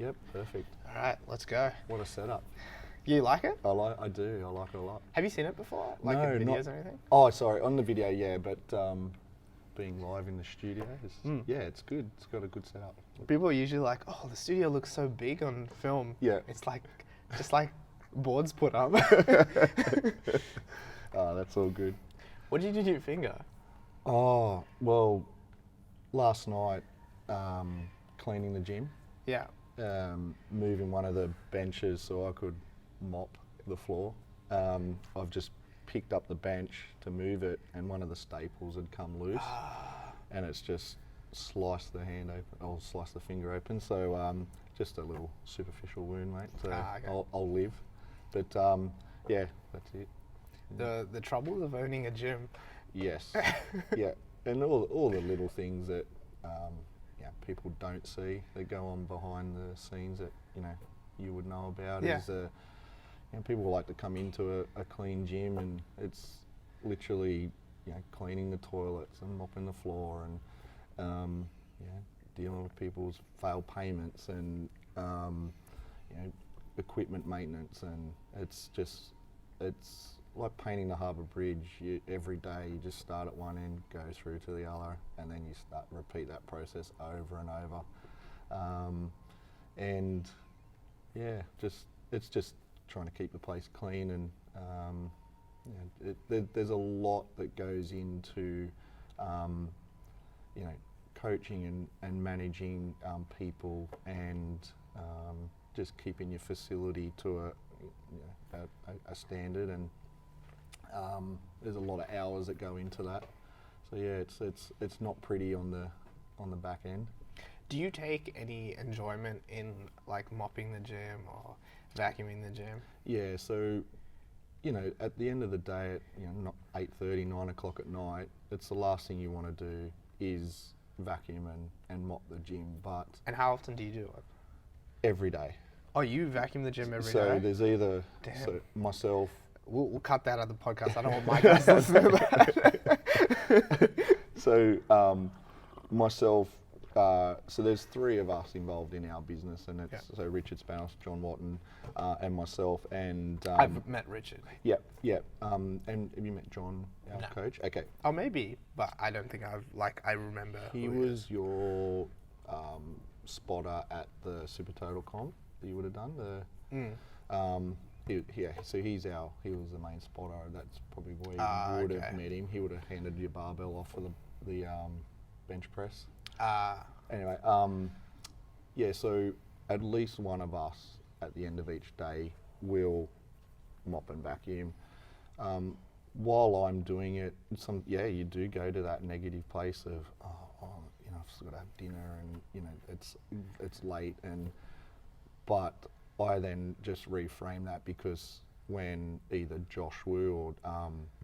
Yep, perfect. All right, let's go. What a setup. You like it? I do. I like it a lot. Have you seen it before? Like No, in not- videos or anything? Oh, sorry, on the video, yeah, but being live in the studio is, yeah, it's good. It's got a good setup. People are usually like, oh, the studio looks so big on film. Yeah. It's like, just like boards put up. Oh, that's all good. What did you do to your finger? Oh, well, last night, cleaning the gym, Yeah. moving one of the benches so I could mop the floor. I've just picked up the bench to move it, and one of the staples had come loose, and it's just sliced the hand open, or sliced the finger open. So just a little superficial wound, mate. So okay. I'll live. But yeah, that's it. The troubles of owning a gym. Yes. Yeah, and all the little things that people don't see that go on behind the scenes that you would know about. Yeah. Is people like to come into a clean gym, and it's literally cleaning the toilets and mopping the floor and dealing with people's failed payments and equipment maintenance, and it's like painting the harbour bridge. Every day you just start at one end, go through to the other, and then you repeat that process over and over. And yeah, it's just trying to keep the place clean, and there's a lot that goes into coaching and managing people, and just keeping your facility to a standard, and there's a lot of hours that go into that. So yeah, it's not pretty on the back end. Do you take any enjoyment in like mopping the gym or vacuuming the gym? Yeah, so at the end of the day, at not 8:30, 9 o'clock at night, it's the last thing you want to do is vacuum and mop the gym. But And how often do you do it? every day. Oh, you vacuum the gym every day? So there's either Damn. myself. We'll cut that out of the podcast. I don't want my guys listening to that. So myself. So there's three of us involved in our business, and it's so Richard Spanos, John Watton, and myself. And I've met Richard. Yeah. And have you met John, our coach? Okay. Oh, maybe, but I don't think I remember. He was your spotter at the Supertotal comp that you would have done. So he was the main spotter. That's probably where you would have met him. He would have handed your barbell off for the bench press. Anyway, so at least one of us at the end of each day will mop and vacuum. While I'm doing it, you do go to that negative place of, I've still got to have dinner, and it's late, but I then just reframe that, because when either Josh Wu or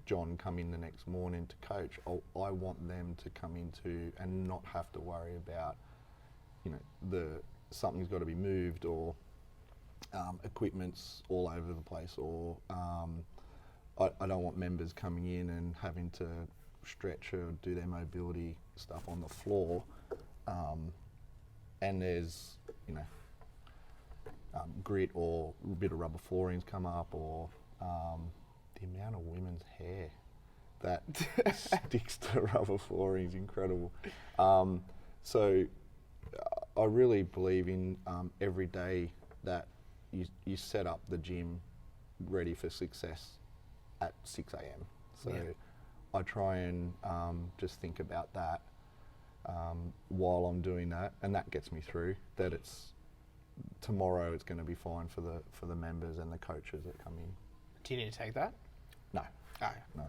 John come in the next morning to coach, I want them to come into and not have to worry about, something's got to be moved, or equipment's all over the place, or I don't want members coming in and having to stretch or do their mobility stuff on the floor, and there's grit or a bit of rubber floorings come up, or the amount of women's hair that sticks to rubber flooring is incredible. So I really believe in every day that you set up the gym ready for success at 6 a.m. So I try and just think about that while I'm doing that, and that gets me through. That tomorrow it's going to be fine for the members and the coaches that come in. Do you need to take that? No. No.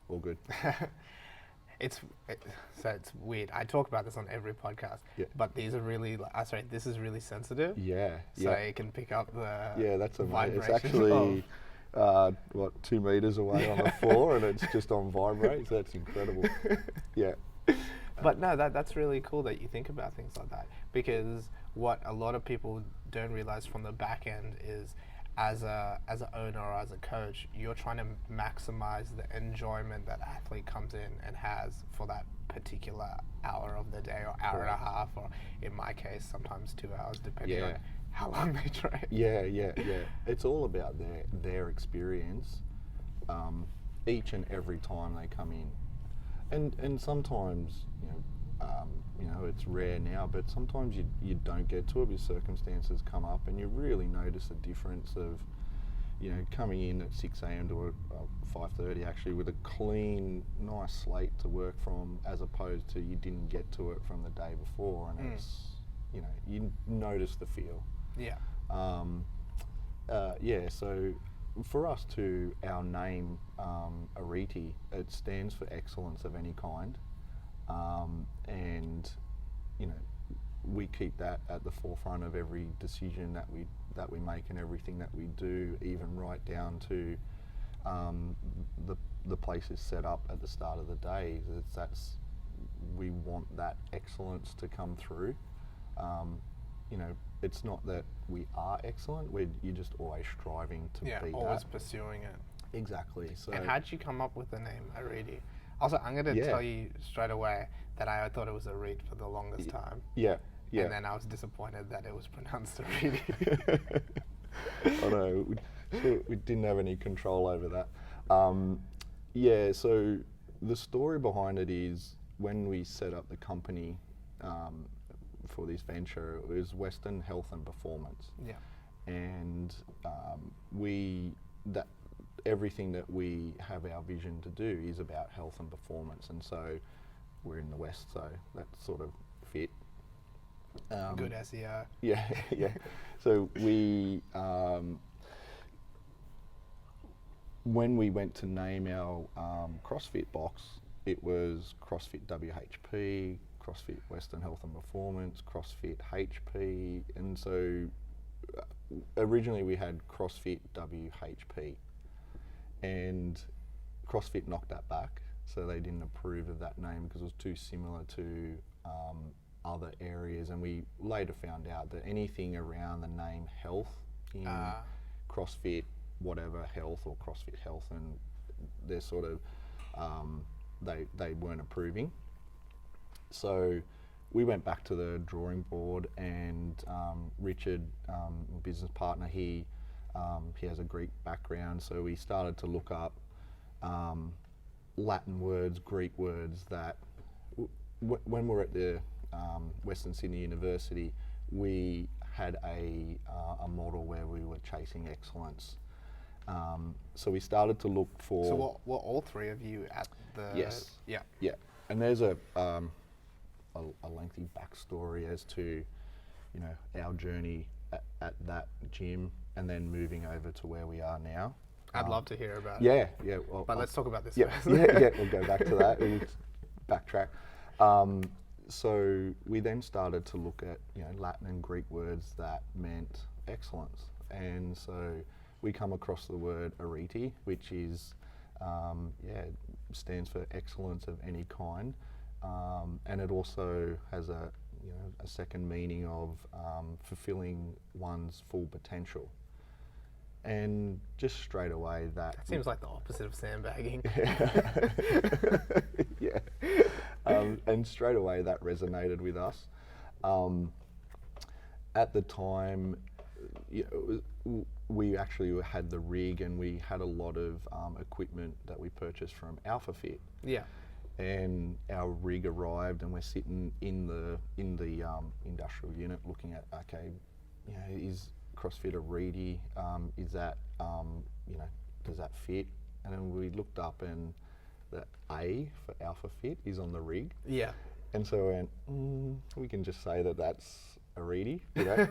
All good. It's weird. I talk about this on every podcast, but these are really, this is really sensitive. Yeah. So it can pick up the that's amazing. vibration. It's actually 2 meters away on the floor, and it's just on vibrate. So that's incredible. Yeah. But no, that's really cool that you think about things like that, because what a lot of people don't realize from the back end is as an owner or as a coach, you're trying to maximize the enjoyment that athlete comes in and has for that particular hour of the day or hour and a half, or in my case, sometimes 2 hours, depending on how long they train. Yeah. It's all about their experience each and every time they come in. And sometimes, it's rare now, but sometimes you don't get to it because circumstances come up and you really notice a difference of, coming in at 6 a.m. to 5:30 actually with a clean, nice slate to work from, as opposed to you didn't get to it from the day before, and it's, you notice the feel. Yeah. So for us too, our name, Arete, it stands for excellence of any kind. And we keep that at the forefront of every decision that we make and everything that we do, even right down to the place is set up at the start of the day. We want that excellence to come through. It's not that we are excellent; you're just always striving to be that. Always pursuing it. Exactly. So. And how did you come up with the name Arete? Also, I'm going to tell you straight away that I thought it was Arete for the longest time. Yeah. And then I was disappointed that it was pronounced Arete. I know, we didn't have any control over that. So the story behind it is when we set up the company for this venture, it was Western Health and Performance. Yeah. And everything that we have our vision to do is about health and performance, and so we're in the West, so that sort of fit. Good SEO. Yeah. So we, when we went to name our CrossFit box, it was CrossFit WHP, CrossFit Western Health and Performance, CrossFit HP, and so originally we had CrossFit WHP, and CrossFit knocked that back, so they didn't approve of that name because it was too similar to other areas, and we later found out that anything around the name health in CrossFit whatever health or CrossFit health, and they're sort of they weren't approving. So we went back to the drawing board, and Richard, business partner, he has a Greek background, so we started to look up Latin words, Greek words that when we're at the Western Sydney University, we had a model where we were chasing excellence. So we started to look for. So were all three of you at the? Yes. Yeah. Yeah, and there's a lengthy backstory as to, our journey at that gym, and then moving over to where we are now. I'd love to hear about it. Yeah. Well, but let's talk about this first. Yeah, we'll go back to that. We'll backtrack. So we then started to look at, Latin and Greek words that meant excellence, and so we come across the word Arete, which is, stands for excellence of any kind, and it also has a second meaning of fulfilling one's full potential. And just straight away that seems like the opposite of sandbagging. Yeah. And straight away that resonated with us. At the time, we actually had the rig, and we had a lot of equipment that we purchased from AlphaFit. Yeah. And our rig arrived, and we're sitting in the industrial unit looking at, okay, is CrossFit Arete, is that, does that fit? And then we looked up, and the A for AlphaFit is on the rig. Yeah. And so we went, we can just say that that's Arete,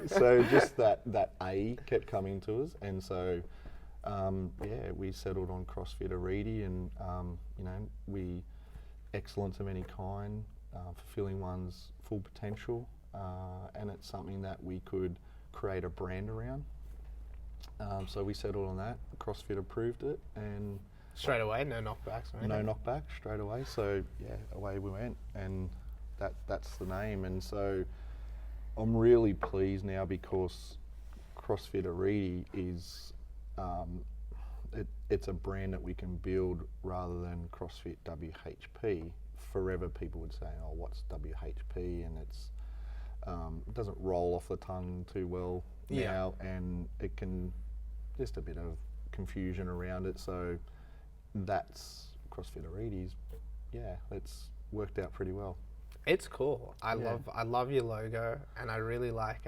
So just that A kept coming to us, and so we settled on CrossFit Arete, and we excellence of any kind, fulfilling one's full potential, and it's something that we could create a brand around. So we settled on that. CrossFit approved it, and straight away, no knockbacks, right? No knockback, straight away. So away we went, and that's the name. And so I'm really pleased now because CrossFit Arete is it's a brand that we can build rather than CrossFit WHP. Forever people would say, oh, what's WHP? And it doesn't roll off the tongue too well now, and it can, just a bit of confusion around it. So that's CrossFit Arete. It's worked out pretty well. It's cool. I love your logo, and I really like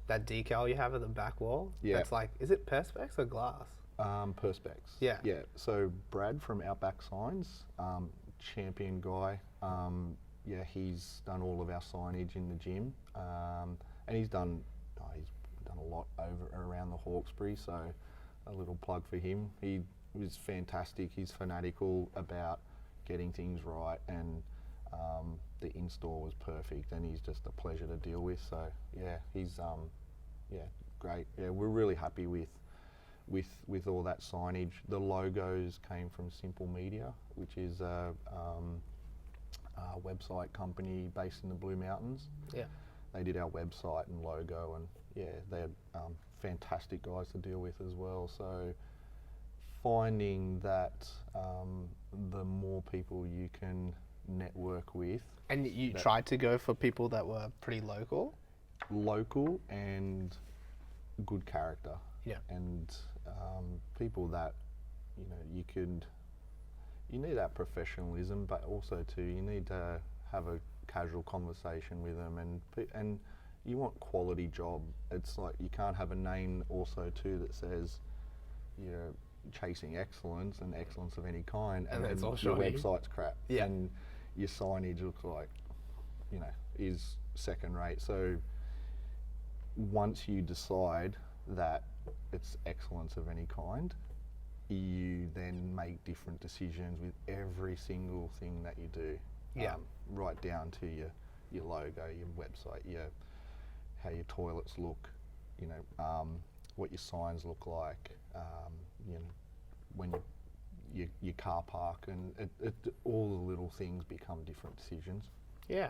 that decal you have at the back wall. Yeah. It's like, is it Perspex or glass? Perspex. Yeah. Yeah. So Brad from Outback Signs, champion guy. He's done all of our signage in the gym, and he's done a lot around the Hawkesbury. So a little plug for him. He was fantastic. He's fanatical about getting things right, and the in-store was perfect, and he's just a pleasure to deal with. So he's great. Yeah, we're really happy with all that signage. The logos came from Simple Media, which is a website company based in the Blue Mountains. Yeah. They did our website and logo, and they're fantastic guys to deal with as well. So finding that the more people you can network with. And you tried to go for people that were pretty local? Local and good character. Yeah. And people that, you need that professionalism, but also too, you need to have a casual conversation with them, and you want quality job. It's like, you can't have a name also too that says you're chasing excellence and excellence of any kind, and then your website's crap, and your signage looks like, is second rate. So once you decide that it's excellence of any kind, you then make different decisions with every single thing that you do. Right down to your logo, your website, how your toilets look, what your signs look like, when your car park, and all the little things become different decisions. Yeah.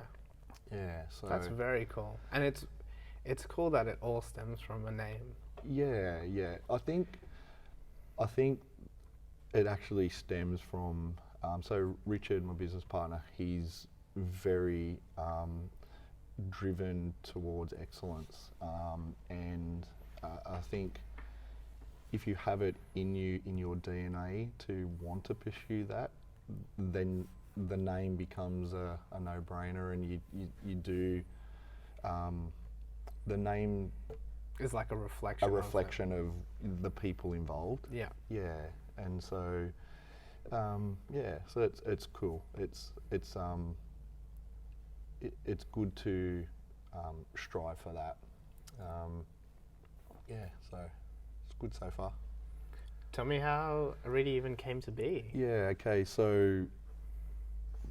So that's very cool, and it's cool that it all stems from a name. Yeah. I think it actually stems from, so Richard, my business partner, he's very driven towards excellence, and I think if you have it in your DNA to want to pursue that, then the name becomes a no-brainer, and you do, the name is like a reflection of the people involved. Yeah, and so so it's cool. It's good to strive for that. So it's good so far. Tell me how Arete even came to be. Yeah, okay, so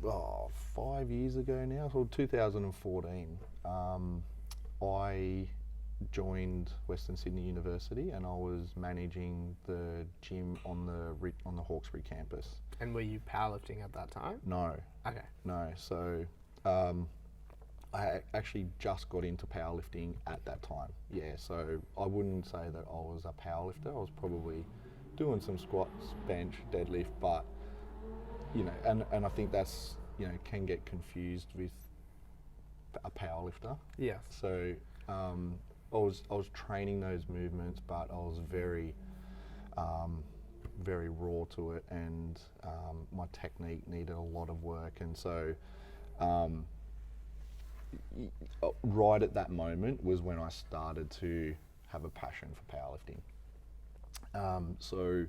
5 years ago now, so 2014, I joined Western Sydney University, and I was managing the gym on the Hawkesbury campus. And were you powerlifting at that time? No. Okay. No, so I actually just got into powerlifting at that time. Yeah, so I wouldn't say that I was a powerlifter. I was probably doing some squats, bench, deadlift, but and I think that's can get confused with a powerlifter. Yes. So I was training those movements, but I was very raw to it, and my technique needed a lot of work, and so right at that moment was when I started to have a passion for powerlifting. So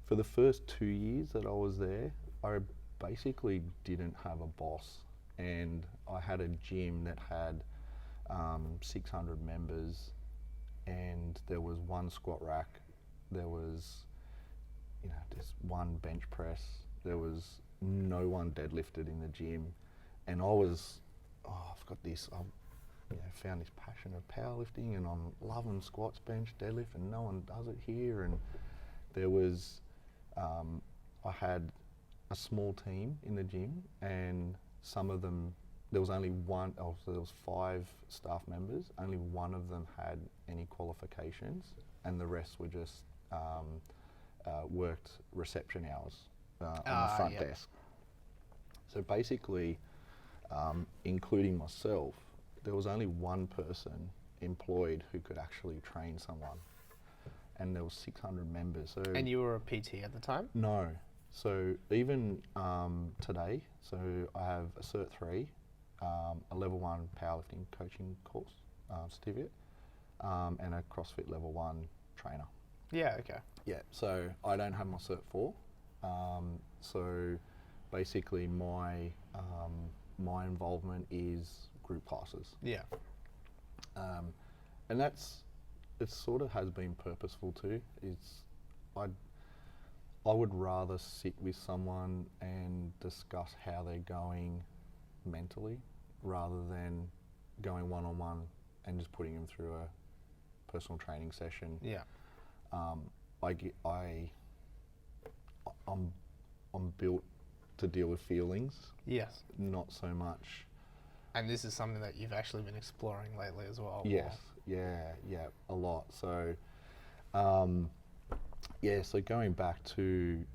for the first 2 years that I was there, I basically didn't have a boss, and I had a gym that had 600 members, and there was one squat rack, there was just one bench press, there was no one deadlifted in the gym, and I was, I've got this, I've found this passion of powerlifting, and I'm loving squats, bench, deadlift, and no one does it here. And there was, I had a small team in the gym, and some of them, there was only one, so there was 5 staff members, only one of them had any qualifications, and the rest were just worked reception hours on the front desk. So basically, including myself, there was only one person employed who could actually train someone, and there was 600 members. So And you were a PT at the time? no. So even today, so I have a Cert 3, a Level 1 powerlifting coaching course certificate, and a CrossFit Level 1 trainer. Yeah, okay. Yeah, so I don't have my Cert 4. So basically my my involvement is group classes. Yeah. And it sort of has been purposeful too. I would rather sit with someone and discuss how they're going mentally rather than going one-on-one and just putting them through a personal training session. Yeah. I'm built to deal with feelings, Yes. not so much. And this is something that you've actually been exploring lately as well. Yes, yeah, a lot. So, so going back to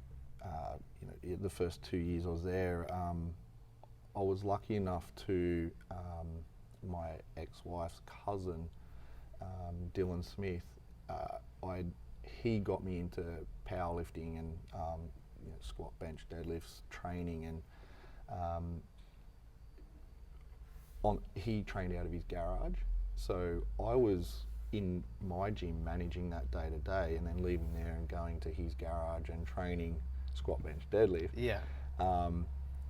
the first 2 years I was there, I was lucky enough to my ex-wife's cousin, Dylan Smith. He got me into powerlifting and squat, bench, deadlifts training, and he trained out of his garage. So I was in my gym managing that day to day, and then leaving there and going to his garage and training squat, bench, deadlift. Yeah.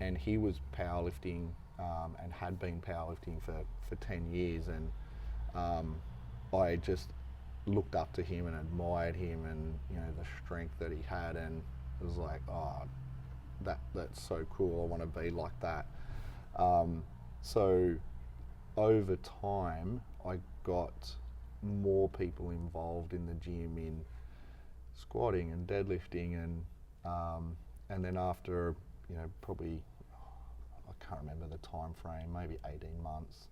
And he was powerlifting and had been powerlifting for 10 years, and I just looked up to him and admired him, and the strength that he had, and it was like, oh, that's so cool. I want to be like that. So over time, I got more people involved in the gym in squatting and deadlifting, and then after probably, I can't remember the time frame, maybe 18 months,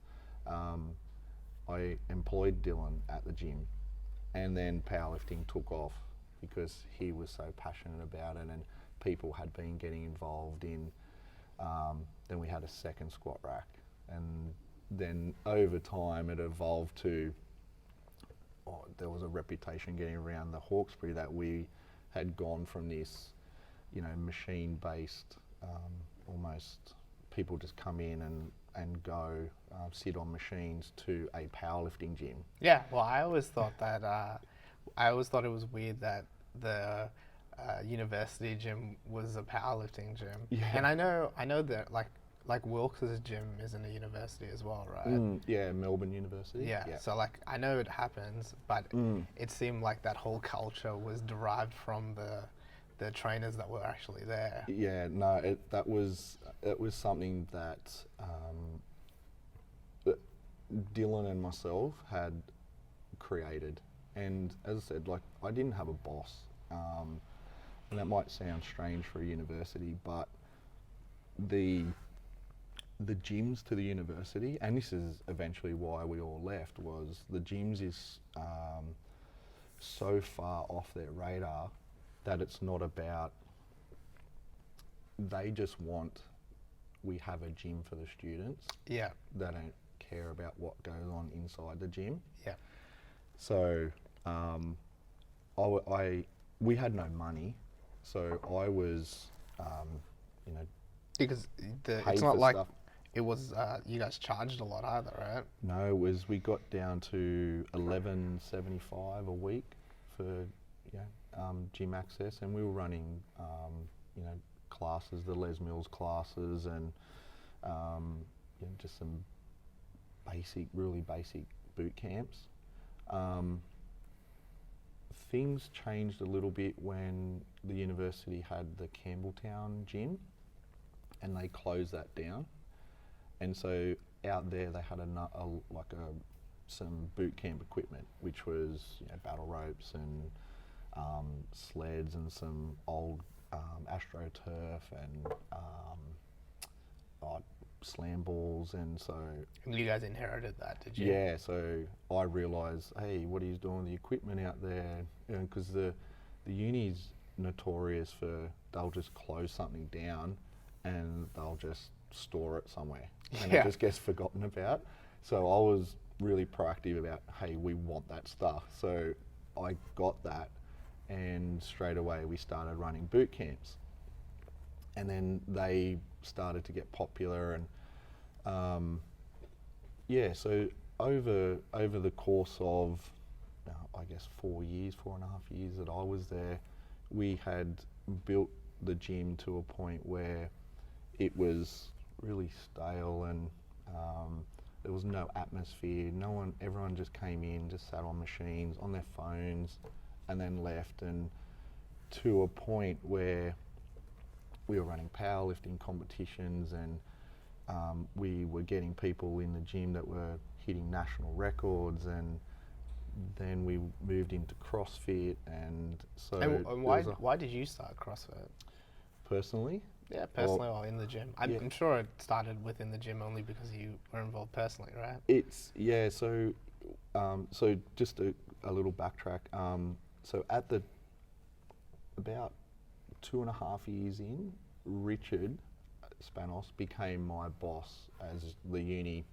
I employed Dylan at the gym, and then powerlifting took off because he was so passionate about it, and people had been getting involved in. Then we had a second squat rack, and then over time it evolved to, there was a reputation getting around the Hawkesbury that we had gone from this, machine-based, almost people just come in and go sit on machines, to a powerlifting gym. Yeah. Well, I always thought it was weird that the university gym was a powerlifting gym. Yeah. And I know that like Wilkes' gym isn't a university as well, right? Yeah, Melbourne University. Yeah. So I know it happens, but it seemed like that whole culture was derived from the trainers that were actually there. Yeah, no, it was something that Dylan and myself had created, and as I said, I didn't have a boss, and that might sound strange for a university, but the gyms to the university, and this is eventually why we all left, was the gyms is so far off their radar that it's not about, they just want, we have a gym for the students. Yeah. They don't care about what goes on inside the gym. Yeah. So we had no money, so I was, Because paid it's not for like stuff. it was you guys charged a lot either, right? No, we got down to $11.75 a week for gym access, and we were running classes, the Les Mills classes, and just some really basic boot camps. Things changed a little bit when the university had the Campbelltown gym, and they closed that down. And so out there they had some boot camp equipment, which was battle ropes and sleds and some old AstroTurf and slam balls, and so. And you guys inherited that, did you? Yeah, so I realised, hey, what he's doing with the equipment out there, because the uni's notorious for they'll just close something down and they'll just store it somewhere and it just gets forgotten about. So I was really proactive about, hey, we want that stuff. So I got that, and straight away we started running boot camps, and then they started to get popular, and so over the course of I guess 4.5 years that I was there, we had built the gym to a point where it was really stale, and there was no atmosphere. Everyone just came in, just sat on machines, on their phones, and then left. And to a point where we were running powerlifting competitions, and we were getting people in the gym that were hitting national records, and then we moved into CrossFit, and so. And why did you start CrossFit? Personally? Yeah, personally, or in the gym. I'm sure it started within the gym only because you were involved personally, right? So just a little backtrack. So at about 2.5 years in, Richard Spanos became my boss as the uni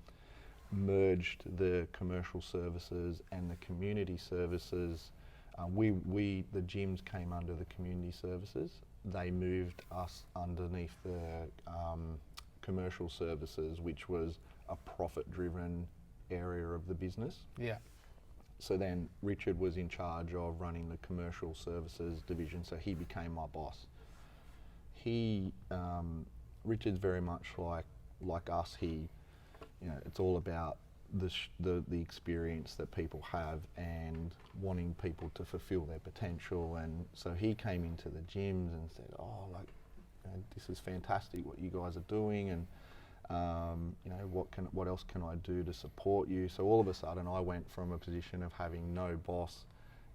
merged the commercial services and the community services. The gyms came under the community services. They moved us underneath the commercial services, which was a profit-driven area of the business. Yeah. So then Richard was in charge of running the commercial services division, so he became my boss. Richard's very much like us. It's all about the experience that people have and wanting people to fulfill their potential. And so he came into the gyms and said, this is fantastic what you guys are doing, and what else can I do to support you? So all of a sudden I went from a position of having no boss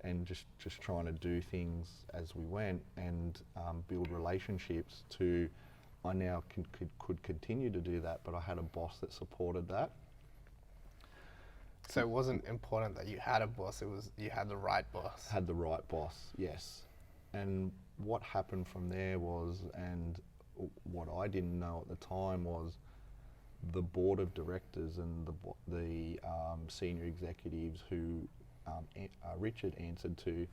and just trying to do things as we went and build relationships to I now could continue to do that, but I had a boss that supported that. So it wasn't important that you had a boss, it was you had the right boss. Had the right boss, yes. And what happened from there was, and what I didn't know at the time was, the board of directors and the senior executives who Richard answered to,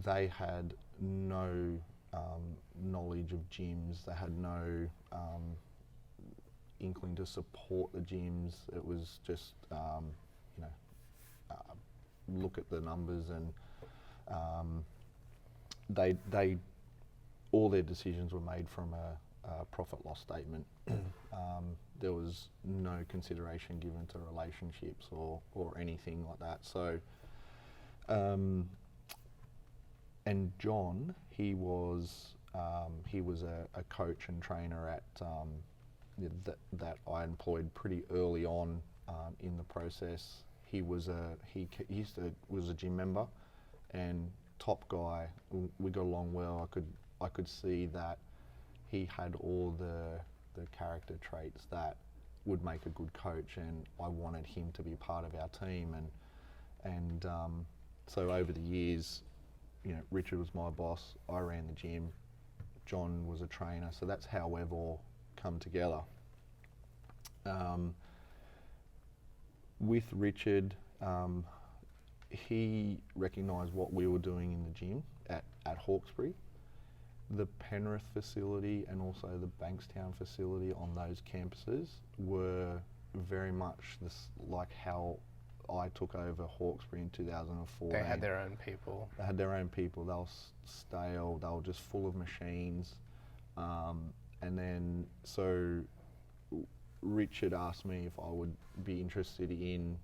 they had no knowledge of gyms. They had no inkling to support the gyms. It was just look at the numbers, and they all their decisions were made from a profit loss statement. There was no consideration given to relationships or anything like that. So and John, he was a coach and trainer at that I employed pretty early on in the process. He was a gym member and top guy. We got along well. I could see that he had all the character traits that would make a good coach, and I wanted him to be part of our team. And so over the years, Richard was my boss. I ran the gym. John was a trainer. So that's how we've all come together. With Richard, he recognised what we were doing in the gym at Hawkesbury. The Penrith facility and also the Bankstown facility on those campuses were very much like how I took over Hawkesbury in 2004. They had their own people. They had their own people. They were stale. They were just full of machines. And then so Richard asked me if I would be interested in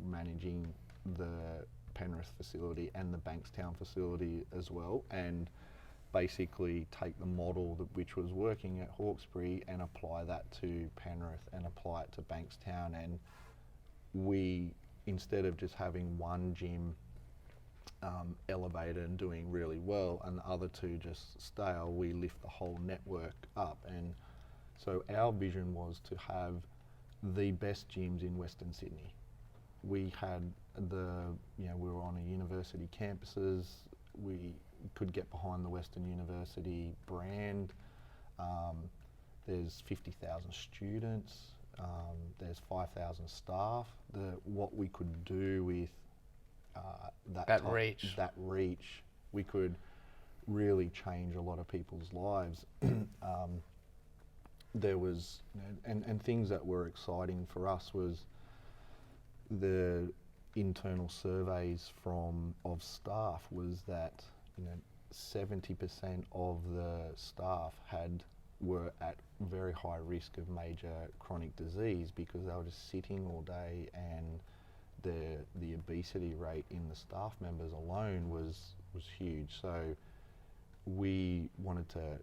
managing the Penrith facility and the Bankstown facility as well, and basically take the model which was working at Hawkesbury and apply that to Penrith and apply it to Bankstown. And we, instead of just having one gym elevated and doing really well and the other two just stale, we lift the whole network up. And so our vision was to have the best gyms in Western Sydney. We had we were on a university campuses. we could get behind the Western University brand. There's 50,000 students. There's 5,000 staff. What we could do with that reach, we could really change a lot of people's lives. There was, and things that were exciting for us was the internal surveys of staff was that 70% of the staff were at very high risk of major chronic disease because they were just sitting all day, and the obesity rate in the staff members alone was huge. So we wanted to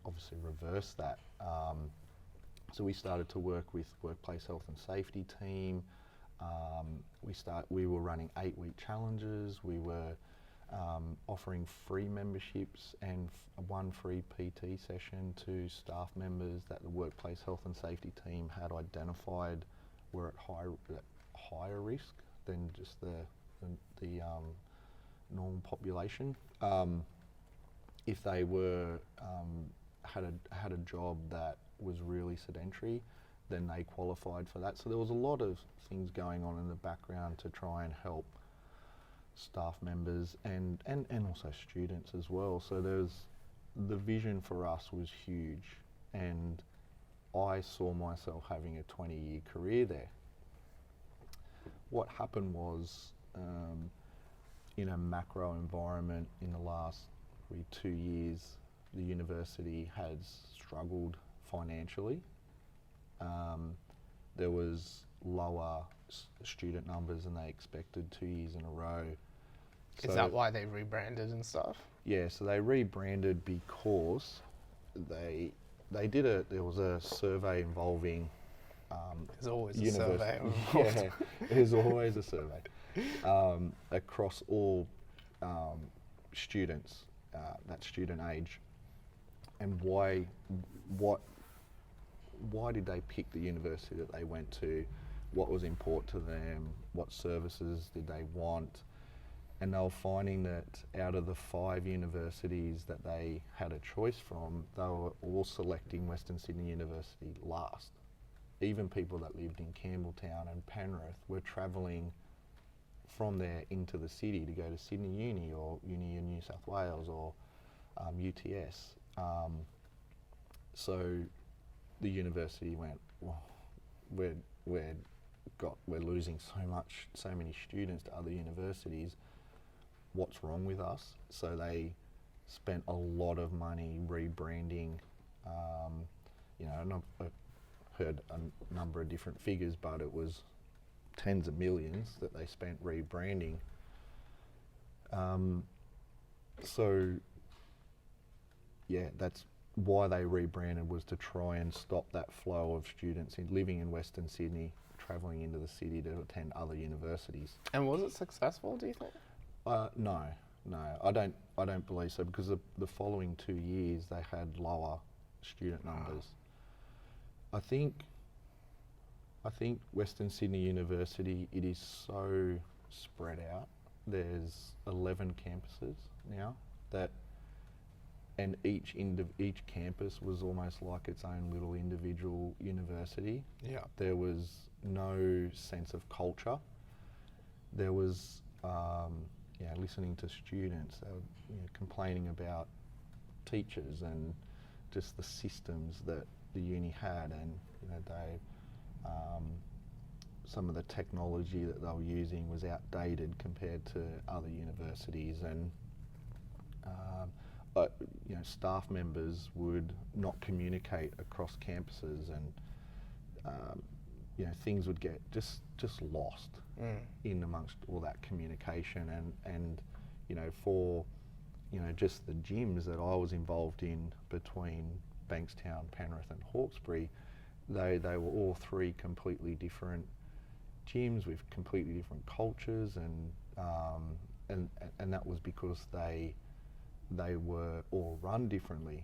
obviously reverse that. So we started to work with workplace health and safety team. We were running 8-week challenges. We were offering free memberships and one free PT session to staff members that the workplace health and safety team had identified were at higher risk than just the normal population. If they were had a job that was really sedentary, then they qualified for that. So there was a lot of things going on in the background to try and help staff members and also students as well. So the vision for us was huge, and I saw myself having a 20-year career there. What happened was, in a macro environment in the last 2 years, the university has struggled financially. There was lower student numbers than they expected 2 years in a row. Is that why they rebranded and stuff? Yeah, so they rebranded because there was a survey involving there's always a survey involved. Yeah, there's always a survey across all students, that student age, and why did they pick the university that they went to, what was important to them, what services did they want. And they were finding that out of the 5 universities that they had a choice from, they were all selecting Western Sydney University last. Even people that lived in Campbelltown and Penrith were travelling from there into the city to go to Sydney Uni or Uni in New South Wales or UTS. So the university went, well, we're losing so many students to other universities. What's wrong with us? So they spent a lot of money rebranding. And I've heard a number of different figures, but it was tens of millions that they spent rebranding. So yeah, that's why they rebranded, was to try and stop that flow of students living in Western Sydney travelling into the city to attend other universities. And was it successful, do you think? No, I don't believe so, because the following 2 years they had lower student numbers. I think Western Sydney University, it is so spread out. There's 11 campuses now and each campus was almost like its own little individual university. Yeah. There was no sense of culture. There was listening to students, they were complaining about teachers and just the systems that the uni had, and some of the technology that they were using was outdated compared to other universities, and staff members would not communicate across campuses, and things would get just lost in amongst all that communication, and for just the gyms that I was involved in between Bankstown, Penrith and Hawkesbury, they were all 3 completely different gyms with completely different cultures, and that was because they were all run differently.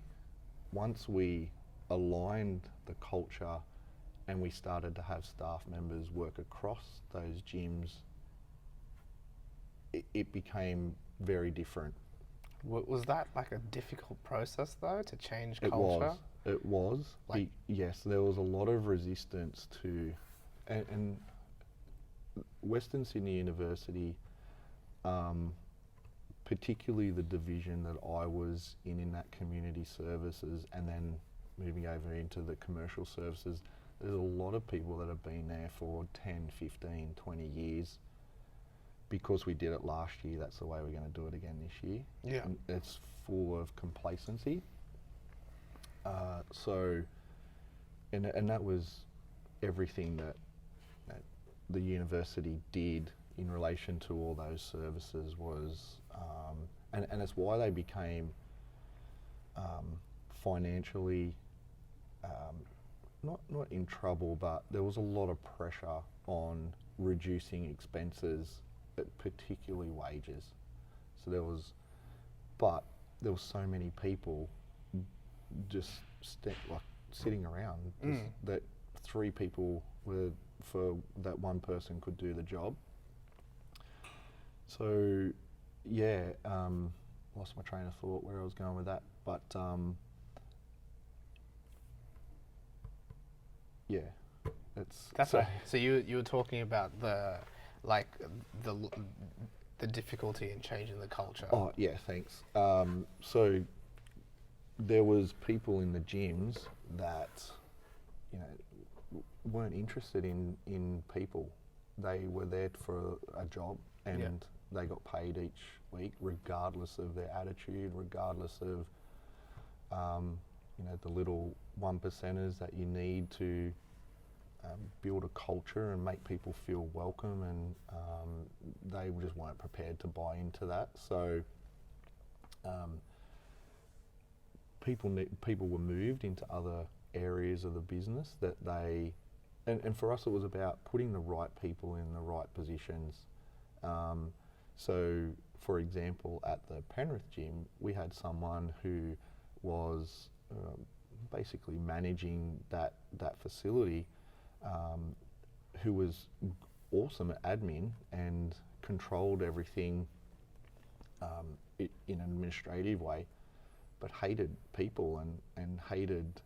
Once we aligned the culture and we started to have staff members work across those gyms, it became very different. Was that like a difficult process though, to change It culture? It was. Like- Yes, there was a lot of resistance to, and Western Sydney University, particularly the division that I was in that community services, and then moving over into the commercial services, there's a lot of people that have been there for 10, 15, 20 years. Because we did it last year, that's the way we're going to do it again this year. Yeah. And it's full of complacency. And that was everything that the university did in relation to all those services was, and it's why they became financially not in trouble, but there was a lot of pressure on reducing expenses, particularly wages. So there was so many people just sitting around that 3 people were for that one person could do the job. So yeah, lost my train of thought where I was going with that, but yeah, That's right. So you were talking about the difficulty in changing the culture. Oh yeah, thanks. So there was people in the gyms that, weren't interested in people. They were there for a job, and they got paid each week, regardless of their attitude, regardless of the little 1%ers that you need to build a culture and make people feel welcome, and they just weren't prepared to buy into that. So people were moved into other areas of the business that they, and for us it was about putting the right people in the right positions. So for example, at the Penrith gym, we had someone who was basically managing that facility, who was awesome at admin and controlled everything in an administrative way, but hated people and hated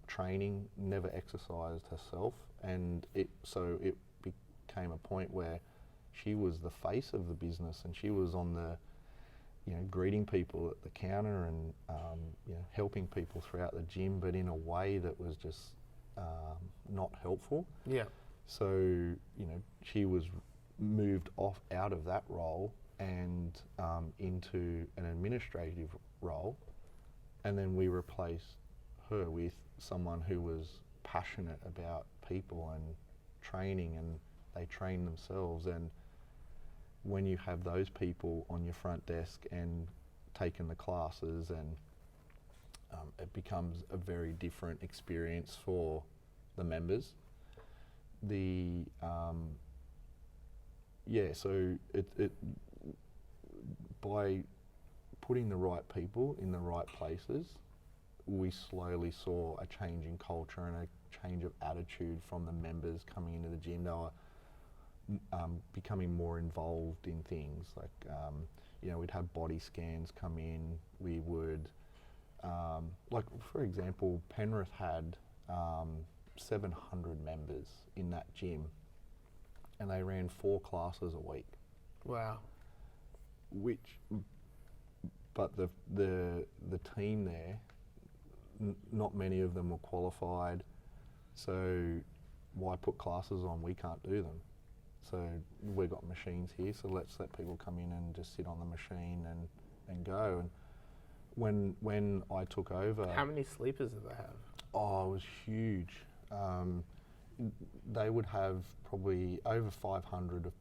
training, never exercised herself, and it became a point where she was the face of the business, and she was on the, greeting people at the counter and helping people throughout the gym, but in a way that was just not helpful. Yeah. So she was moved out of that role and into an administrative role, and then we replaced her with someone who was passionate about people and training, and they train themselves. And when you have those people on your front desk and taking the classes, and it becomes a very different experience for the members. So it by putting the right people in the right places, we slowly saw a change in culture and a change of attitude from the members coming into the gym. They were becoming more involved in things like, we'd have body scans come in. We would, for example, Penrith had 700 members in that gym, and they ran 4 classes a week. Wow. But the team there, not many of them were qualified, so why put classes on? We can't do them. So we've got machines here, so let's let people come in and just sit on the machine and go. And when I took over, how many sleepers did they have? Oh, it was huge. They would have probably over 500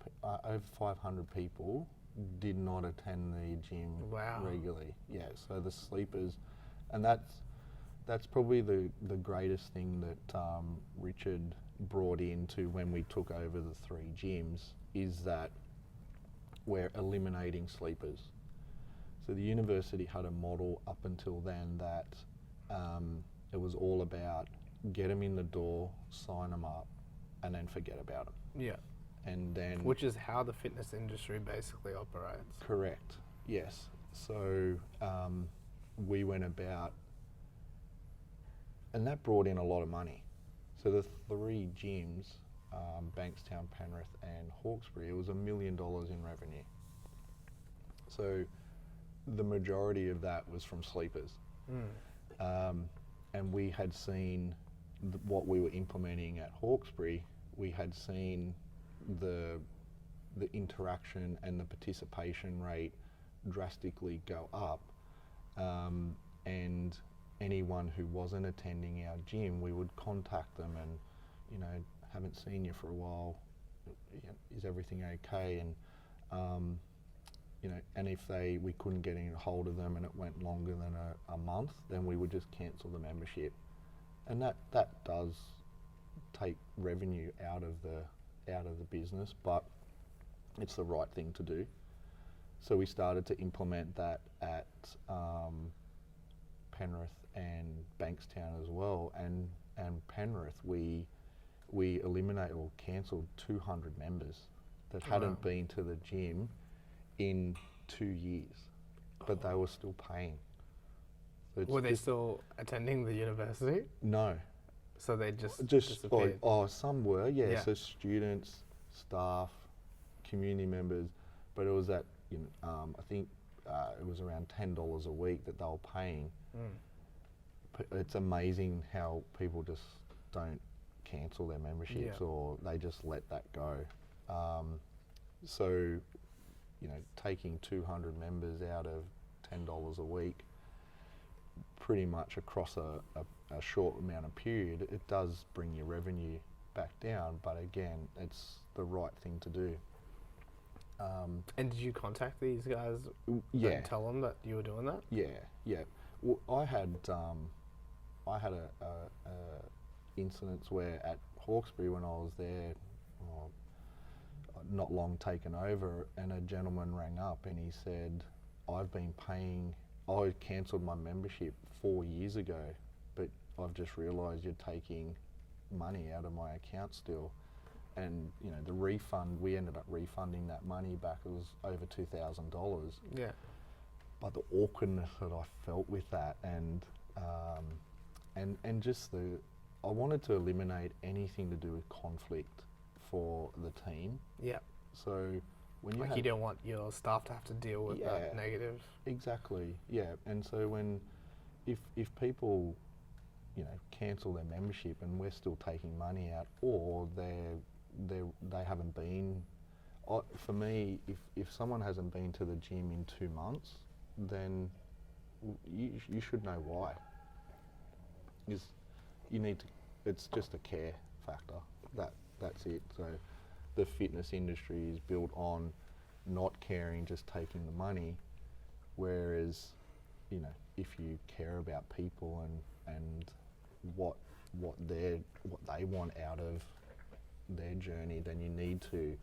people did not attend the gym regularly. Yeah, so the sleepers, and that's probably the greatest thing that Richard brought into when we took over the 3 gyms, is that we're eliminating sleepers. So the university had a model up until then that it was all about get them in the door, sign them up, and then forget about them. Yeah. And then, which is how the fitness industry basically operates. Correct. Yes. So we went about, and that brought in a lot of money. So the 3 gyms, Bankstown, Penrith and Hawkesbury, it was $1 million in revenue. So the majority of that was from sleepers. And we had seen what we were implementing at Hawkesbury, we had seen the interaction and the participation rate drastically go up, and anyone who wasn't attending our gym, we would contact them and, you know, haven't seen you for a while, is everything okay? And you know, and if we couldn't get a hold of them and it went longer than a month, then we would just cancel the membership, and that does take revenue out of the business, but it's the right thing to do. So we started to implement that at Penrith and Bankstown as well, and Penrith we eliminated or cancelled 200 members that hadn't been to the gym in 2 years, but they were still paying. So were they still attending the university? No. So they just disappeared? Some were, yeah. So students, staff, community members, but it was at, you know, I think it was around $10 a week that they were paying. It's amazing how people just don't cancel their memberships or they just let that go. So, you know, taking 200 members out of $10 a week, pretty much across a short amount of period, it does bring your revenue back down. But again, it's the right thing to do. And did you contact these guys and tell them that you were doing that? Yeah. Well, I had incidents where at Hawkesbury when I was there, not long taken over, and a gentleman rang up and he said, I cancelled my membership 4 years ago, but I've just realised you're taking money out of my account still. And, you know, the refund, we ended up refunding that money back. It was over $2,000. Yeah. But the awkwardness that I felt with that, and just I wanted to eliminate anything to do with conflict for the team. Yeah. So when you don't want your staff to have to deal with that negative. Exactly. Yeah. And so if people, you know, cancel their membership and we're still taking money out, or they haven't been, for me, if someone hasn't been to the gym in 2 months, then you should know why. Because you need to, it's just a care factor. That's it. So the fitness industry is built on not caring, just taking the money, whereas, you know, if you care about people and what they want out of their journey, then you need to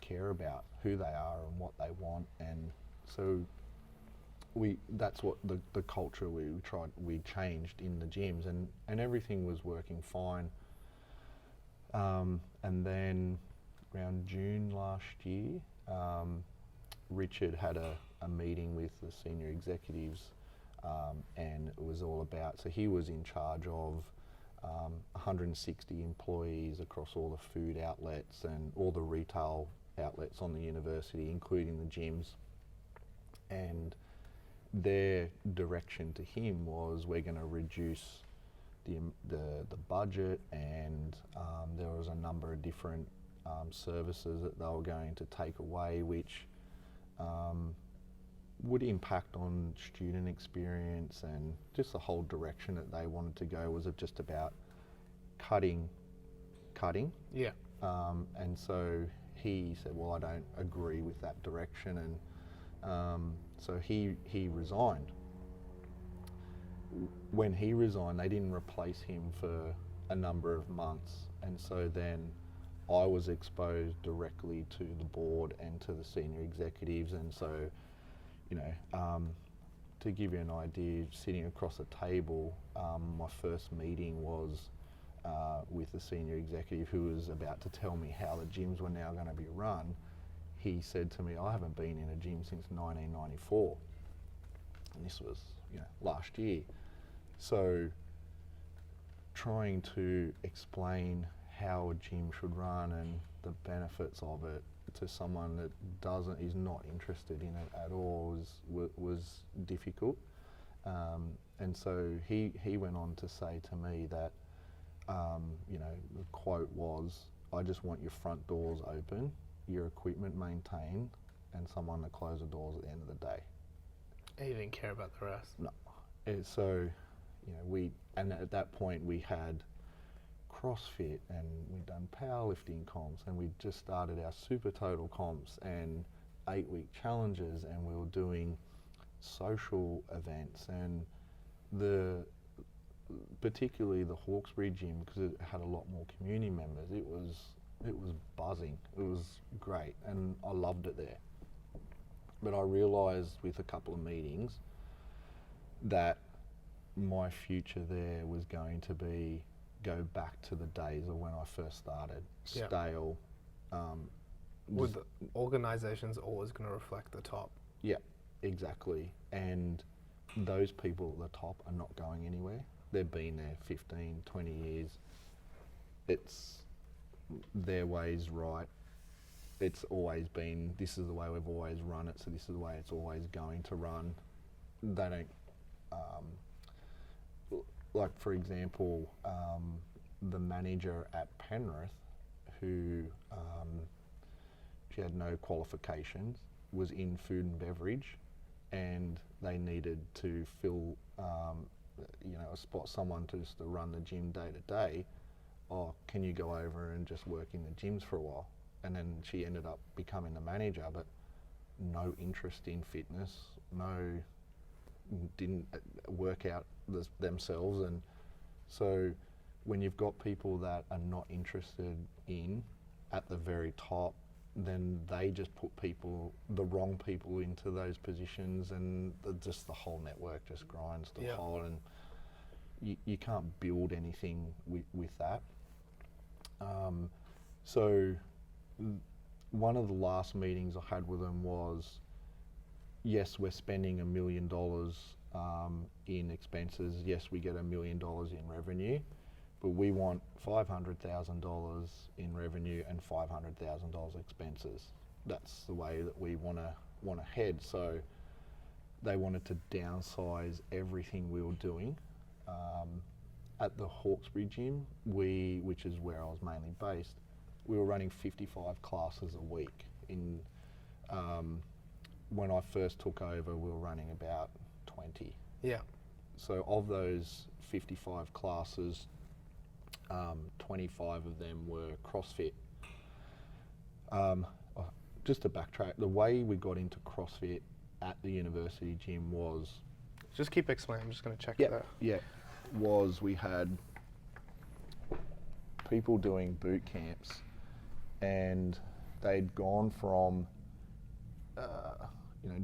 care about who they are and what they want. And so that's what the culture we changed in the gyms, and everything was working fine. And then around June last year, Richard had a meeting with the senior executives, and it was all about, so he was in charge of 160 employees across all the food outlets and all the retail outlets on the university, including the gyms. And their direction to him was, we're going to reduce the budget, and there was a number of different services that they were going to take away, which would impact on student experience, and just the whole direction that they wanted to go was just about cutting. Yeah. And so he said, well, I don't agree with that direction, and so he resigned. When he resigned, they didn't replace him for a number of months, and so then I was exposed directly to the board and to the senior executives. And so, you know, to give you an idea, sitting across a table, my first meeting was with the senior executive who was about to tell me how the gyms were now going to be run. he said to me, I haven't been in a gym since 1994. And this was, last year. So trying to explain how a gym should run and the benefits of it to someone that is not interested in it at all was difficult. And so he went on to say to me that, the quote was, I just want your front doors open, your equipment maintained, and someone to close the doors at the end of the day. He didn't care about the rest. No. And so, and at that point we had CrossFit and we'd done powerlifting comps and we'd just started our Supertotal comps and 8-week challenges, and we were doing social events, and particularly the Hawkesbury gym, because it had a lot more community members, it was buzzing. It was great and I loved it there. But I realised with a couple of meetings that my future there was going to be go back to the days of when I first started. Stale. With organisations always going to reflect the top. Yeah, exactly. And those people at the top are not going anywhere. They've been there 15, 20 years. It's their way's right. It's always been, this is the way we've always run it, so this is the way it's always going to run. They don't, like for example, the manager at Penrith, who she had no qualifications, was in food and beverage, and they needed to fill, a spot, someone to just to run the gym day to day. Oh, can you go over and just work in the gyms for a while? And then she ended up becoming the manager, but no interest in fitness, didn't work out themselves. And so when you've got people that are not interested in at the very top, then they just put the wrong people into those positions, and just the whole network just grinds to a halt, and you can't build anything with that. So one of the last meetings I had with them was, yes, we're spending $1 million in expenses. Yes, we get $1 million in revenue, but we want $500,000 in revenue and $500,000 expenses. That's the way that we want to head. So they wanted to downsize everything we were doing. At the Hawkesbury gym, which is where I was mainly based, we were running 55 classes a week. When I first took over, we were running about 20. Yeah. So of those 55 classes, 25 of them were CrossFit. Just to backtrack, the way we got into CrossFit at the university gym was... Just keep explaining, I'm just going to check it out. Yeah, was we had people doing boot camps, and they'd gone from,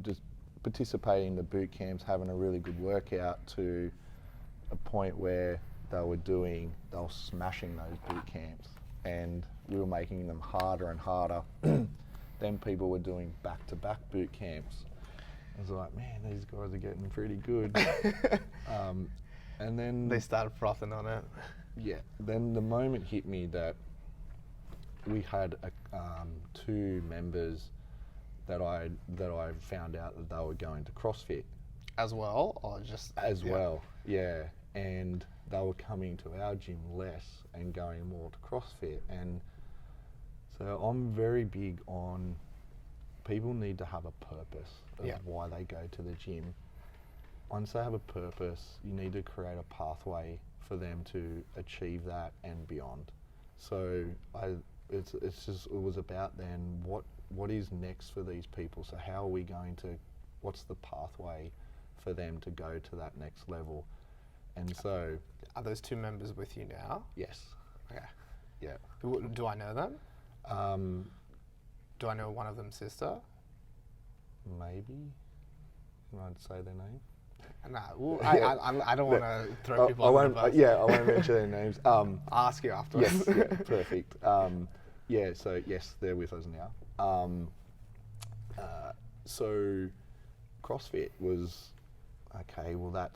just participating in the boot camps, having a really good workout, to a point where they were smashing those boot camps, and we were making them harder and harder. Then people were doing back-to-back boot camps. I was like, man, these guys are getting pretty good. And then they started frothing on it. Yeah. Then the moment hit me that we had 2 members that I found out that they were going to CrossFit. As well, or just as well? Yeah. And they were coming to our gym less and going more to CrossFit. And so I'm very big on people need to have a purpose of why they go to the gym. Once they have a purpose, you need to create a pathway for them to achieve that and beyond. So it was about then what is next for these people? So how are we going to, what's the pathway for them to go to that next level? And so... Are those 2 members with you now? Yes. Okay. Yeah. Do I know them? Do I know one of them's sister? Maybe. You want to say their name? Nah, well, I don't want to throw people under the bus. I won't mention their names. I'll ask you afterwards. Yes, yeah, perfect. So yes, they're with us now. So CrossFit was, okay, well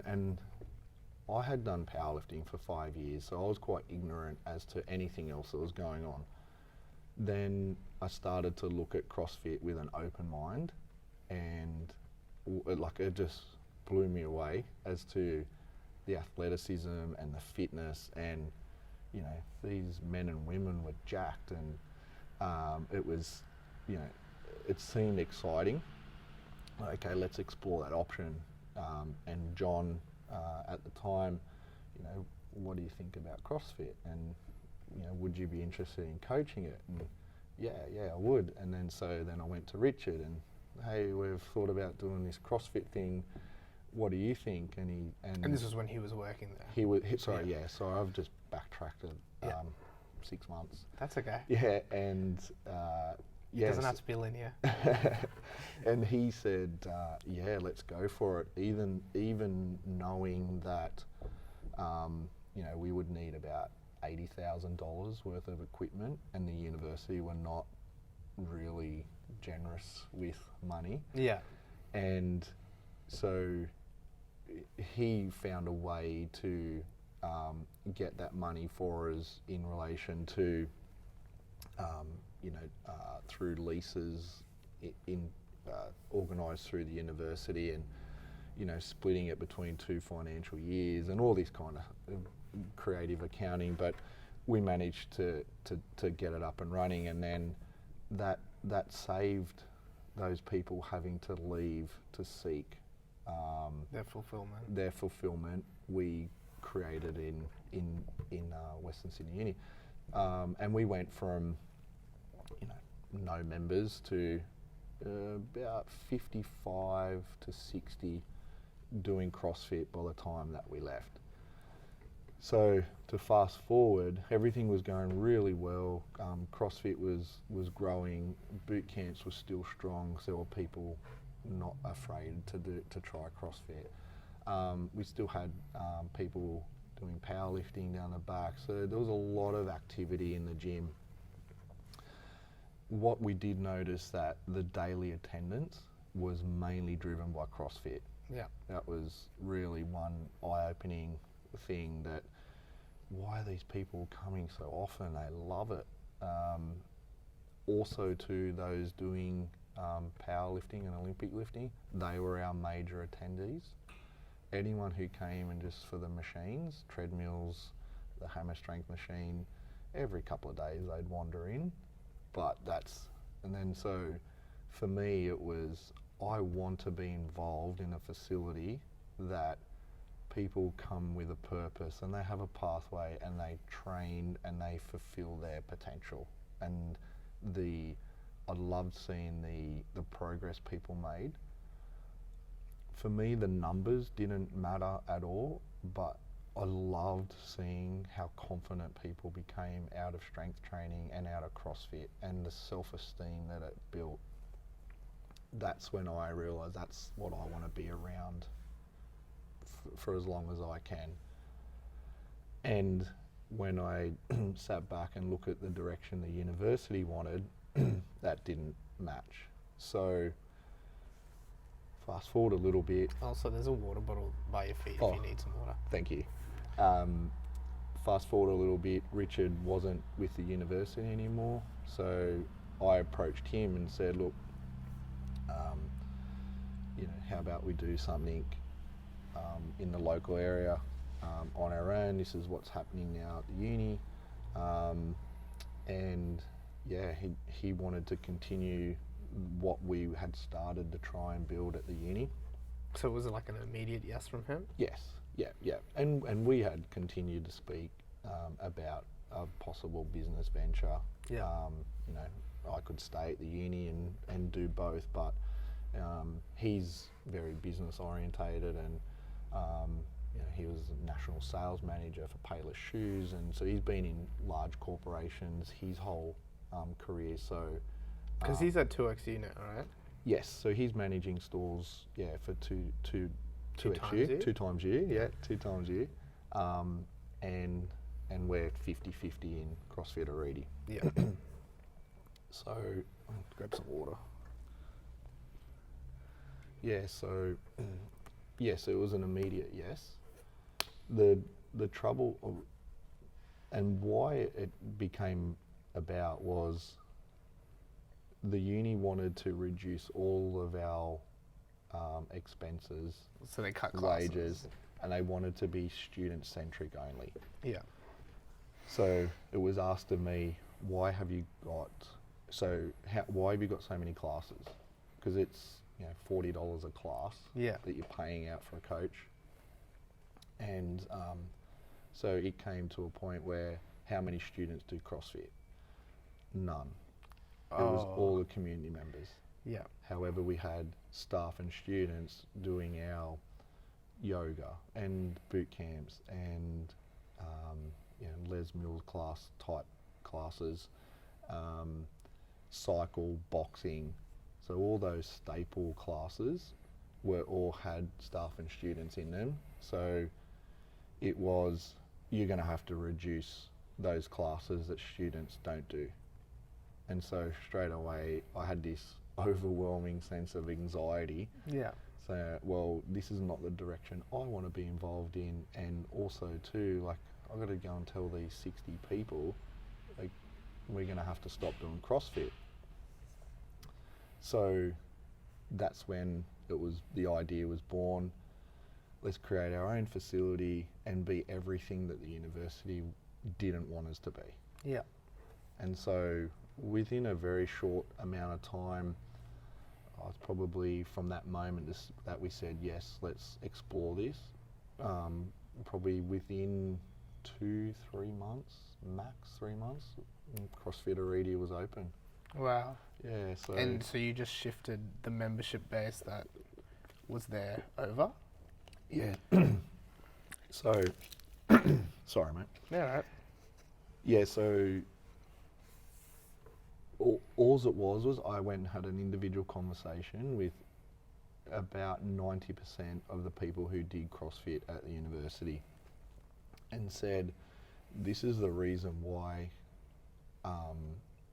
and I had done powerlifting for 5 years, so I was quite ignorant as to anything else that was going on. Then I started to look at CrossFit with an open mind, and it just blew me away as to the athleticism and the fitness, and these men and women were jacked, and it was, it seemed exciting. Okay, let's explore that option. And John, at the time, what do you think about CrossFit? And, would you be interested in coaching it? And yeah, I would. And then I went to Richard and, hey, we've thought about doing this CrossFit thing. What do you think? And this was when he was working there. So I've just backtracked 6 months. That's okay. Yeah, and it doesn't have to be linear. And he said, yeah, let's go for it. Even knowing that, we would need about $80,000 worth of equipment, and the university were not really generous with money. Yeah. And so he found a way to get that money for us in relation to, through leases organised through the university, and splitting it between 2 financial years and all this kind of creative accounting. But we managed to get it up and running, and then that saved those people having to leave to seek their fulfillment. We created in Western Sydney Uni, and we went from no members to about 55 to 60 doing CrossFit by the time that we left. So to fast forward, everything was going really well. CrossFit was growing. Boot camps were still strong, so there were people not afraid to try CrossFit. We still had people doing powerlifting down the back, so there was a lot of activity in the gym. What we did notice that the daily attendance was mainly driven by CrossFit. Yeah. That was really one eye-opening thing, that why are these people coming so often? They love it. Also to those doing powerlifting and Olympic lifting, they were our major attendees. Anyone who came and just for the machines, treadmills, the hammer strength machine, every couple of days they'd wander in. But so for me it was, I want to be involved in a facility that people come with a purpose and they have a pathway and they train and they fulfill their potential. And I loved seeing the progress people made. For me, the numbers didn't matter at all, but I loved seeing how confident people became out of strength training and out of CrossFit, and the self-esteem that it built. That's when I realised that's what I want to be around for as long as I can. And when I sat back and looked at the direction the university wanted, that didn't match. So fast forward a little bit. Also, there's a water bottle by your feet if you need some water. Thank you. Fast forward a little bit, Richard wasn't with the university anymore, so I approached him and said, look, how about we do something in the local area on our own? This is what's happening now at the uni. And yeah, he wanted to continue what we had started to try and build at the uni. So was it like an immediate yes from him? Yes, yeah. And we had continued to speak about a possible business venture. Yeah. I could stay at the uni and do both, but he's very business orientated, and he was a national sales manager for Payless Shoes, and so he's been in large corporations his whole career. So because he's at 2X unit, right? Yes, so he's managing stores, for two times a year, and we're 50-50 in CrossFit Arete. Yeah. So I'll grab some water. Yeah, so yes, it was an immediate yes. The trouble and why it became about was the uni wanted to reduce all of our expenses, So they cut classes. wages, and they wanted to be student-centric only. Yeah. So it was asked of me, why have you got so many classes? Because it's $40 a class Yeah. that you're paying out for a coach, and so it came to a point where how many students do CrossFit? None. It was all the community members. Yeah. However, we had staff and students doing our yoga and boot camps and Les Mills class type classes, cycle, boxing. So all those staple classes all had staff and students in them. So it was, you're going to have to reduce those classes that students don't do. And so straight away I had this overwhelming sense of anxiety. Yeah. So, well, this is not the direction I want to be involved in, and also too, like, I've got to go and tell these 60 people, like, we're going to have to stop doing CrossFit. So that's when the idea was born. Let's create our own facility and be everything that the university didn't want us to be. Yeah. And so within a very short amount of time, it's probably from that moment that we said, yes, let's explore this. Probably within 2-3 months, max 3 months, CrossFit Arete was open. Wow. Yeah. So And so you just shifted the membership base that was there over? yeah. So sorry, mate. Yeah, right. Yeah. So all it was I went and had an individual conversation with about 90% of the people who did CrossFit at the university, and said, this is the reason why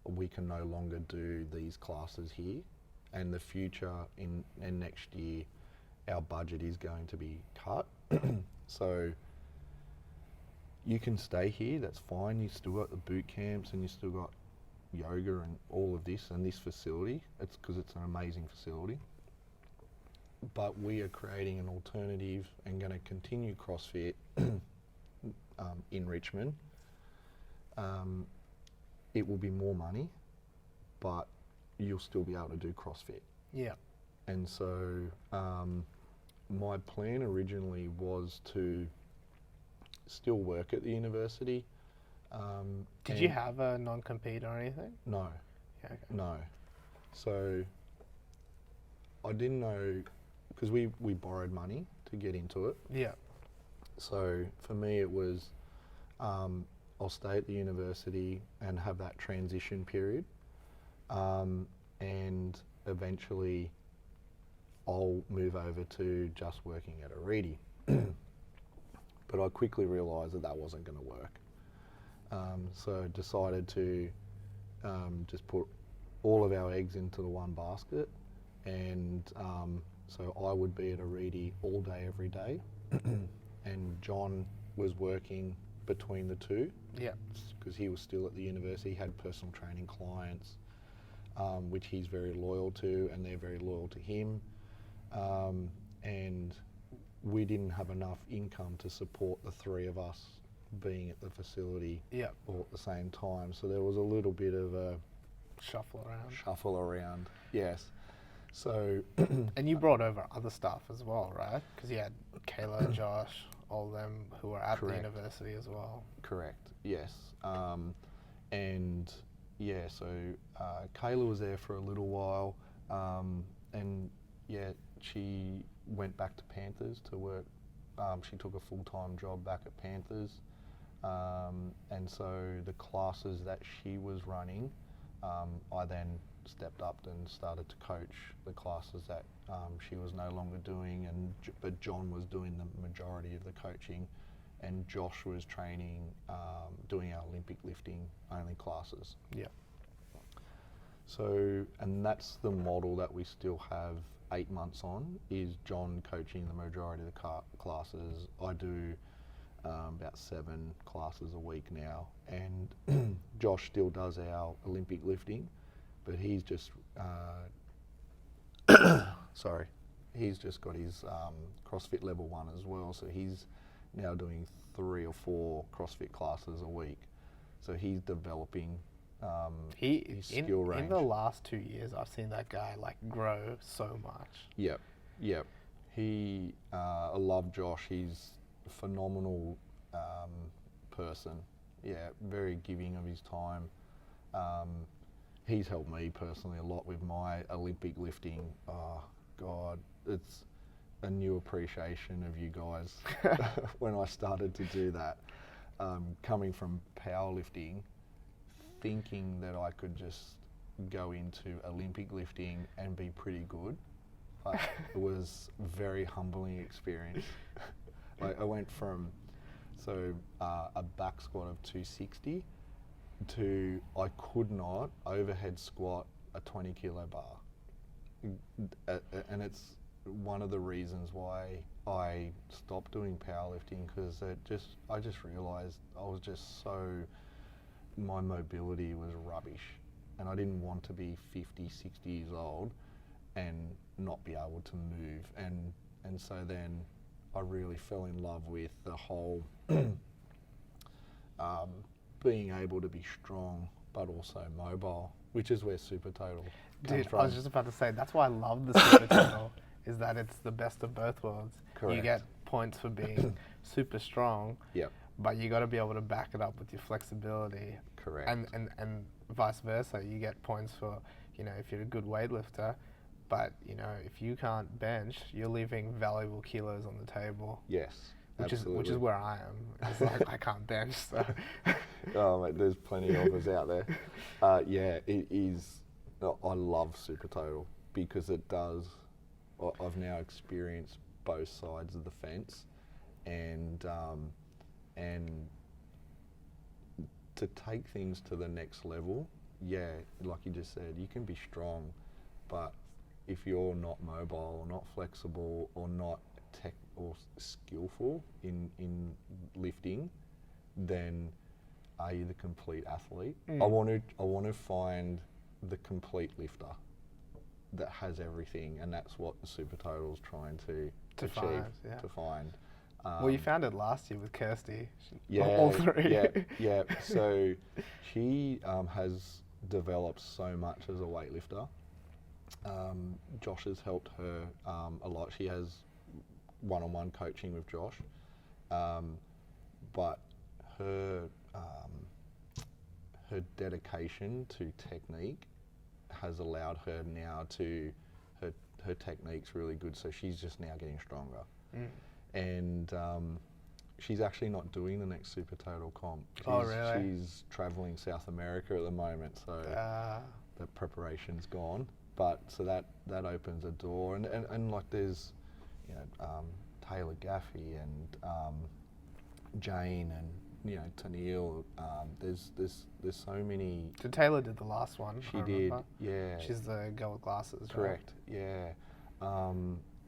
we can no longer do these classes here, and the future in next year our budget is going to be cut. So you can stay here, that's fine, you still got the boot camps and you still got yoga and all of this and this facility. It's because it's an amazing facility, but we are creating an alternative and going to continue CrossFit in Richmond. It will be more money, but you'll still be able to do CrossFit. Yeah. And so my plan originally was to still work at the university. Did you have a non-compete or anything? No. Yeah, okay. No. So I didn't know, because we borrowed money to get into it. Yeah. So for me it was, I'll stay at the university and have that transition period, and eventually I'll move over to just working at Arete. But I quickly realised that wasn't going to work. So I decided to just put all of our eggs into the one basket, and so I would be at Arete all day, every day, and John was working between the two. Yeah. Because he was still at the university, he had personal training clients, which he's very loyal to, and they're very loyal to him. And we didn't have enough income to support the three of us being at the facility all at the same time. So there was a little bit of a shuffle around. Yes. So and you brought over other staff as well, right? Because you had Kayla, Josh, all of them who were at the university as well. Correct. Yes. And yeah, so Kayla was there for a little while, and yeah, she went back to Panthers to work. She took a full-time job back at Panthers, and so the classes that she was running, I then stepped up and started to coach the classes that she was no longer doing, but John was doing the majority of the coaching, and Josh was training, doing our Olympic lifting only classes. Yeah. So, and that's the model that we still have 8 months on is John coaching the majority of the classes. I do about 7 classes a week now, and Josh still does our Olympic lifting, but he's just sorry, he's just got his CrossFit level 1 as well, so he's now doing 3 or 4 CrossFit classes a week. So he's developing his skill range. In the last 2 years, I've seen that guy like grow so much. Yep. I love Josh. He's a phenomenal person. Yeah, very giving of his time. He's helped me personally a lot with my Olympic lifting. Oh God, it's a new appreciation of you guys when I started to do that. Coming from powerlifting, thinking that I could just go into Olympic lifting and be pretty good. It was a very humbling experience. I went from a back squat of 260 to I could not overhead squat a 20 kilo bar. And it's one of the reasons why I stopped doing powerlifting, because I just realised I was just my mobility was rubbish, and I didn't want to be 50, 60 years old and not be able to move. And so then I really fell in love with the whole being able to be strong but also mobile, which is where Supertotal comes from. I was just about to say, that's why I love the Supertotal, is that it's the best of both worlds. Correct. You get points for being super strong, Yep. but you got to be able to back it up with your flexibility. Correct. And vice versa. You get points for, if you're a good weightlifter, but, if you can't bench, you're leaving valuable kilos on the table. Yes. Which is where I am. It's like I can't bench, so. Oh, mate, there's plenty of us out there. Yeah, it is. I love Supertotal because it does. I've now experienced both sides of the fence, and to take things to the next level. Yeah, like you just said, you can be strong, but if you're not mobile or not flexible or not tech or skillful in lifting, then are you the complete athlete? I want to find the complete lifter that has everything, and that's what the Supertotal is trying to achieve, to find. Well, you found it last year with Kirsty. Yeah, all 3. Yeah. So she has developed so much as a weightlifter. Josh has helped her a lot. She has one-on-one coaching with Josh, but her dedication to technique has allowed her now to her technique's really good. So she's just now getting stronger, and she's actually not doing the next Supertotal comp. Really? She's traveling South America at the moment, so the preparation's gone. But so that opens a door, and like there's Taylor Gaffey and Jane and Tennille. There's so many. So Taylor did the last one. She did, yeah. She's the girl with glasses. Correct, right? Yeah.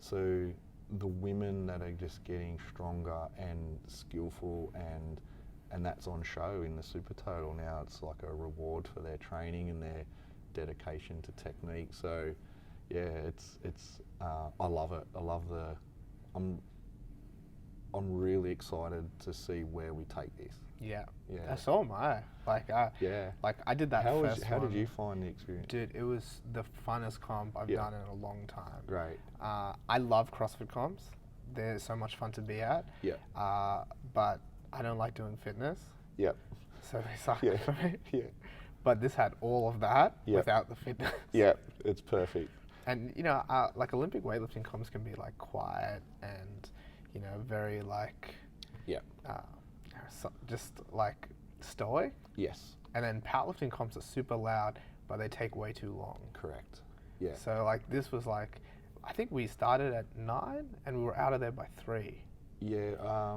So the women that are just getting stronger and skillful, and that's on show in the Supertotal now. It's like a reward for their training and their dedication to technique. So yeah, it's I love it. I'm really excied to see where we take this. Yeah. So am I. Like I did that first How one. did you find the experience? Dude, it was the funnest comp I've done in a long time. Great. I love CrossFit comps. They're so much fun to be at. Yeah. But I don't like doing fitness. Yep. So they suck for me. Yeah. But this had all of that without the fitness. Yeah, it's perfect. And like Olympic weightlifting comps can be like quiet and very like just like stoic. Yes. And then powerlifting comps are super loud, but they take way too long. Correct. Yeah. So like this was like, I think we started at 9 and we were out of there by 3. Yeah.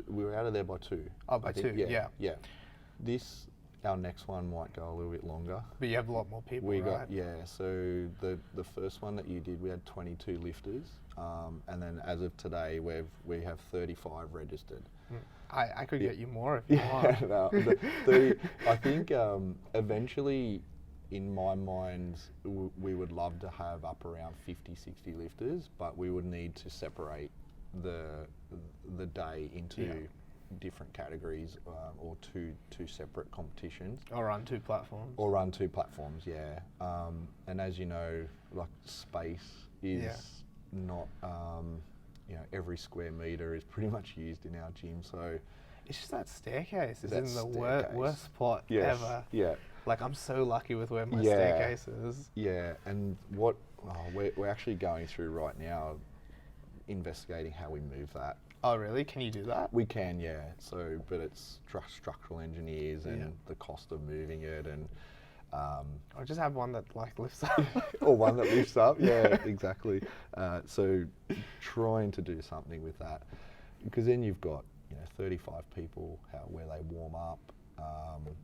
We were out of there by 2. Oh, by 2. Yeah. Yeah. This Our next one might go a little bit longer. But you have a lot more people, right? So the first one that you did, we had 22 lifters, and then as of today, we have 35 registered. I could get you more if you want. No, I think eventually, in my mind, we would love to have up around 50, 60 lifters, but we would need to separate the day into different categories, or two separate competitions. Or run two platforms. Yeah. And as you know, like, space is not, every square metre is pretty much used in our gym, so... It's just that staircase is in the worst spot ever. Yeah. Like, I'm so lucky with where my staircase is. Yeah, and what we're actually going through right now, investigating how we move that. Oh, really? Can you do that? We can, yeah. So, but it's structural engineers and the cost of moving it, and or just have one that like lifts up. Or one that lifts up. Yeah, exactly. So, trying to do something with that, because then you've got 35 people where they warm up.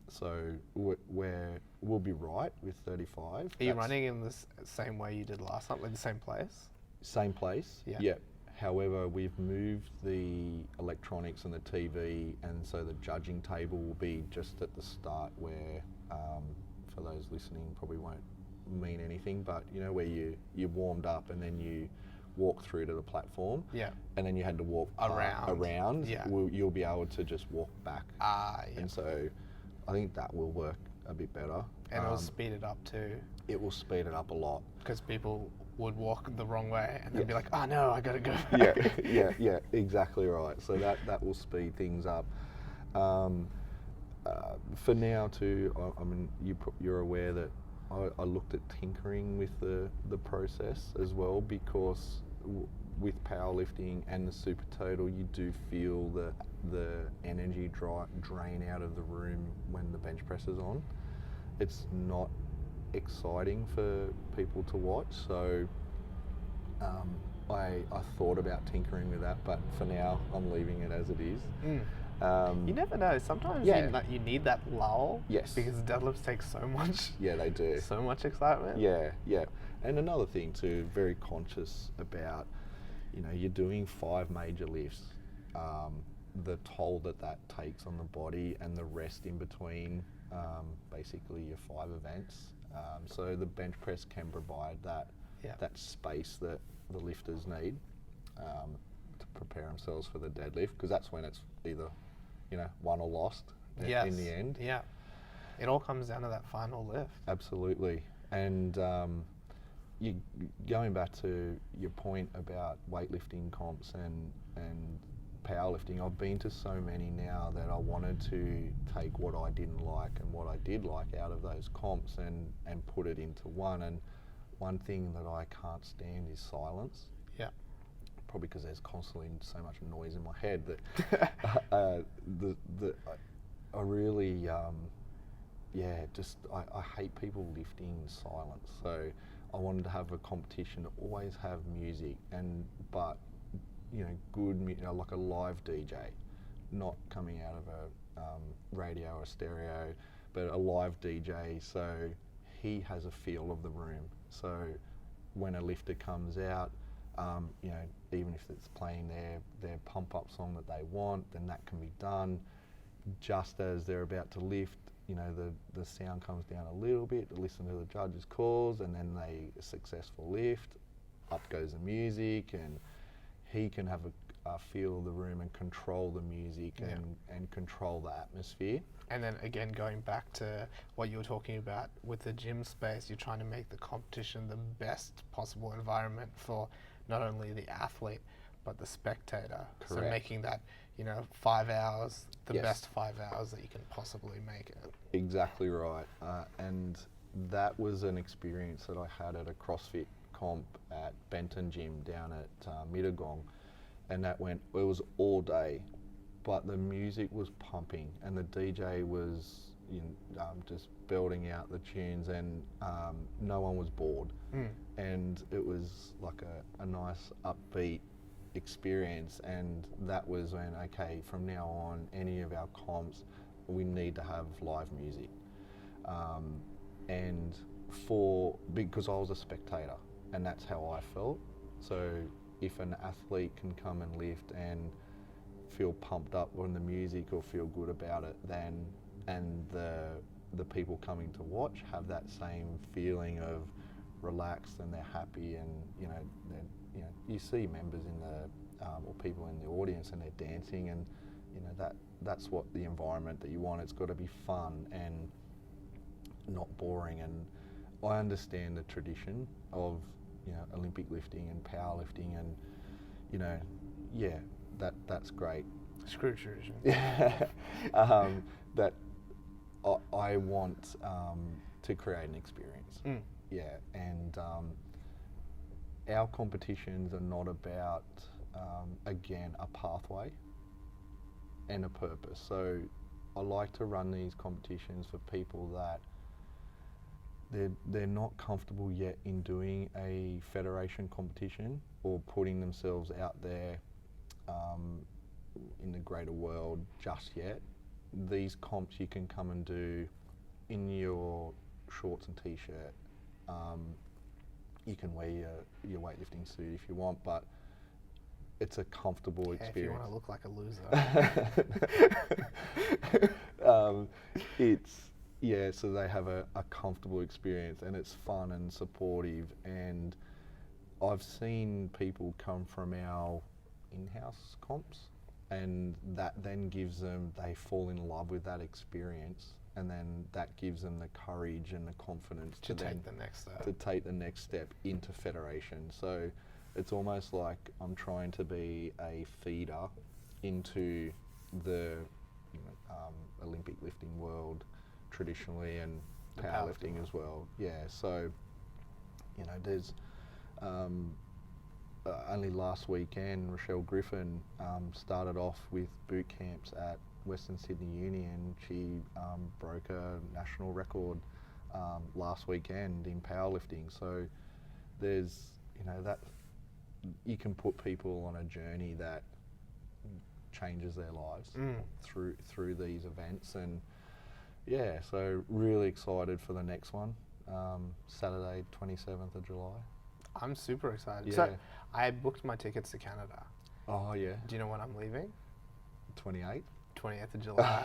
So we'll be right with 35. Are you running in the same way you did last time, like the same place? Same place. Yeah. Yep. However, we've moved the electronics and the TV, and so the judging table will be just at the start where, for those listening, probably won't mean anything, but where you warmed up and then you walk through to the platform, and then you had to walk around. Yeah. You'll be able to just walk back. And so I think that will work a bit better. And it'll speed it up too. It will speed it up a lot. Because people would walk the wrong way and then be like, oh no, I gotta go Yeah, back. yeah, exactly right. So that will speed things up. For now too, I mean, you're aware that I looked at tinkering with the process as well, because with powerlifting and the Supertotal, you do feel the energy drain out of the room when the bench press is on. It's not exciting for people to watch, so I thought about tinkering with that, but for now I'm leaving it as it is. You never know. Sometimes you need that lull. Yes. Because deadlifts take so much. Yeah, they do. So much excitement. Yeah. And another thing too, very conscious about, you're doing 5 major lifts, the toll that takes on the body, and the rest in between, basically your 5 events. So the bench press can provide that space that the lifters need to prepare themselves for the deadlift, because that's when it's either won or lost in the end. Yeah, it all comes down to that final lift. Absolutely. And you going back to your point about weightlifting comps and powerlifting, I've been to so many now that I wanted to take what I didn't like and what I did like out of those comps and put it into one. And one thing that I can't stand is silence. Yeah. Probably because there's constantly so much noise in my head that I really I hate people lifting in silence. So I wanted to have a competition to always have music, but good like a live DJ, not coming out of a radio or stereo, but a live DJ, so he has a feel of the room. So when a lifter comes out, even if it's playing their pump up song that they want, then that can be done. Just as they're about to lift, the sound comes down a little bit to listen to the judges' calls, and then a successful lift, up goes the music, and he can have a feel of the room and control the music and control the atmosphere. And then again, going back to what you were talking about with the gym space, you're trying to make the competition the best possible environment for not only the athlete, but the spectator. Correct. So making that, 5 hours, the best 5 hours that you can possibly make it. Exactly right. And that was an experience that I had at a CrossFit comp at Benton Gym down at Mittagong. And it was all day, but the music was pumping and the DJ was just belting out the tunes, and no one was bored. And it was like a nice upbeat experience, and that was when, okay, from now on, any of our comps, we need to have live music. And because I was a spectator, and that's how I felt. So if an athlete can come and lift and feel pumped up on the music or feel good about it, and the people coming to watch have that same feeling of relaxed and they're happy, and you see members in the or people in the audience and they're dancing, and that's what the environment that you want. It's got to be fun and not boring. And I understand the tradition of Olympic lifting and powerlifting, and that's great. Screw tradition. That I want to create an experience. Yeah, and our competitions are not about again a pathway and a purpose. So I like to run these competitions for people that they're not comfortable yet in doing a federation competition or putting themselves out there in the greater world just yet. These comps you can come and do in your shorts and t-shirt. You can wear your weightlifting suit if you want, but it's a comfortable experience. If you want to look like a loser. So they have a comfortable experience, and it's fun and supportive. And I've seen people come from our in-house comps, and that then gives them, they fall in love with that experience, and then that gives them the courage and the confidence to take the next step into federation. So it's almost like I'm trying to be a feeder into the Olympic lifting world traditionally, and powerlifting as well. Yeah, so there's only last weekend Rochelle Griffin started off with boot camps at Western Sydney Uni, and she broke a national record last weekend in powerlifting. So there's that you can put people on a journey that changes their lives through these events. And yeah, so really excited for the next one, Saturday 27th of July. I'm super excited. Yeah. So I booked my tickets to Canada. Oh yeah. Do you know when I'm leaving? 28th? 20th of July.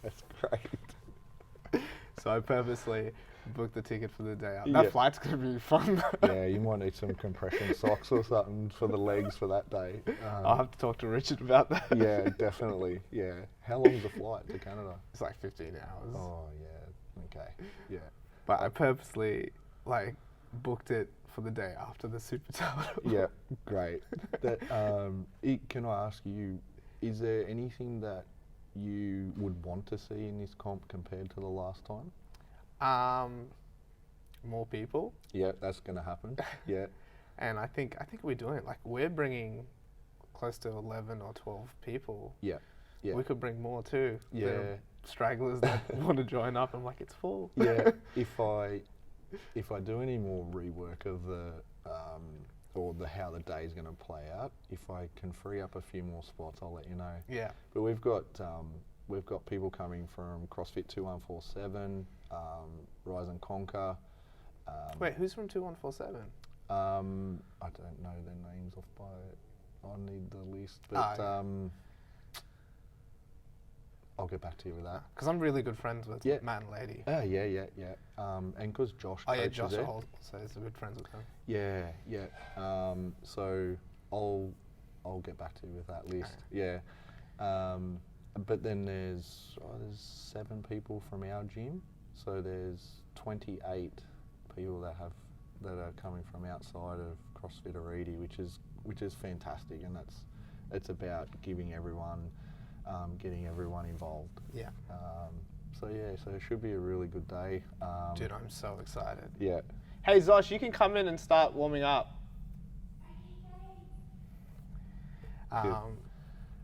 That's great. So I purposely booked the ticket for the day out. That flight's going to be fun. Yeah, you might need some compression socks or something for the legs for that day. I'll have to talk to Richard about that. Yeah, definitely. Yeah. How long's the flight to Canada? It's like 15 hours. Oh, yeah. Okay. Yeah. But I purposely booked it for the day after the Supertotal. Yeah, great. Can I ask you, is there anything that you would want to see in this comp compared to the last time? More people. Yeah, that's going to happen. Yeah. And I think we're doing it. Like, we're bringing close to 11 or 12 people. Yeah. Yeah. We could bring more too. Yeah. There are stragglers that want to join up. I'm like, it's full. Yeah. If I do any more rework of how the day is going to play out, if I can free up a few more spots, I'll let you know. Yeah. But we've got people coming from CrossFit 2147, Rise and Conquer. Wait, who's from 2147? I don't know their names off by. I need the list, but I'll get back to you with that. Because I'm really good friends with Matt and Lady. Yeah. And because Josh coaches Josh there. also is good friends with them. Yeah. So I'll get back to you with that list. Okay. Yeah. But then there's 7 people from our gym. So there's 28 people that are coming from outside of CrossFit Arete, which is fantastic, and it's about giving everyone, getting everyone involved. Yeah. So it should be a really good day. Dude, I'm so excited. Yeah. Hey Zosh, you can come in and start warming up.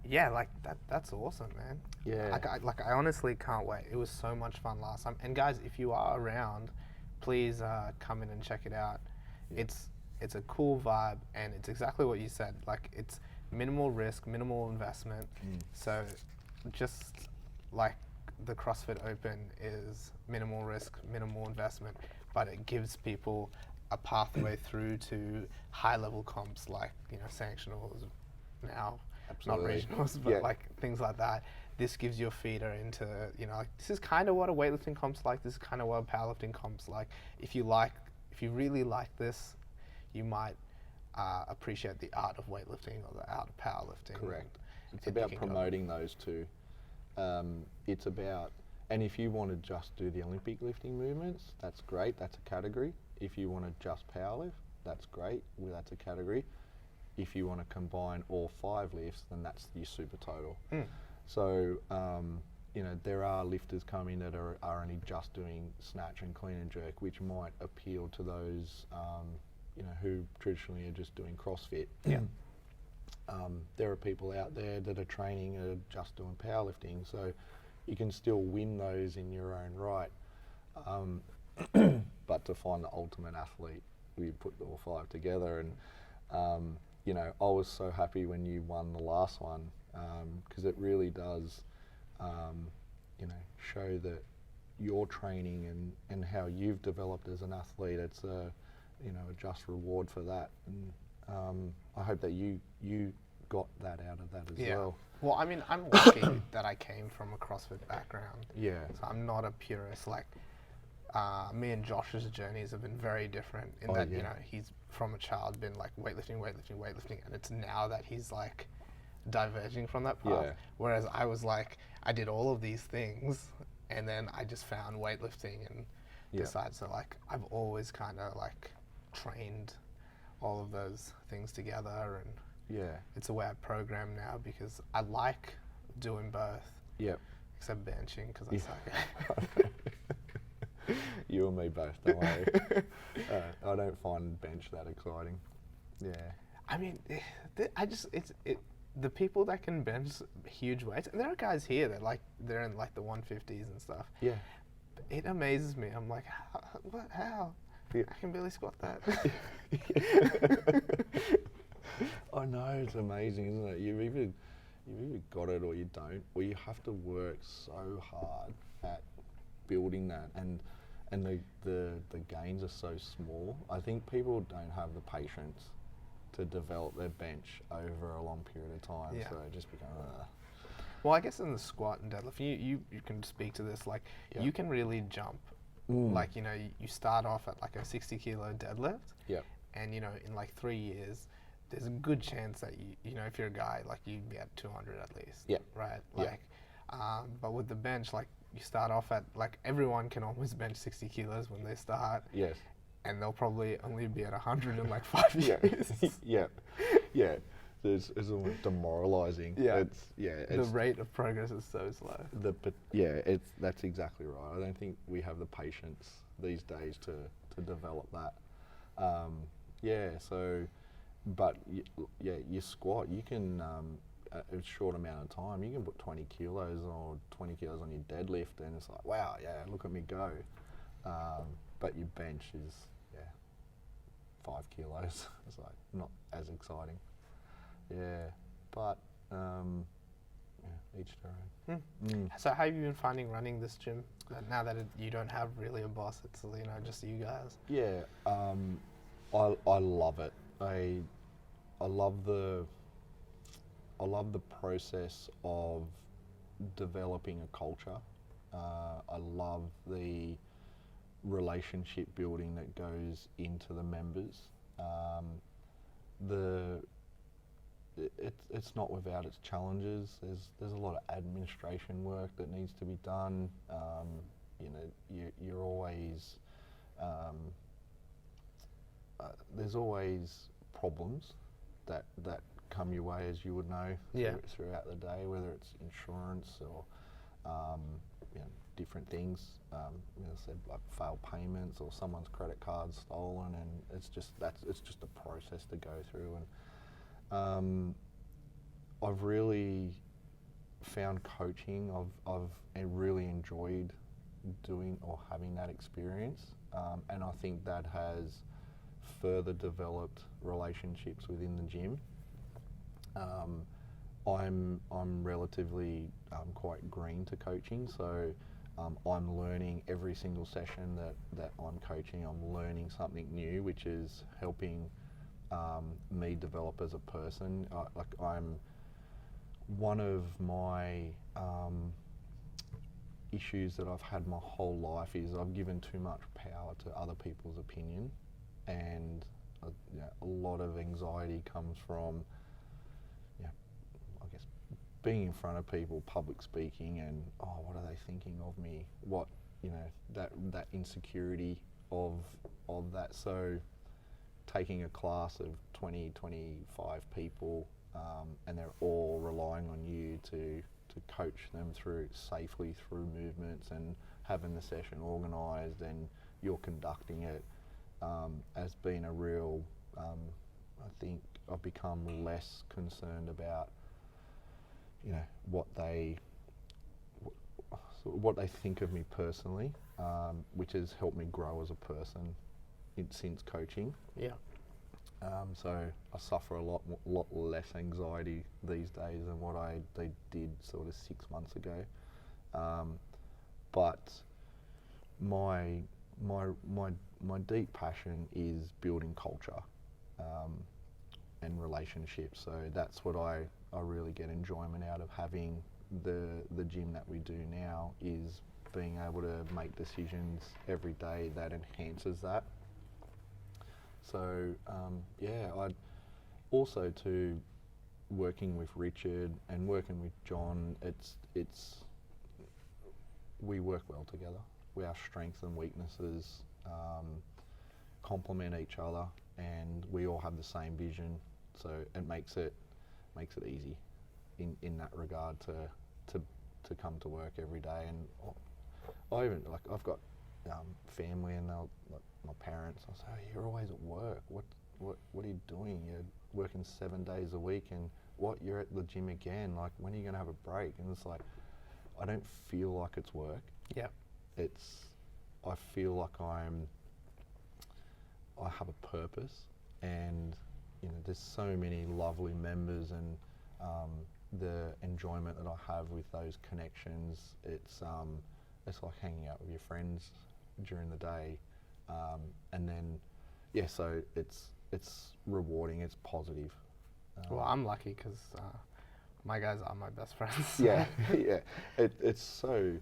Yeah, like that's awesome, man. Yeah. I honestly can't wait. It was so much fun last time. And guys, if you are around, please come in and check it out. Yeah. It's a cool vibe, and it's exactly what you said. Like, it's minimal risk, minimal investment. So just like the CrossFit Open is minimal risk, minimal investment, but it gives people a pathway through to high level comps like, you know, sanctionals now, Absolutely. not regionals, but like things like that. This gives you a feeder into, you know, like this is kind of what a weightlifting comp's like. This is kind of what a powerlifting comp's like. If you really like this, you might appreciate the art of weightlifting or the art of powerlifting. Correct. It's about promoting those two. It's about, and if you want to just do the Olympic lifting movements, that's great. That's a category. If you want to just powerlift, that's great. Well, that's a category. If you want to combine all 5 lifts, then that's your Supertotal. So, you know, there are lifters coming that are only just doing snatch and clean and jerk, which might appeal to those, you know, who traditionally are just doing CrossFit. There are people out there that are training and are just doing powerlifting, so you can still win those in your own right. But to find the ultimate athlete, we put all 5 together, and you know, I was so happy when you won the last one, because it really does, you know, show that your training and how you've developed as an athlete. It's a, you know, a just reward for that, and I hope that you got that out of that as well. Well, I mean, I'm lucky that I came from a CrossFit background. Yeah. So I'm not a purist. Like, me and Josh's journeys have been very different in that, you know, he's from a child been like weightlifting, and it's now that he's like diverging from that path. Whereas I was like, I did all of these things and then I just found weightlifting and decided, so like, I've always kind of like trained all of those things together, and it's the way I program now because I like doing both. Except benching because I suck. You and me both, don't worry. I don't find bench that exciting. I mean, the people that can bench huge weights, and there are guys here that like, they're in like the 150s and stuff. It amazes me. I'm like, how? I can barely squat that. I know, it's amazing, isn't it? You've either got it or you don't, or you have to work so hard at building that, and the gains are so small. I think people don't have the patience to develop their bench over a long period of time, so it just becomes... Well, I guess in the squat and deadlift, you can speak to this, like, you can really jump. Like, you know, you start off at like a 60 kilo deadlift, and, you know, in like 3 years, there's a good chance that you know, if you're a guy, like, you'd be at 200 at least, right? Like, but with the bench, like, you start off at, like, everyone can almost bench 60 kilos when they start. And they'll probably only be at 100 in like 5 years. It's almost demoralising. The rate of progress is so slow. That's exactly right. I don't think we have the patience these days to develop that. But your squat, you can, a short amount of time, you can put 20 kilos or 20 kilos on your deadlift, and it's like, wow, look at me go. But your bench is 5 kilos. It's like not as exciting. But each their own. So how have you been finding running this gym now that you don't have really a boss? It's, you know, just you guys. I love it. I love the process of developing a culture. I love the relationship building that goes into the members. It's not without its challenges. There's a lot of administration work that needs to be done. You know, you're always there's always problems that come your way, as you would know, throughout the day, whether it's insurance or you know, different things. You know, said like failed payments or someone's credit card stolen, and it's just a process to go through. And I've really found coaching. I've really enjoyed doing or having that experience, and I think that has further developed relationships within the gym. I'm relatively quite green to coaching, so I'm learning every single session that I'm coaching. I'm learning something new, which is helping me develop as a person. I'm one of my issues that I've had my whole life is I've given too much power to other people's opinion, and a lot of anxiety comes from, I guess, being in front of people, public speaking, and what are they thinking of me? What, that insecurity of that. So taking a class of 20, 25 people, and they're all relying on you to coach them safely through movements, and having the session organised and you're conducting it, has been a real, I think I've become less concerned about, what they think of me personally, which has helped me grow as a person since coaching. Yeah. So I suffer a lot less anxiety these days than what I did sort of 6 months ago. But my deep passion is building culture and relationships. So that's what I really get enjoyment out of having the gym that we do now, is being able to make decisions every day that enhances that. So I'd also to working with Richard and working with John, it's we work well together. Our strengths and weaknesses complement each other, and we all have the same vision. So it makes it easy in that regard to come to work every day. And I even I've got family, and they'll my parents. I say, oh, you're always at work. What are you doing? You're working 7 days a week, and you're at the gym again. Like, when are you going to have a break? And it's like, I don't feel like it's work. Yeah. I feel like I have a purpose, and there's so many lovely members, and the enjoyment that I have with those connections. It's like hanging out with your friends during the day, and then so it's rewarding. It's positive. Well, I'm lucky because my guys are my best friends. Yeah. It's so,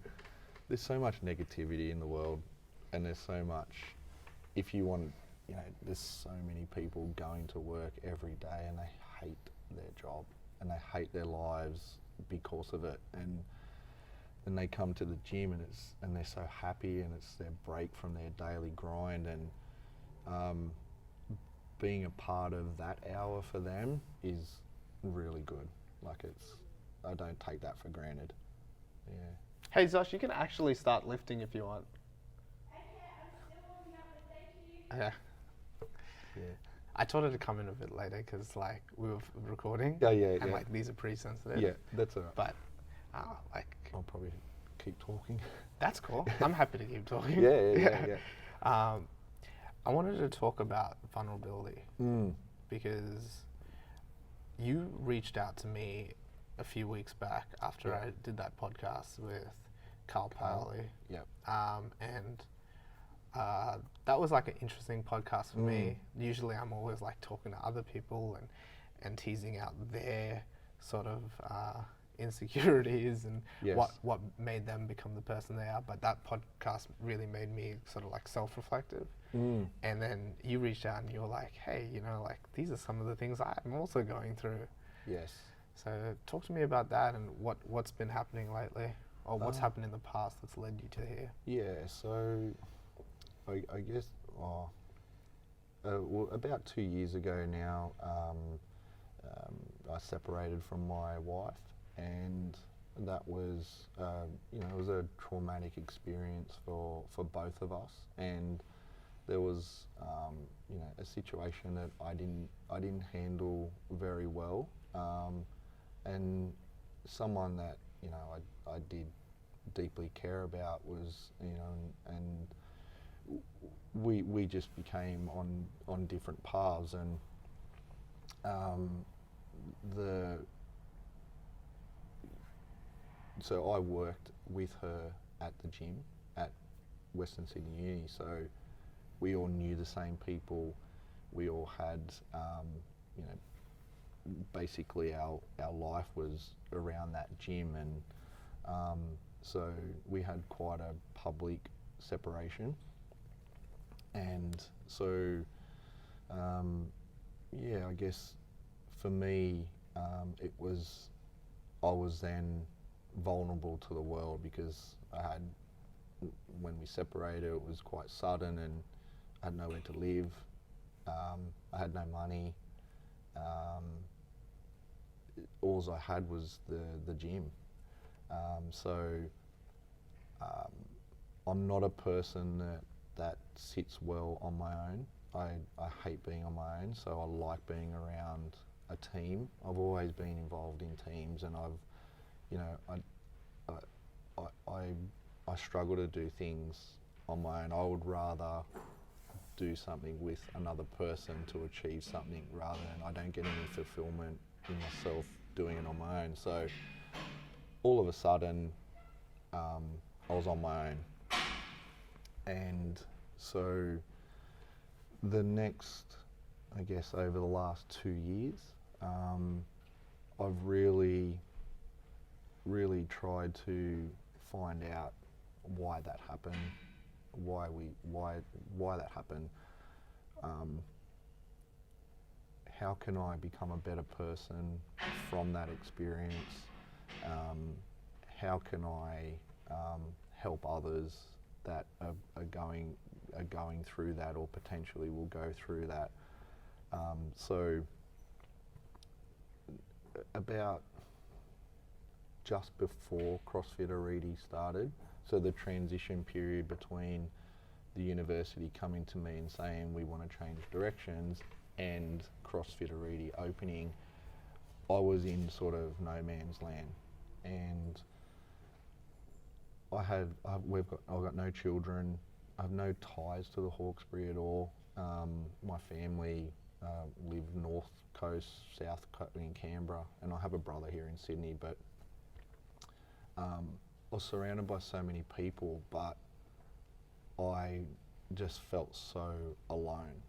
there's so much negativity in the world, and there's so much, if you want, there's so many people going to work every day and they hate their job and they hate their lives because of it, and then they come to the gym and they're so happy, and it's their break from their daily grind, and being a part of that hour for them is really good. I don't take that for granted. Yeah. Hey Zosh, you can actually start lifting if you want. Okay, I'm still warming up, but thank you. Okay. Yeah. I told her to come in a bit later because we were recording. Yeah. And these are pretty sensitive. Yeah, that's all right. But I'll probably keep talking. that's cool. I'm happy to keep talking. Yeah. I wanted to talk about vulnerability because you reached out to me a few weeks back after I did that podcast with Carl Powley. Yep. And that was an interesting podcast for me. Usually I'm always talking to other people and teasing out their sort of insecurities and what made them become the person they are. But that podcast really made me sort of self-reflective. And then you reached out and you were like, hey, these are some of the things I'm also going through. Yes. So talk to me about that and what's been happening lately, or what's happened in the past that's led you to here. Yeah, so I guess about 2 years ago now, I separated from my wife, and that was it was a traumatic experience for both of us, and there was a situation that I didn't handle very well, and someone that I did deeply care about was and we just became on different paths, and so I worked with her at the gym at Western Sydney Uni, so we all knew the same people. We all had, you know, basically our life was around that gym, and so we had quite a public separation. And so, yeah, I guess for me, I was then vulnerable to the world because when we separated, it was quite sudden and I had nowhere to live. I had no money. All I had was the gym. I'm not a person that sits well on my own. I hate being on my own, so I like being around a team. I've always been involved in teams, and I struggle to do things on my own. I would rather do something with another person to achieve something rather than I don't get any fulfillment in myself doing it on my own. So all of a sudden, I was on my own. And so the next, I guess, over the last 2 years, I've really tried to find out why that happened, why that happened. How can I become a better person from that experience? How can I help others that are going through that or potentially will go through that? So about just before CrossFit Arete started, so the transition period between the university coming to me and saying we want to change directions and CrossFit Arete opening, I was in sort of no man's land, and I've got no children. I have no ties to the Hawkesbury at all. My family live north coast, south coast in Canberra, and I have a brother here in Sydney. But I was surrounded by so many people, but I just felt so alone,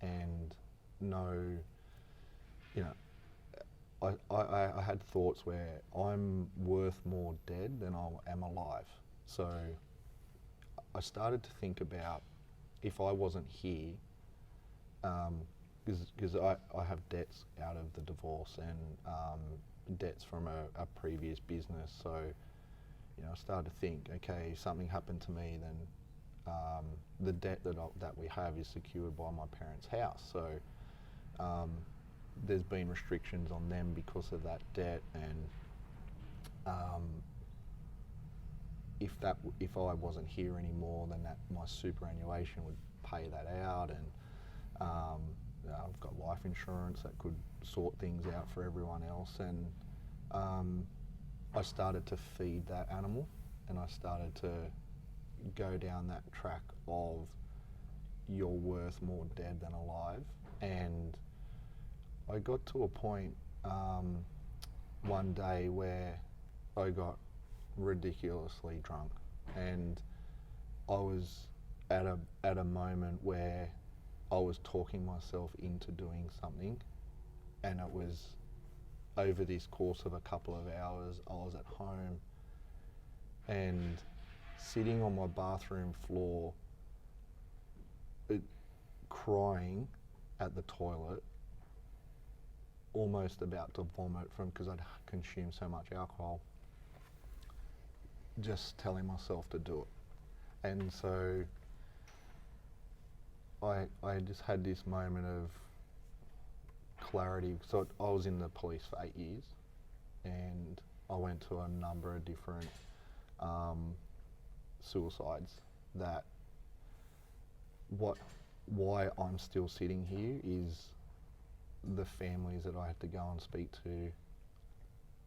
and I had thoughts where I'm worth more dead than I am alive. So I started to think about if I wasn't here, because I have debts out of the divorce and debts from a previous business. So I started to think, okay, if something happened to me, then the debt that we have is secured by my parents' house. So there's been restrictions on them because of that debt, and if I wasn't here anymore, then my superannuation would pay that out, and I've got life insurance that could sort things out for everyone else, and I started to feed that animal, and I started to go down that track of you're worth more dead than alive. And I got to a point one day where I got ridiculously drunk, and I was at a moment where I was talking myself into doing something, and it was over this course of a couple of hours. I was at home and sitting on my bathroom floor, crying at the toilet, almost about to vomit because I'd consumed so much alcohol, just telling myself to do it. And so I just had this moment of clarity. So I was in the police for 8 years, and I went to a number of different suicides. Why I'm still sitting here is the families that I had to go and speak to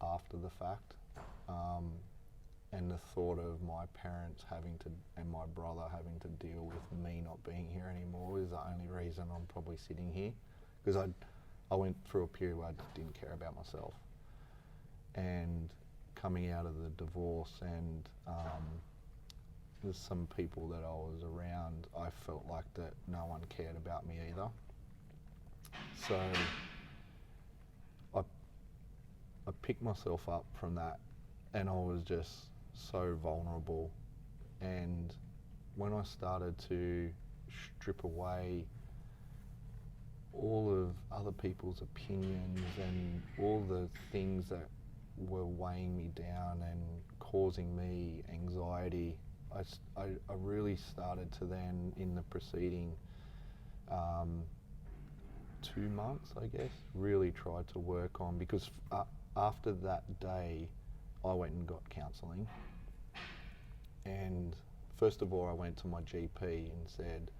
after the fact, and the thought of my parents and my brother having to deal with me not being here anymore is the only reason I'm probably sitting here, because I went through a period where I just didn't care about myself, and coming out of the divorce, and there's some people that I was around, I felt like that no one cared about me either. So I picked myself up from that, and I was just so vulnerable. And when I started to strip away all of other people's opinions and all the things that were weighing me down and causing me anxiety, I really started to then, in the preceding 2 months, I guess, really tried to work on, because after that day I went and got counselling. And first of all, I went to my GP and said,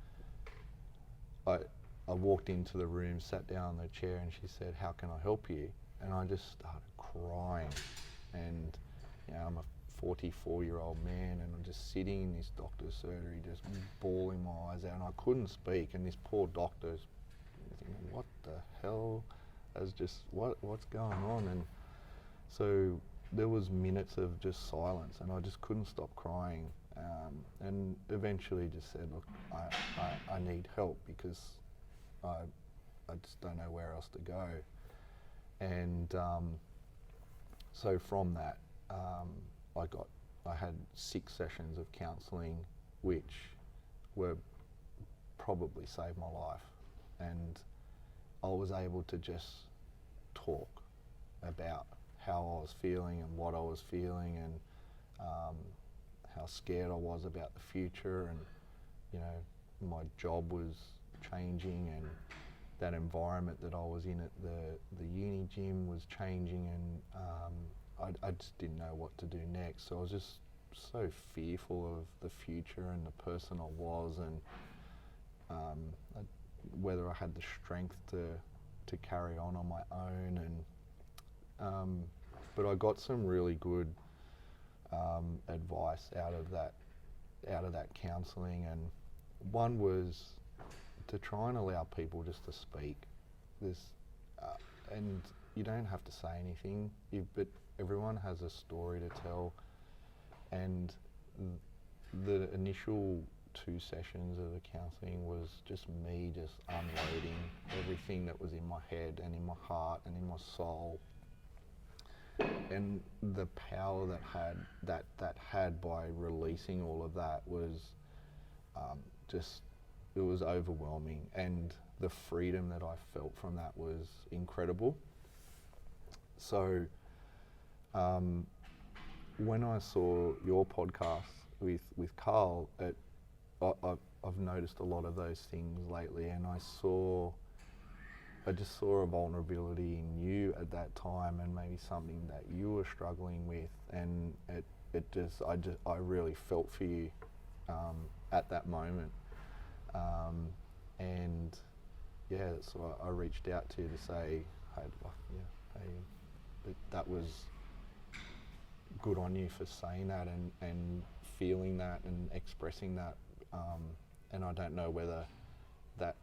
I walked into the room, sat down in the chair, and she said, "How can I help you?" And I just started crying. And I'm a 44-year-old man, and I'm just sitting in this doctor's surgery, just bawling my eyes out, and I couldn't speak. And this poor doctor's thinking, "What the hell? What's going on?" And so there was minutes of just silence, and I just couldn't stop crying. And eventually just said, "Look, I need help, because I just don't know where else to go." And so from that, I had 6 sessions of counselling, which were probably saved my life. And I was able to just talk about how I was feeling and what I was feeling, and how scared I was about the future, and my job was changing, and that environment that I was in at the uni gym was changing, and I just didn't know what to do next. So I was just so fearful of the future and the person I was, and whether I had the strength to carry on my own. And but I got some really good advice out of that counselling, and one was to try and allow people just to speak. And you don't have to say anything, but everyone has a story to tell. And the initial 2 sessions of the counselling was just me just unloading everything that was in my head and in my heart and in my soul. And the power that had by releasing all of that was it was overwhelming, and the freedom that I felt from that was incredible. So when I saw your podcast with Carl, I've noticed a lot of those things lately, and I just saw a vulnerability in you at that time, and maybe something that you were struggling with, and I really felt for you at that moment, and yeah, so I reached out to you to say, hey, that was good on you for saying that and feeling that and expressing that, and I don't know whether that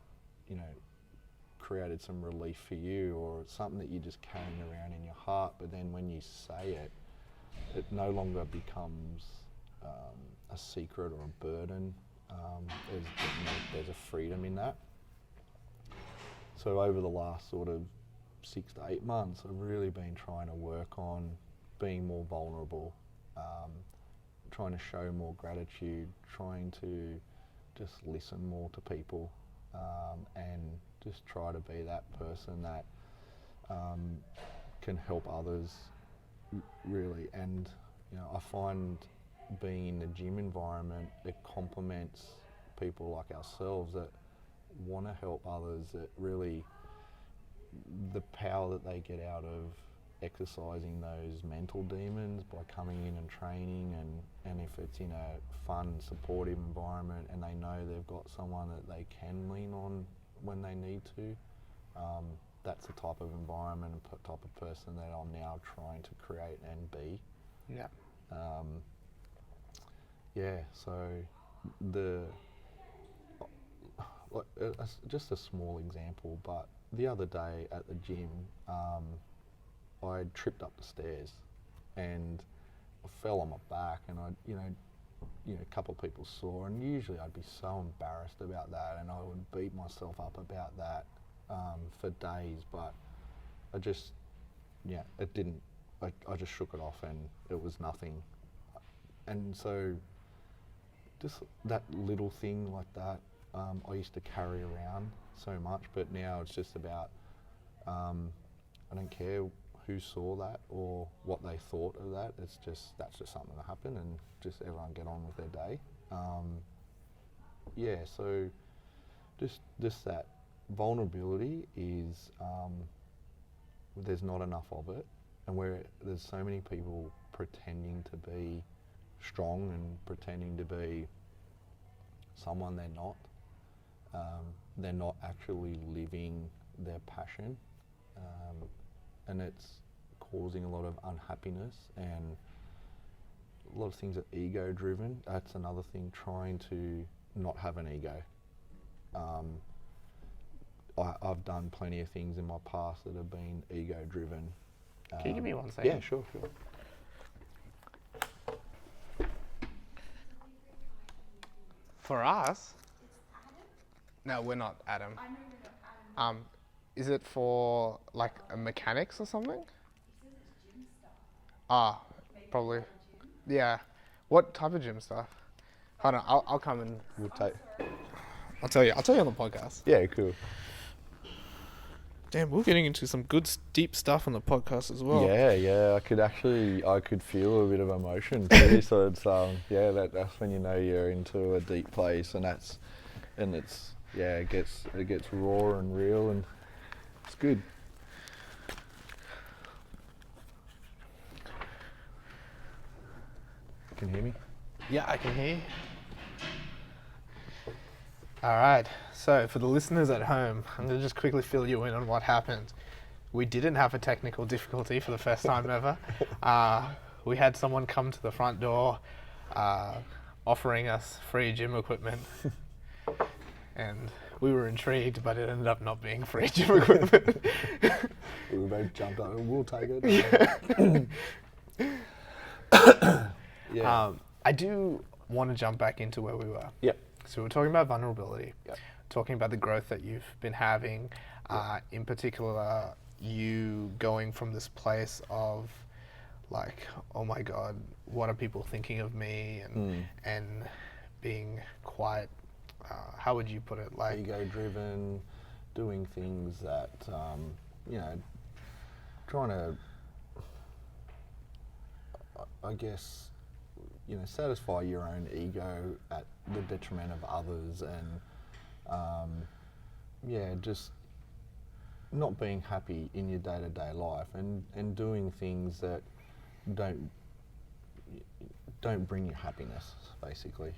created some relief for you, or something that you're just carrying around in your heart, but then when you say it, it no longer becomes a secret or a burden. There's a freedom in that. So over the last sort of 6 to 8 months, I've really been trying to work on being more vulnerable, trying to show more gratitude, trying to just listen more to people, and just try to be that person that can help others, really. And I find being in the gym environment, it complements people like ourselves that want to help others, that really, the power that they get out of exercising those mental demons by coming in and training, and if it's in a fun, supportive environment and they know they've got someone that they can lean on when they need to, that's the type of environment and type of person that I'm now trying to create and be. Yeah. So just a small example, but the other day at the gym, I tripped up the stairs, and I fell on my back, and a couple of people saw, and usually I'd be so embarrassed about that, and I would beat myself up about that for days, but I just, it didn't, I just shook it off, and it was nothing. And so just that little thing like that, I used to carry around so much, but now it's just about, I don't care who saw that or what they thought of that. It's just, that's just something that happened, and just everyone get on with their day. So just that vulnerability is, there's not enough of it, and where there's so many people pretending to be strong and pretending to be someone they're not. They're not actually living their passion, and it's causing a lot of unhappiness, and a lot of things are ego driven. That's another thing, trying to not have an ego. I've done plenty of things in my past that have been ego driven. Can you give me 1 second? Yeah, sure. For us? No, we're not Adam. I know you're not Adam. Is it for like a mechanics or something? He says it's gym stuff. Ah, Maybe probably. it's not gym. Yeah. What type of gym stuff? Hold on, I'll come and We'll take. I'll tell you on the podcast. Yeah, cool. Damn, we're getting into some good deep stuff on the podcast as well. Yeah, I could feel a bit of emotion too. So it's that's when you know you're into a deep place, and it gets raw and real, and it's good. Can you hear me? Yeah, I can hear you. All right, so for the listeners at home, I'm going to just quickly fill you in on what happened. We didn't have a technical difficulty for the first time ever. We had someone come to the front door offering us free gym equipment. And we were intrigued, but it ended up not being free gym equipment. We both jumped up, we'll take it. Yeah. I do want to jump back into where we were. Yep. So we're talking about vulnerability, Yep. talking about the growth that you've been having, in particular, you going from this place of like, oh my God, what are people thinking of me? And being quite, how would you put it? Like Ego driven, doing things that, trying to, I guess, satisfy your own ego at the detriment of others, and just not being happy in your day-to-day life, and doing things that don't bring you happiness, basically.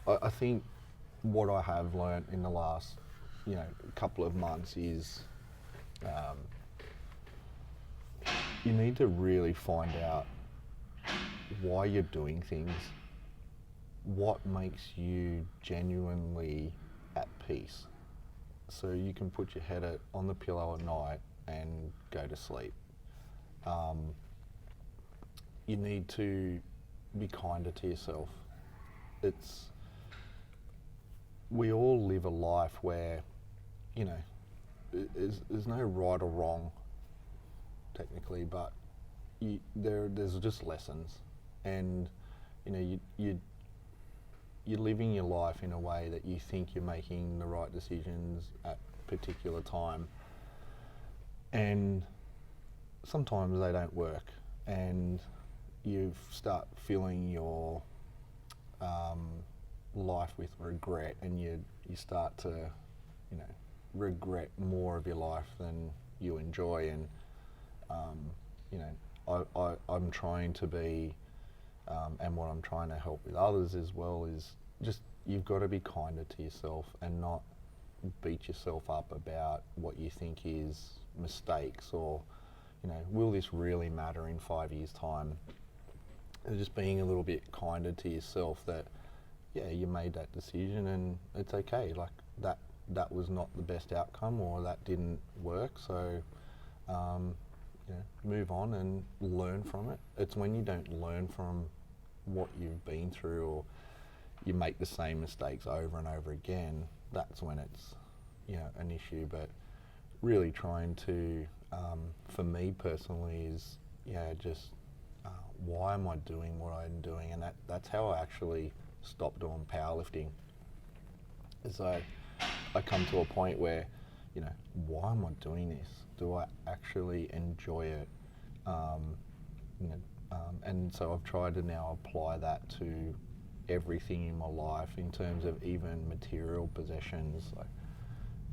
I think what I have learnt in the last couple of months is you need to really find out why you're doing things, what makes you genuinely at peace, so you can put your head on the pillow at night and go to sleep. You need to be kinder to yourself. We all live a life where, there's no right or wrong, technically, but there's just lessons, and you're living your life in a way that you think you're making the right decisions at a particular time, and sometimes they don't work, and you start filling your life with regret, and you start to regret more of your life than you enjoy, and I'm trying to be, and what I'm trying to help with others as well, is just you've got to be kinder to yourself and not beat yourself up about what you think is mistakes, or will this really matter in 5 years' time? And just being a little bit kinder to yourself that you made that decision and it's okay, like that was not the best outcome, or that didn't work, so move on and learn from it. It's when you don't learn from what you've been through, or you make the same mistakes over and over again, that's when it's an issue. But really trying to, for me personally, is just why am I doing what I'm doing? And that's how I actually stopped doing powerlifting. Is I come to a point where, why am I doing this? Do I actually enjoy it? And so I've tried to now apply that to everything in my life in terms of even material possessions.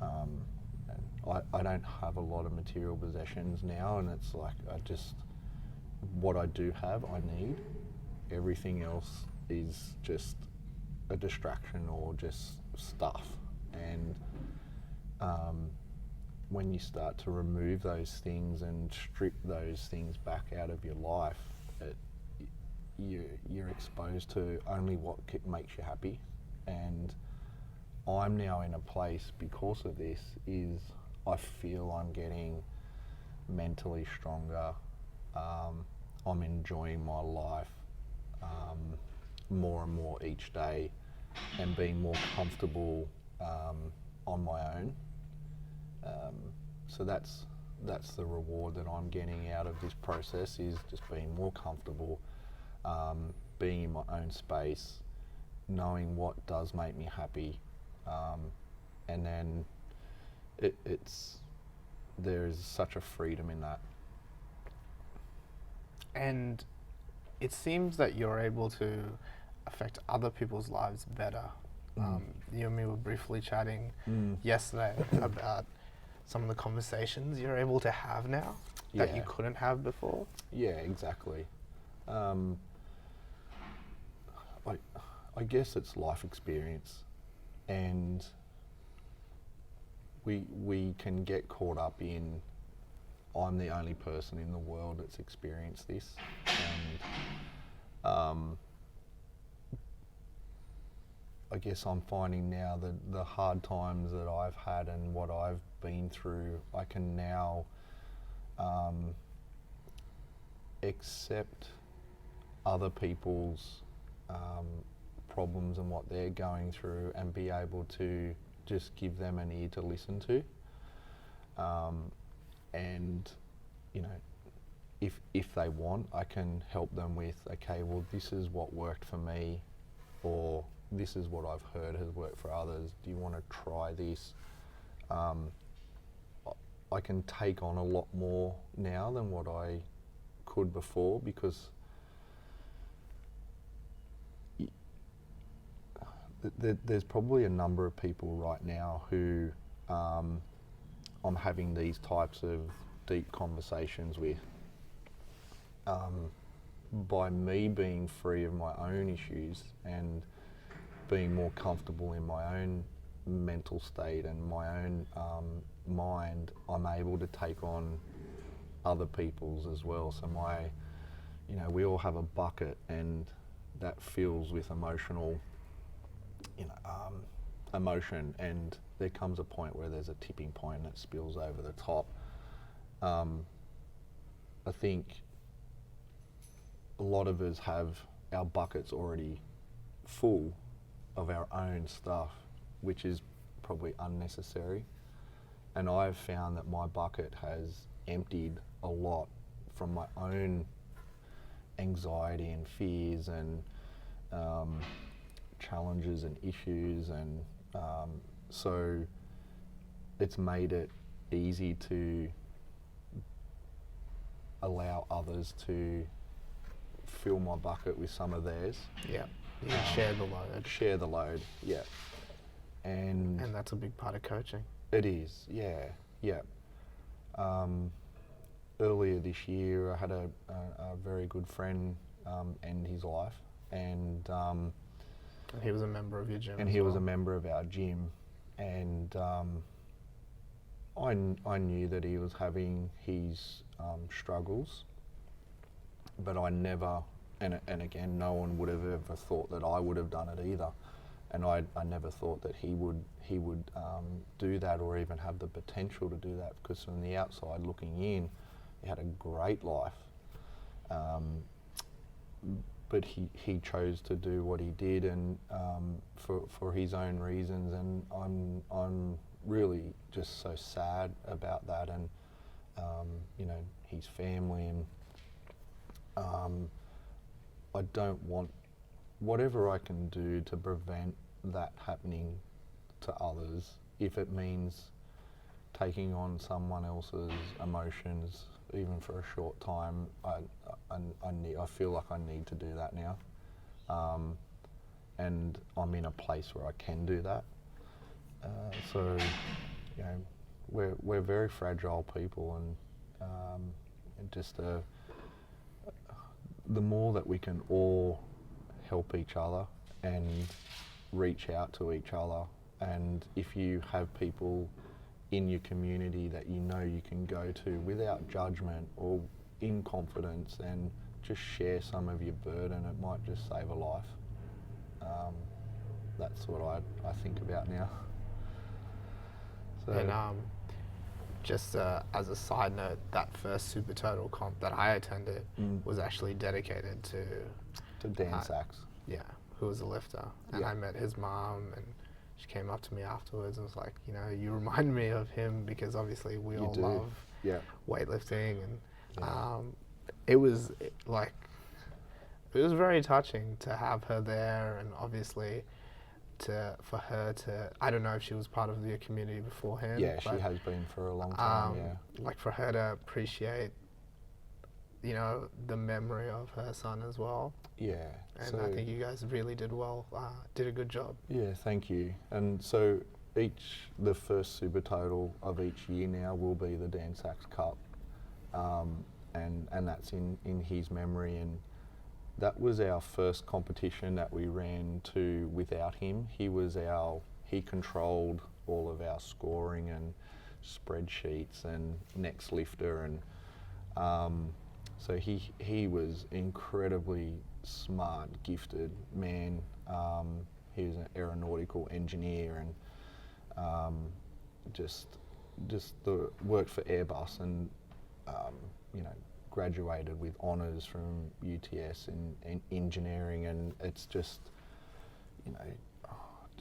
I don't have a lot of material possessions now, and it's like what I do have, I need. Everything else is just a distraction or just stuff. And when you start to remove those things and strip those things back out of your life, you're exposed to only what makes you happy. And I'm now in a place, because of this, is I feel I'm getting mentally stronger. I'm enjoying my life more and more each day, and being more comfortable on my own. So that's the reward that I'm getting out of this process, is just being more comfortable, being in my own space, knowing what does make me happy, and then there is such a freedom in that. And it seems that you're able to affect other people's lives better. You and me were briefly chatting yesterday about some of the conversations you're able to have now that you couldn't have before. Yeah, exactly. I guess it's life experience, and we can get caught up in, I'm the only person in the world that's experienced this, and I guess I'm finding now that the hard times that I've had and what I've been through, I can now accept other people's problems and what they're going through, and be able to just give them an ear to listen to. And if they want, I can help them with, okay, well, this is what worked for me, or this is what I've heard has worked for others. Do you want to try this? I can take on a lot more now than what I could before, because there's probably a number of people right now who I'm having these types of deep conversations with. By me being free of my own issues and being more comfortable in my own mental state and my own mind, I'm able to take on other people's as well. So we all have a bucket, and that fills with emotion, and there comes a point where there's a tipping point and it spills over the top. I think a lot of us have our buckets already full of our own stuff, which is probably unnecessary. And I've found that my bucket has emptied a lot from my own anxiety and fears and challenges and issues, and so it's made it easy to allow others to fill my bucket with some of theirs. Yeah, share the load. Share the load, yeah. And that's a big part of coaching. It is, yeah. Earlier this year, I had a very good friend end his life, and he was a member of your gym. And he was a member of our gym, and I knew that he was having his struggles, but I never, and again, no one would have ever thought that I would have done it either, and I never thought that he would do that, or even have the potential to do that, because from the outside looking in, he had a great life. But he chose to do what he did, and for his own reasons, and I'm really just so sad about that, and you know, his family, and I don't want, whatever I can do to prevent that happening to others, if it means taking on someone else's emotions even for a short time, I feel like I need to do that now, and I'm in a place where I can do that. So, you know, we're very fragile people, and just the more that we can all help each other and reach out to each other, and if you have people in your community that you know you can go to without judgment or in confidence, and just share some of your burden, it might just save a life. That's what I think about now. So, And just as a side note, that first Supertotal comp that I attended was actually dedicated to Dan Sachs. Yeah, who was a lifter. And Yeah. I met his mom, and she came up to me afterwards and was like, you know, you remind me of him, because obviously we all do. love Yeah. weightlifting, and Yeah. it was like, it was very touching to have her there, and obviously for her to, I don't know if she was part of the community beforehand. Yeah, she has been for a long time, yeah. Like for her to appreciate, you know, the memory of her son as well. Yeah. And I think you guys really did well, did a good job. Yeah, thank you. And so the first Supertotal of each year now will be the Dan Sachs Cup, and that's in his memory, and that was our first competition that we ran to without him. He controlled all of our scoring and spreadsheets and next lifter, and so he was incredibly smart, gifted man. He was an aeronautical engineer, and just worked for Airbus, and you know, graduated with honours from UTS in engineering, and it's just, you know,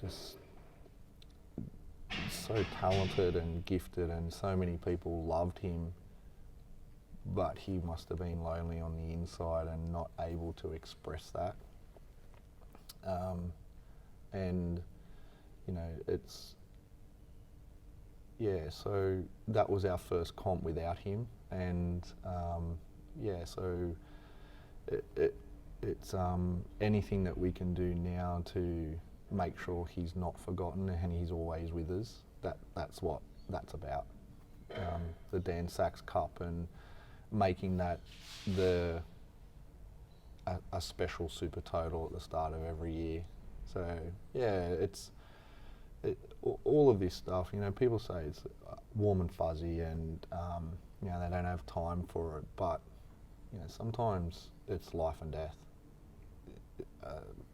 just so talented and gifted, and so many people loved him, but he must have been lonely on the inside and not able to express that. And, you know, so that was our first comp without him, and so it's anything that we can do now to make sure he's not forgotten and he's always with us. That's what that's about. The Dan Sachs Cup, and making that a special Supertotal at the start of every year. So yeah, all of this stuff, you know, people say it's warm and fuzzy, and you know, they don't have time for it, but you know, sometimes it's life and death,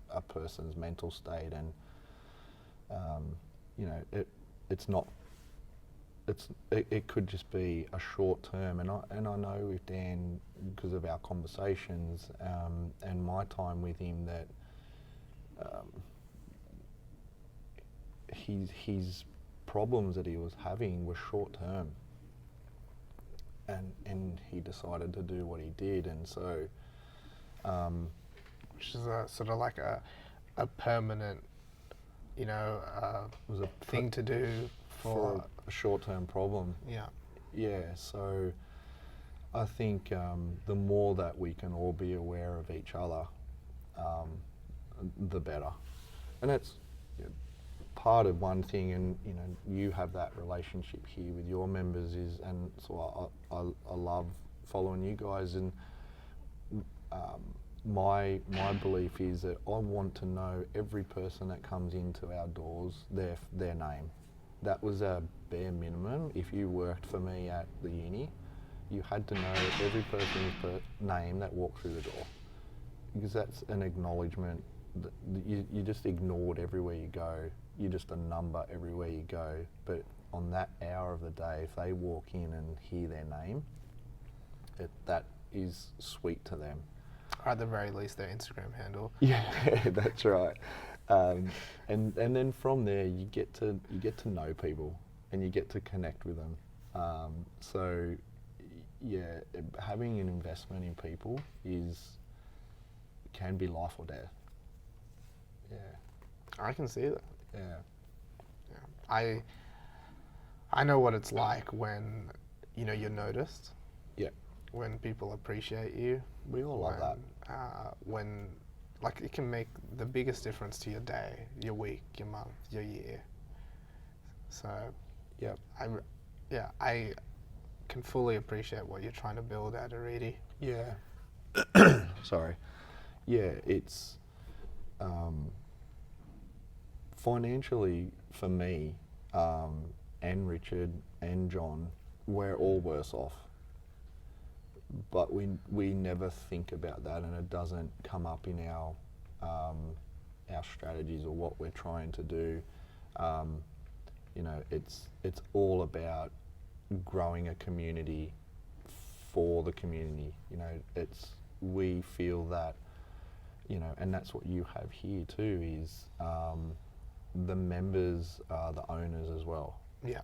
a person's mental state, and you know, it could just be a short term, and I know with Dan, because of our conversations and my time with him, that his problems that he was having were short term, and he decided to do what he did, and so which is a sort of like a permanent, you know, was a thing to do for a short-term problem. Yeah. So I think the more that we can all be aware of each other, the better. And that's, you know, part of one thing, and you know, you have that relationship here with your members, and so I love following you guys, and my belief is that I want to know every person that comes into our doors, their name. That was a bare minimum. If you worked for me at the uni, you had to know every person's name that walked through the door, because that's an acknowledgement. That you just ignored everywhere you go. You're just a number everywhere you go. But on that hour of the day, if they walk in and hear their name, that is sweet to them. Or at the very least, their Instagram handle. Yeah, that's right. And then from there, you get to know people and you get to connect with them. So yeah, having an investment in people can be life or death. Yeah. I can see that. Yeah. Yeah. I know what it's like when, you know, you're noticed. Yeah. When people appreciate you. We all love that. When, like, it can make the biggest difference to your day, your week, your month, your year. So, Yeah. I can fully appreciate what you're trying to build at Arete. Yeah. Sorry. Yeah, it's financially for me and Richard and John, we're all worse off. But we never think about that, and it doesn't come up in our strategies or what we're trying to do. You know, it's all about growing a community for the community. You know, we feel that, you know, and that's what you have here too, is the members are the owners as well. Yeah.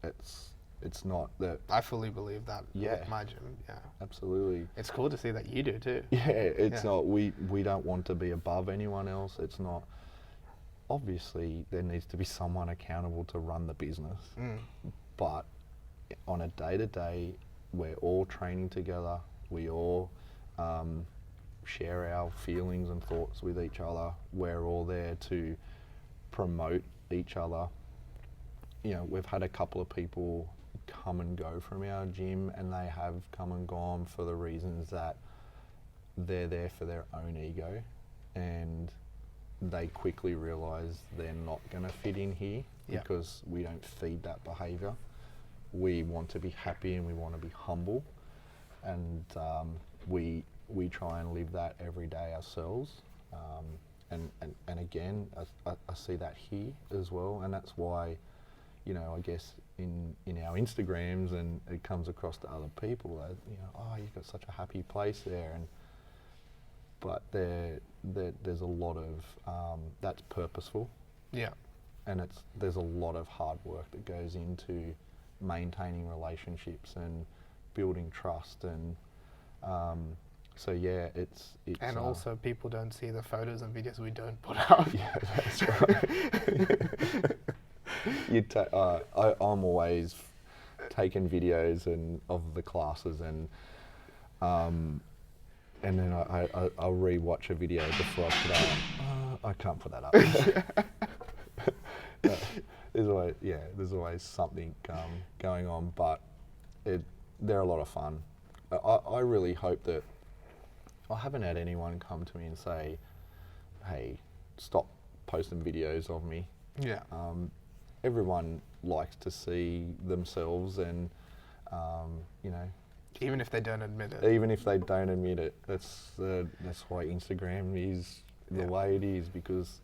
It's not that. I fully believe that. Yeah. With my gym. Yeah. Absolutely. It's cool to see that you do too. Yeah, it's not, we don't want to be above anyone else. It's not, obviously there needs to be someone accountable to run the business. But on a day-to-day, we're all training together. We all share our feelings and thoughts with each other. We're all there to promote each other. You know, we've had a couple of people come and go from our gym, and they have come and gone for the reasons that they're there for their own ego, and they quickly realise they're not going to fit in here because we don't feed that behaviour. We want to be happy and we want to be humble, and we try and live that every day ourselves. And again, I see that here as well, and that's why, you know, I guess in our Instagrams, and it comes across to other people that, you know, oh, you've got such a happy place there, but there's a lot of that's purposeful. Yeah. And there's a lot of hard work that goes into maintaining relationships and building trust, and so yeah, it's and also people don't see the photos and videos we don't put up. Yeah, that's right. I'm always taking videos of the classes, and then I'll re-watch a video before I put it up. I can't put that up. There's always something going on, but they're a lot of fun. I really hope that I haven't had anyone come to me and say, "Hey, stop posting videos of me." Yeah. Everyone likes to see themselves, and you know, even if they don't admit it. Even if they don't admit it, that's why Instagram is the way it is, because,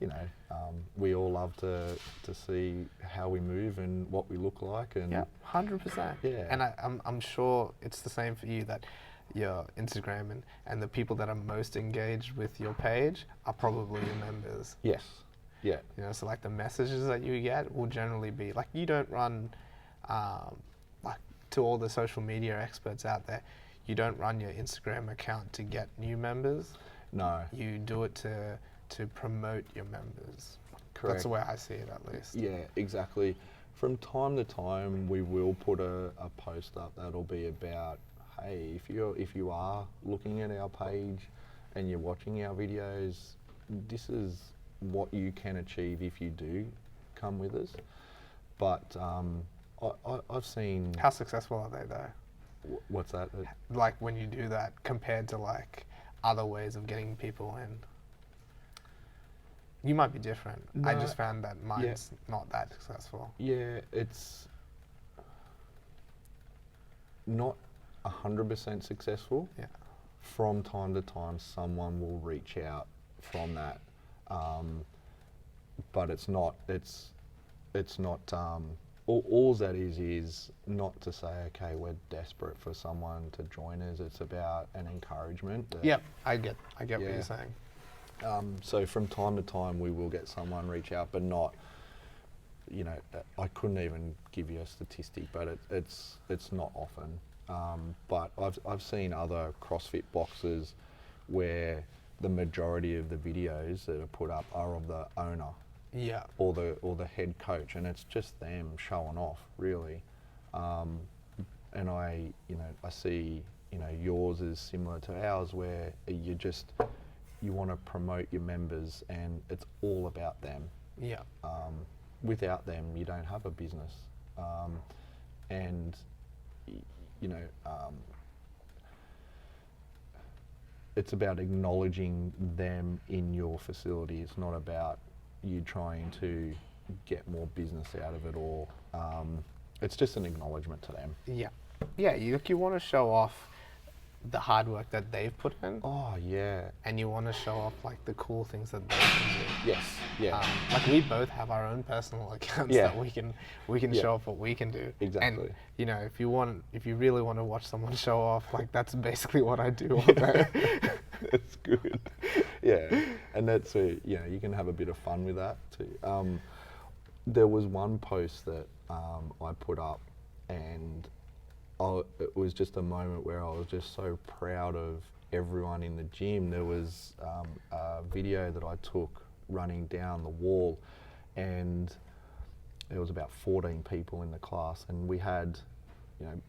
you know, we all love to see how we move and what we look like, and 100%. Yeah. And I'm sure it's the same for you, that your Instagram and the people that are most engaged with your page are probably your members. Yes. Yeah. You know, so like the messages that you get will generally be like, you don't run, like, to all the social media experts out there, you don't run your Instagram account to get new members. No. You do it to promote your members. Correct. That's the way I see it, at least. Yeah, exactly. From time to time, we will put a post up that'll be about, hey, if you are looking at our page and you're watching our videos, this is what you can achieve if you do come with us. But I've seen... How successful are they though? What's that? Like when you do that compared to like other ways of getting people in? You might be different. No, I just found that mine's not that successful. Yeah, it's not 100% successful. Yeah. From time to time, someone will reach out from that. But it's not all that is not to say, okay, we're desperate for someone to join us. It's about an encouragement. Yep, I get what Yeah. you're saying. So from time to time, we will get someone reach out, but not, I couldn't even give you a statistic, but it's not often. But I've seen other CrossFit boxes where the majority of the videos that are put up are of the owner. Yeah. Or the head coach, and it's just them showing off, really. And I see, yours is similar to ours, where you want to promote your members, and it's all about them. Yeah. Without them, you don't have a business. And it's about acknowledging them in your facility. It's not about you trying to get more business out of it, or it's just an acknowledgement to them. Yeah. Yeah, you want to show off the hard work that they've put in. Oh yeah. And you want to show off like the cool things that they can do. Yes. Yeah. Like we both have our own personal accounts that we can show off what we can do. Exactly. And if you really want to watch someone show off, like that's basically what I do all day. That's good. Yeah, and that's you can have a bit of fun with that too. There was one post that I put up, and it was just a moment where I was just so proud of everyone in the gym. There was a video that I took running down the wall, and there was about 14 people in the class, and we had,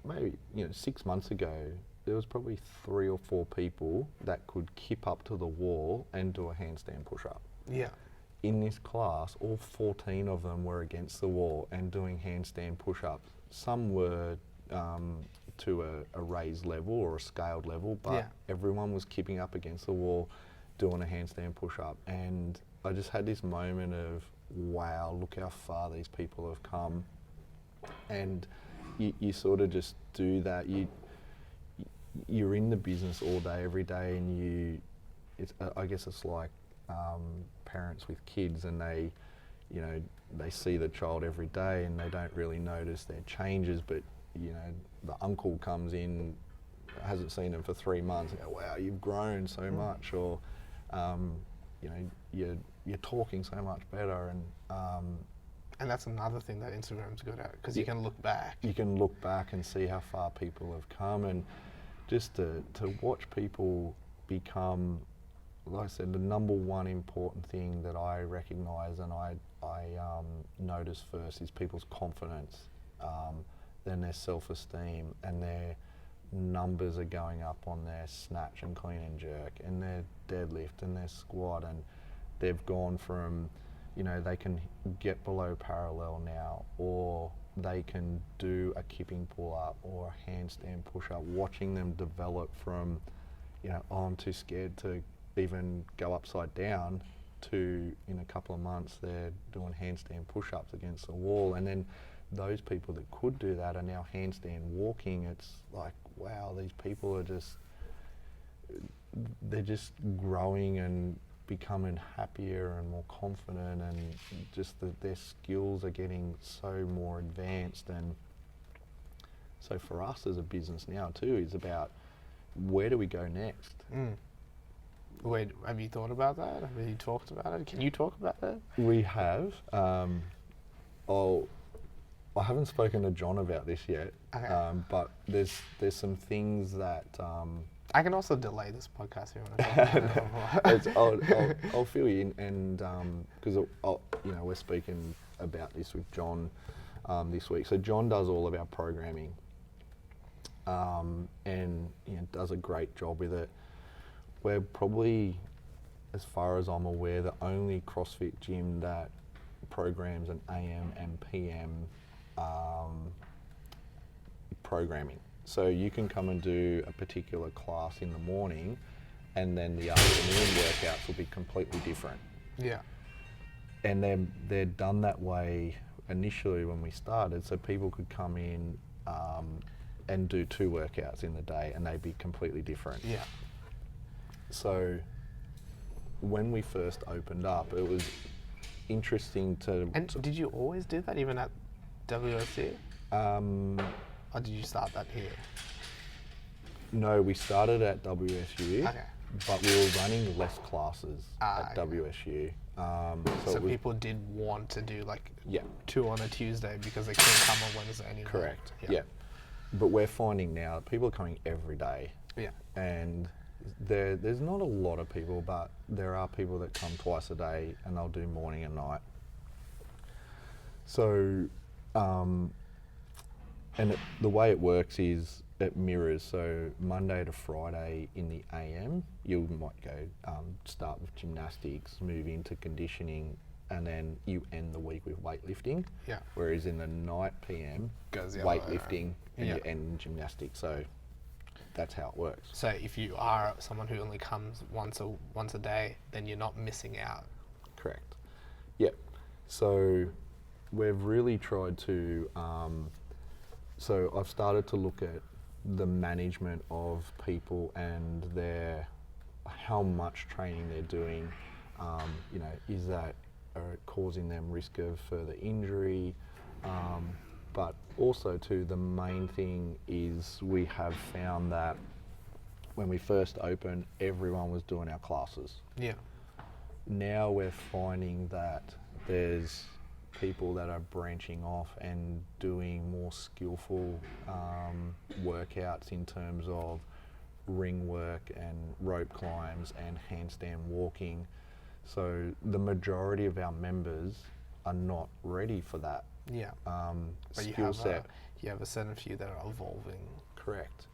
maybe 6 months ago, there was probably 3 or 4 people that could kip up to the wall and do a handstand push-up. Yeah. In this class, all 14 of them were against the wall and doing handstand push-ups. Some were to a raised level or a scaled level, but everyone was kipping up against the wall doing a handstand push-up. And I just had this moment of, wow, look how far these people have come. And you sort of just do that. You're in the business all day, every day, and I guess it's like parents with kids, and they see the child every day and they don't really notice their changes, but the uncle comes in, hasn't seen them for 3 months, and go, wow, you've grown so much, or you're talking so much better, and that's another thing that Instagram's good at, because you can look back. You can look back and see how far people have come, and just to watch people become, like I said, the number one important thing that I recognise and I notice first is people's confidence, then their self-esteem, and their numbers are going up on their snatch and clean and jerk, and their deadlift and their squat, and they've gone from, they can get below parallel now, or they can do a kipping pull-up or a handstand push-up, watching them develop from, oh, I'm too scared to even go upside down, to in a couple of months they're doing handstand push-ups against the wall. And then those people that could do that are now handstand walking. It's like, wow, these people are they're just growing and becoming happier and more confident, and just their skills are getting so more advanced. And so for us as a business now too, is about, where do we go next? Wait, have you thought about that? Have you talked about it? Can you talk about that? We have. I haven't spoken to John about this yet, Okay. but there's some things that I can also delay this podcast if you want to talk about it. I'll fill you in, and because we're speaking about this with John this week. So John does all of our programming, and does a great job with it. We're probably, as far as I'm aware, the only CrossFit gym that programs an AM and PM programming. So you can come and do a particular class in the morning, and then the afternoon workouts will be completely different. Yeah. And they're done that way initially when we started, so people could come in and do 2 workouts in the day, and they'd be completely different. Yeah. So when we first opened up, it was interesting to... And did you always do that, even at WSU? Um, Or did you start that here? no, we started at WSU, Okay. but we were running less classes at okay. WSU. So it was, people did want to do like yeah, 2 on a Tuesday because they couldn't come on Wednesday anymore. correct. Yeah. But we're finding now that people are coming every day, Yeah. and there's not a lot of people, but there are people that come twice a day, and they'll do morning and night. So, the way it works is it mirrors. So Monday to Friday in the AM, you might go start with gymnastics, move into conditioning, and then you end the week with weightlifting. Yeah. Whereas in the night PM, Goes the other way around. weightlifting, and Yeah. you end gymnastics. So that's how it works. So if you are someone who only comes once a day, then you're not missing out. Correct. Yep. So we've really tried to. So I've started to look at the management of people and how much training they're doing. Is that causing them risk of further injury? But also too, the main thing is we have found that when we first opened, everyone was doing our classes. Yeah. Now we're finding that there's people that are branching off and doing more skillful workouts in terms of ring work and rope climbs and handstand walking. So the majority of our members are not ready for that Yeah. But skill set. you have a certain few that are evolving. Correct.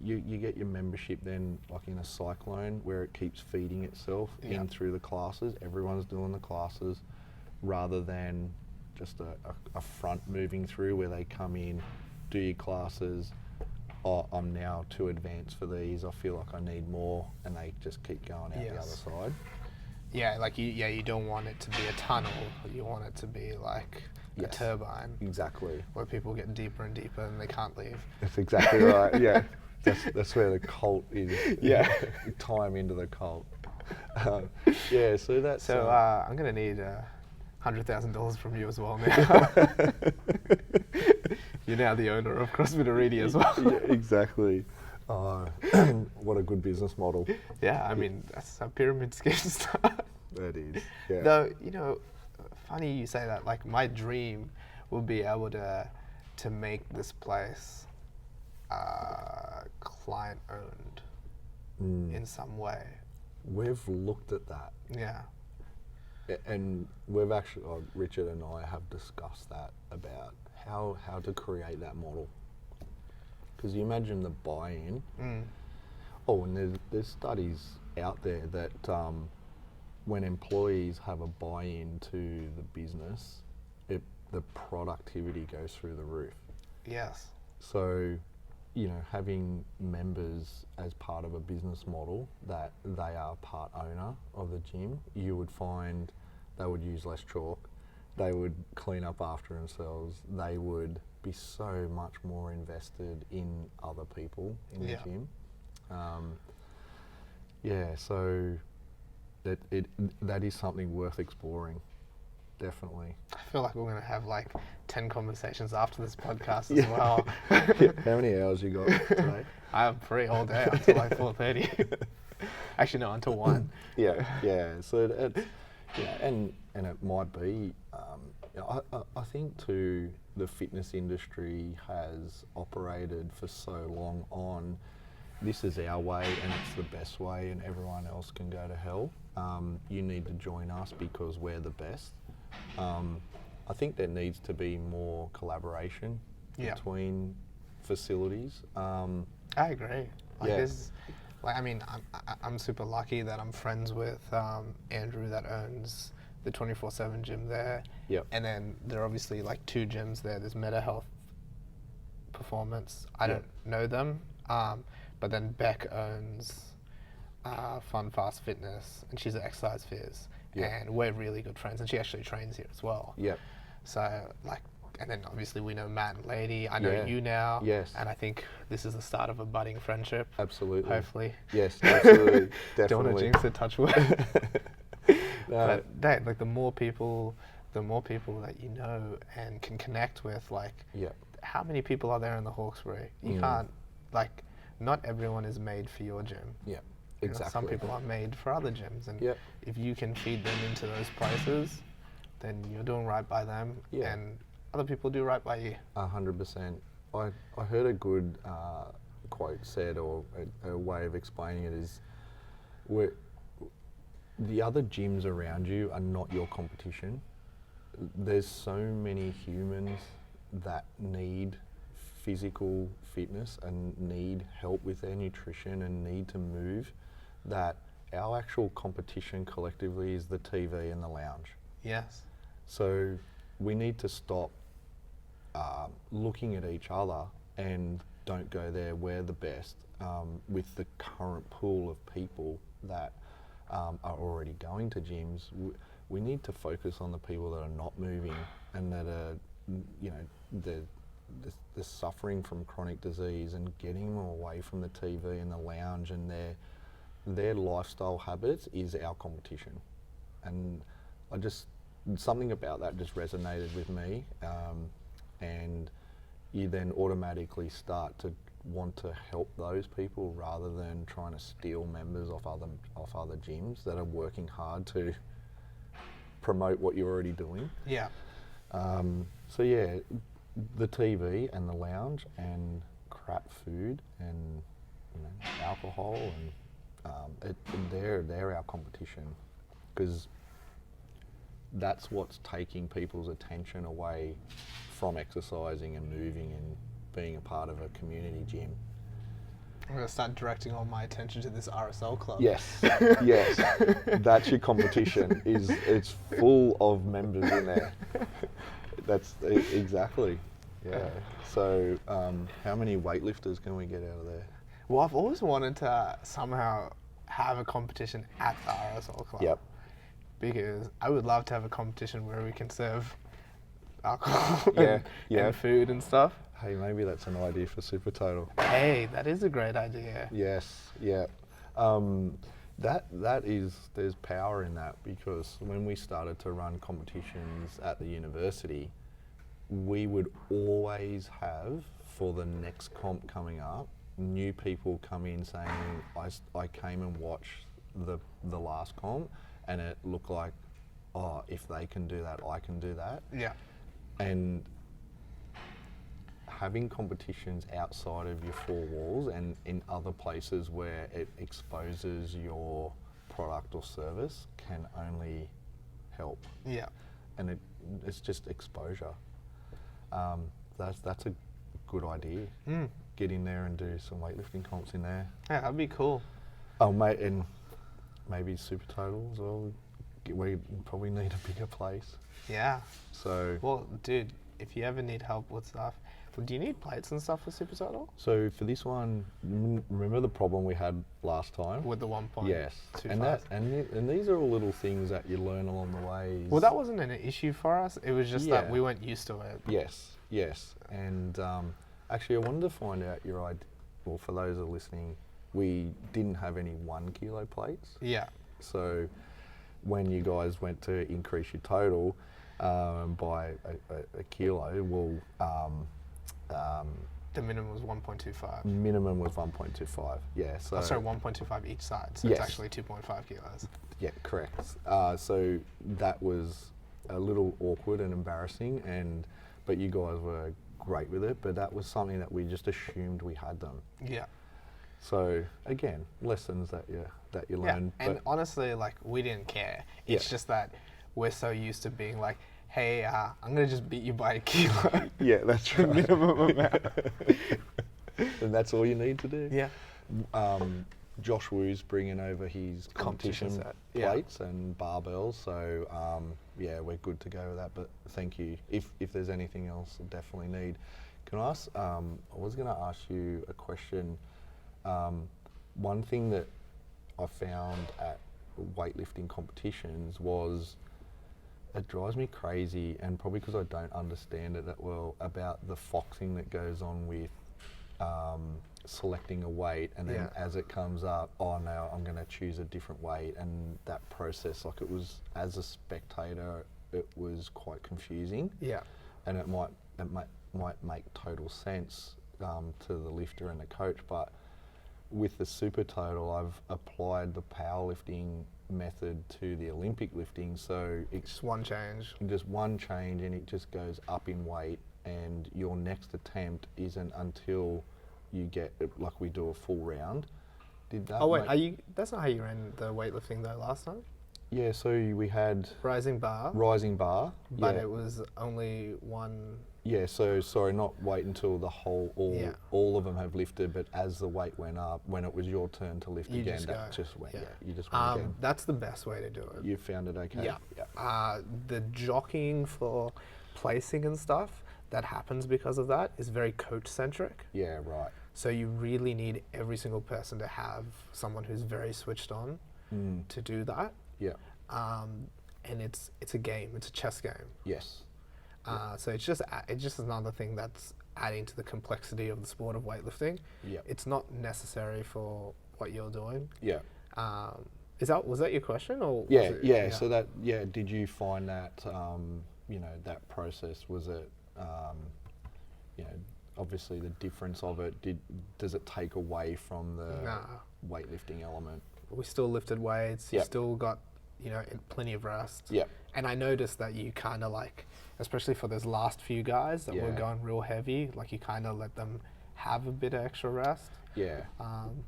You get your membership then like in a cyclone where it keeps feeding itself Yeah. in through the classes. Everyone's doing the classes rather than just a front moving through where they come in, do your classes, oh, I'm now too advanced for these, I feel like I need more, and they just keep going out the other Yes. side. Yeah, like you don't want it to be a tunnel. You want it to be like a Yes. turbine Exactly. where people get deeper and deeper and they can't leave. That's exactly right, yeah. That's where the cult is. Yeah. Tie 'em into the cult. Yeah, so that's... So I'm gonna need $100,000 from you as well now. You're now the owner of CrossFit Arete as well. Yeah, exactly. What a good business model. Yeah, I mean that's a pyramid scheme start. That is. Yeah. Though, funny you say that. Like my dream would be able to make this place client owned in some way. We've looked at that, Yeah. and we've actually, Richard and I have discussed that about how to create that model. Because you imagine the buy-in. Oh, and there's studies out there that when employees have a buy-in to the business, the productivity goes through the roof. Yes. So, having members as part of a business model that they are part owner of the gym, you would find they would use less chalk, they would clean up after themselves, they would be so much more invested in other people in the gym. So that is something worth exploring, definitely. I feel like we're gonna have like 10 conversations after this podcast as well. How many hours you got today? I am free all day until like 4:30. Actually, no, until 1. Yeah. So and it might be. I think too, the fitness industry has operated for so long on this is our way and it's the best way, and everyone else can go to hell. You need to join us because we're the best. I think there needs to be more collaboration between facilities. I agree. I'm super lucky that I'm friends with Andrew that owns the 24/7 gym there. Yep. And then there are obviously like 2 gyms there. There's Meta Health Performance. I don't know them. But then Beck owns Fun Fast Fitness, and she's an exercise phys. Yep. And we're really good friends, and she actually trains here as well. Yep. So and then obviously we know Matt and Lady. I know Yeah. you now. Yes. And I think this is the start of a budding friendship. Absolutely. Hopefully. Yes, absolutely. Definitely. Don't want to jinx it, touch wood. No. But like the more people the more people that you know and can connect with, like, Yeah. how many people are there in the Hawkesbury? You can't, like, not everyone is made for your gym. Yeah. You know, Exactly. some people are made for other gyms, and Yep. if you can feed them into those places, then you're doing right by them, Yeah. and other people do right by you. 100%. I heard a good quote said, or a way of explaining it is, the other gyms around you are not your competition. There's so many humans that need physical fitness and need help with their nutrition and need to move, that our actual competition collectively is the TV and the lounge. Yes. So we need to stop looking at each other and don't go there. We're the best with the current pool of people that are already going to gyms. We need to focus on the people that are not moving and that are, you know, they're suffering from chronic disease, and getting them away from the TV and the lounge, and their lifestyle habits is our competition. And something about that just resonated with me, and you then automatically start to want to help those people rather than trying to steal members off other gyms that are working hard to promote what you're already doing. Yeah. So yeah, the TV and the lounge and crap food and, you know, alcohol, and they're our competition, because that's what's taking people's attention away from exercising and moving and being a part of a community gym. I'm going to start directing all my attention to this RSL club. Yes, yes, that's your competition. It's full of members in there. That's exactly. Yeah. So, how many weightlifters can we get out of there? Well, I've always wanted to somehow have a competition at the RSL club. Yep. Because I would love to have a competition where we can serve alcohol Yeah, and food and stuff. Hey, maybe that's an idea for Supertotal. Hey, that is a great idea. Yes, yeah. There's power in that, because when we started to run competitions at the university, we would always have, for the next comp coming up, new people come in saying, I came and watched the last comp, and it looked like, oh, if they can do that, I can do that. Yeah. And having competitions outside of your four walls and in other places where it exposes your product or service can only help. Yeah. And it's just exposure. That's a good idea. Get in there and do some weightlifting comps in there. Yeah, that'd be cool. Oh, mate, and maybe Supertotal as well. We probably need a bigger place. Yeah. So. Well, dude, if you ever need help with stuff, do you need plates and stuff for Supertotal? So for this one, remember the problem we had last time? With the 1.25? Yes. And these are all little things that you learn along the way. Well, that wasn't an issue for us. It was just that Yeah. we weren't used to it. Yes. And actually, I wanted to find out your idea. Well, for those that are listening, we didn't have any 1 kilo plates. Yeah. So when you guys went to increase your total by a kilo, well, The minimum was 1.25. minimum was 1.25. Yeah. So. Oh, sorry, 1.25 each side. So Yes. it's actually 2.5 kilos. Yeah, correct. So that was a little awkward and embarrassing, but you guys were great with it. But that was something that we just assumed we had them. Yeah. So again, lessons that you learn. Yeah. And but honestly, like, we didn't care. It's Yeah. just that we're so used to being like, hey, I'm going to just beat you by a kilo. yeah, that's right. Minimum amount. And that's all you need to do. Yeah. Josh Woo's bringing over his competition set. Yeah. plates and barbells, so yeah, we're good to go with that. But thank you. If there's anything else, I definitely need. Can I ask? I was going to ask you a question. One thing that I found at weightlifting competitions was, it drives me crazy, and probably because I don't understand it that well, about the foxing that goes on with selecting a weight, and then as it comes up, oh no, I'm going to choose a different weight, and that process, like, it was, as a spectator, it was quite confusing. Yeah. And it might make total sense to the lifter and the coach, but with the Supertotal, I've applied the powerlifting method to the Olympic lifting, so it's Just one change. just one change and it just goes up in weight, and your next attempt isn't until you get, like, we do a full round. Did that Oh wait, make- that's not how you ran the weightlifting though last time? Yeah, so we had Rising bar, rising bar, but yeah. it was only one. Yeah, so sorry, not wait until the Yeah. all of them have lifted, but as the weight went up, when it was your turn to lift You again, just that go. just went, Yeah. you just went again. That's the best way to do it. You found it okay? Yeah. The jockeying for placing and stuff that happens because of that is very coach centric. Yeah, right. So you really need every single person to have someone who's very switched on to do that. Yeah, And it's a game. It's a chess game. yes. So it's just another thing that's adding to the complexity of the sport of weightlifting. Yeah. It's not necessary for what you're doing. Yeah. Was that your question or? Yeah, was it- yeah. So that, did you find that, that process, was it, obviously the difference of it, does it take away from the Nah. weightlifting element? We still lifted weights. You Yep. still got, plenty of rest. Yep. And I noticed that you kind of like, especially for those last few guys that were Yeah. going real heavy, like you kind of let them have a bit of extra rest. Yeah.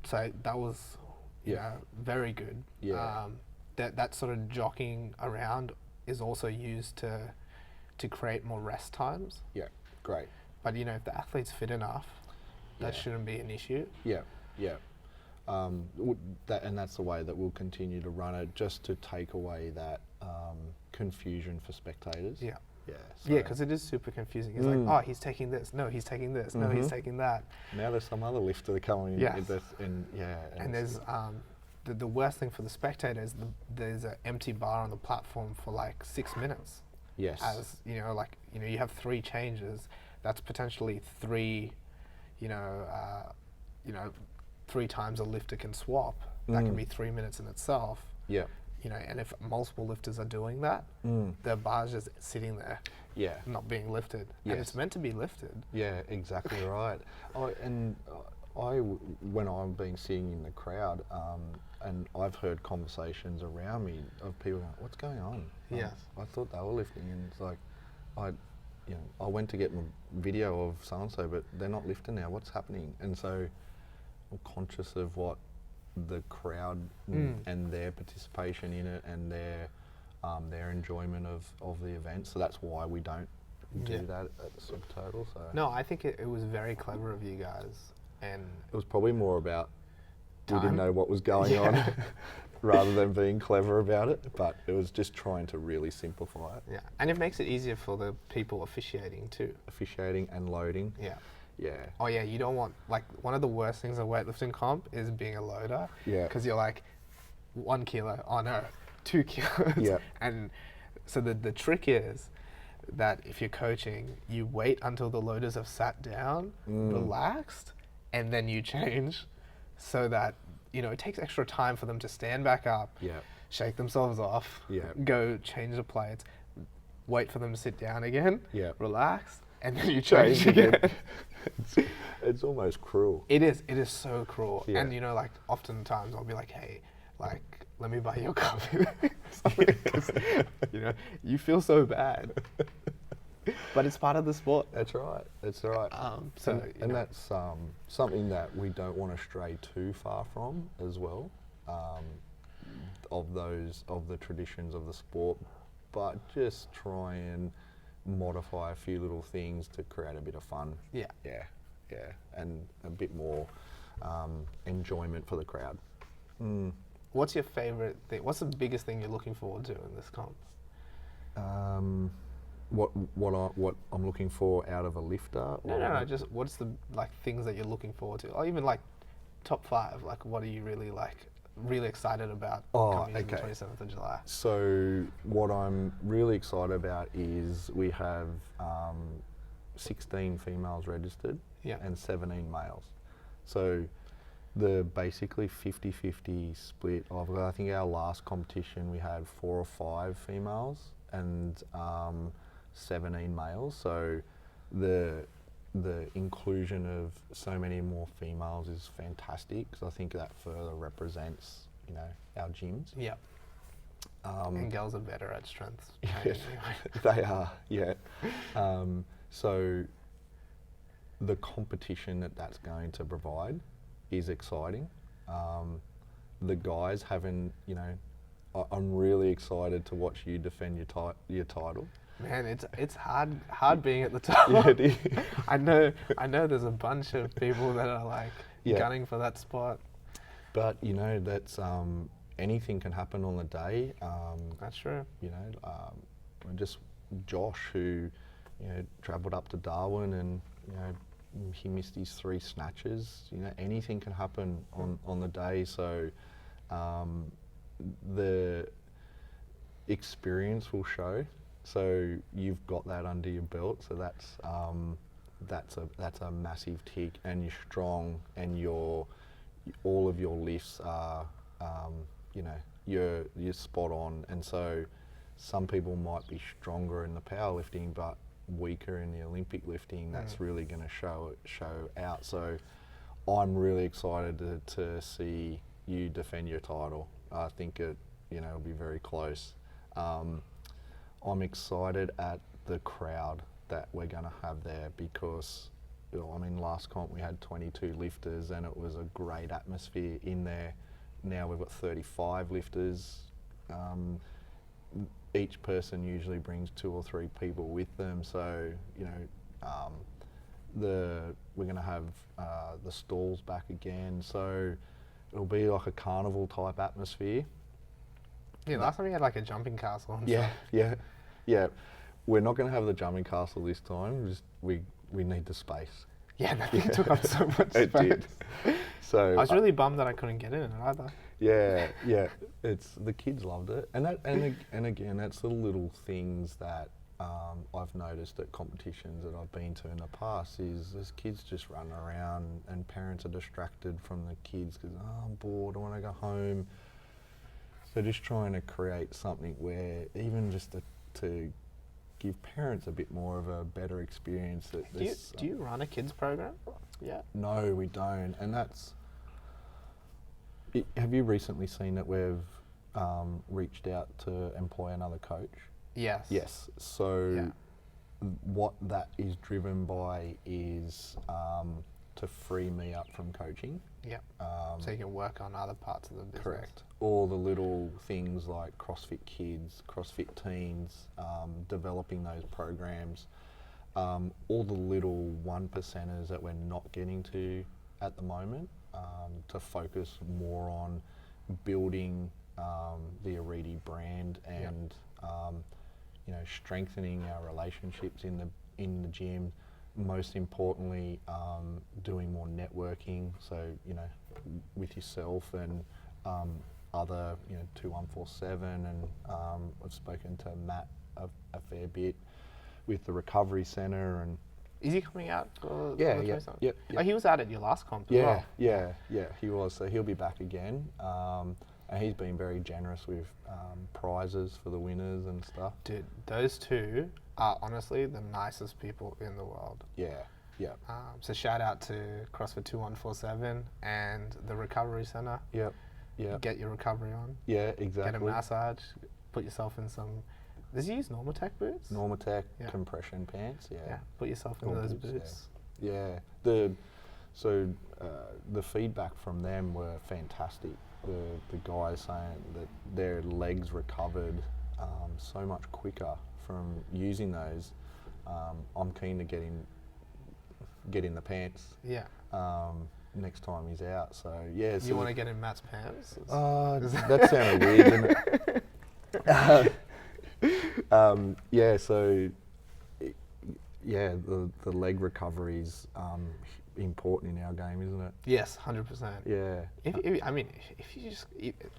So that was, Yeah. very good. Yeah. That sort of jockeying around is also used to create more rest times. Yeah, great. But if the athlete's fit enough, that Yeah. shouldn't be an issue. Yeah, yeah. And that's the way that we'll continue to run it, just to take away that confusion for spectators. Yeah. Yeah. Yeah, because it is super confusing. It's like, oh, he's taking this. No, he's taking this. No, he's taking that. now there's some other lifter coming in. Yes. And And there's the worst thing for the spectator is there's an empty bar on the platform for like 6 minutes. yes. As you have 3 changes. That's potentially 3 times a lifter can swap. That can be 3 minutes in itself. Yeah. And if multiple lifters are doing that, the bar's just sitting there, Yeah. not being lifted. And Yes. it's meant to be lifted. Yeah, exactly right. When I've been sitting in the crowd, and I've heard conversations around me of people going, "What's going on?" Yes. I thought they were lifting, and it's like, I went to get my video of so and so, but they're not lifting now. What's happening? And so I'm conscious of what the crowd and their participation in it and their enjoyment of the event. So that's why we don't do Yeah. that at the Supertotal. So No, I think it was very clever of you guys. And it was probably more about we Time? didn't know what was going on rather than being clever about it, but it was just trying to really simplify it. yeah, and it makes it easier for the people officiating too. Officiating and loading. Yeah. Yeah. Oh yeah, you don't want, like, one of the worst things in weightlifting comp is being a loader. Yeah. Because you're like, 1 kilo, oh no, 2 kilos. Yeah. And so the trick is that if you're coaching, you wait until the loaders have sat down, relaxed, and then you change, so that, it takes extra time for them to stand back up, Yeah. shake themselves off, Yeah. go change the plates, wait for them to sit down again, Yeah. relax, and then you change again. It's almost cruel. It is so cruel. Yeah. And like oftentimes I'll be like, hey, like, let me buy you a coffee. Something, 'cause, you feel so bad. But it's part of the sport. That's right. That's right. So, and that's something that we don't want to stray too far from as well, of the traditions of the sport, but just try and modify a few little things to create a bit of fun. Yeah. Yeah, yeah, and a bit more enjoyment for the crowd. What's your favorite thing? What's the biggest thing you're looking forward to in this comp? What I'm looking for out of a lifter? No. Just what's the things that you're looking forward to, or even top 5? Like, what are you really excited about coming in the 27th of July? So what I'm really excited about is we have 16 females registered and 17 males. So the basically 50-50 split of, I think our last competition we had 4 or 5 females and 17 males. So the inclusion of so many more females is fantastic, because I think that further represents, you know, our gyms. Yeah. And girls are better at strength training anyway. They are, yeah. So the competition that's going to provide is exciting. The guys haven't, you know, I'm really excited to watch you defend your title. Man, it's hard being at the top. Yeah, it is. I know there's a bunch of people that are like Yeah. gunning for that spot. But you know, that's anything can happen on the day. That's true. You know, just Josh, who, you know, travelled up to Darwin, and you know, he missed his 3 snatches. You know, anything can happen on the day. So the experience will show. So you've got that under your belt. So that's a massive tick, and you're strong, and all of your lifts are, you know, you're spot on. And so some people might be stronger in the powerlifting but weaker in the Olympic lifting. That's really going to show out. So I'm really excited to see you defend your title. I think it'll be very close. I'm excited at the crowd that we're going to have there, because, you know, I mean, last comp we had 22 lifters and it was a great atmosphere in there. Now we've got 35 lifters. Each person usually brings 2 or 3 people with them. So, you know, we're going to have the stalls back again. So it'll be like a carnival type atmosphere. Yeah, last time we had like a jumping castle. Yeah. We're not going to have the jumping castle this time. We need the space. Yeah, that thing took up so much space. It did. So I was really bummed that I couldn't get in it either. Yeah. It's the kids loved it, and again, that's the little things that I've noticed at competitions that I've been to in the past. Is there's kids just running around, and parents are distracted from the kids because I'm bored, I want to go home. So just trying to create something where even just to give parents a bit more of a better experience. Do you run a kids program? Yeah. No, we don't, and that's. Have you recently seen that we've reached out to employ another coach? Yes. Yes. So what that is driven by is to free me up from coaching. Yeah. So you can work on other parts of the business. Correct. All the little things like CrossFit Kids, CrossFit Teens, developing those programs, all the little 1%ers that we're not getting to at the moment, to focus more on building the Arete brand and you know, strengthening our relationships in the gym. Most importantly, doing more networking. So, you know, with yourself and other, you know, 2147, and I've spoken to Matt a fair bit with the recovery centre. And is he coming out for yeah. Oh, he was out at your last comp as well. Yeah, he was. So he'll be back again. And he's been very generous with prizes for the winners and stuff. Dude, those two are honestly the nicest people in the world. Yeah. So shout out to CrossFit 2147 and the recovery centre. Yep. Get your recovery on. Yeah, exactly. Get a massage. Put yourself in some. Does he use Normatec boots? Normatec compression pants. Yeah. Put yourself in those boots. Yeah. So the feedback from them were fantastic. The guys saying that their legs recovered so much quicker from using those. I'm keen to get in the pants. Yeah. Next time he's out. So yeah. So you want to get in Matt's pants? That sounded weird, didn't it? Yeah. So yeah, the leg recovery is important in our game, isn't it? Yes, 100%. Yeah. If you just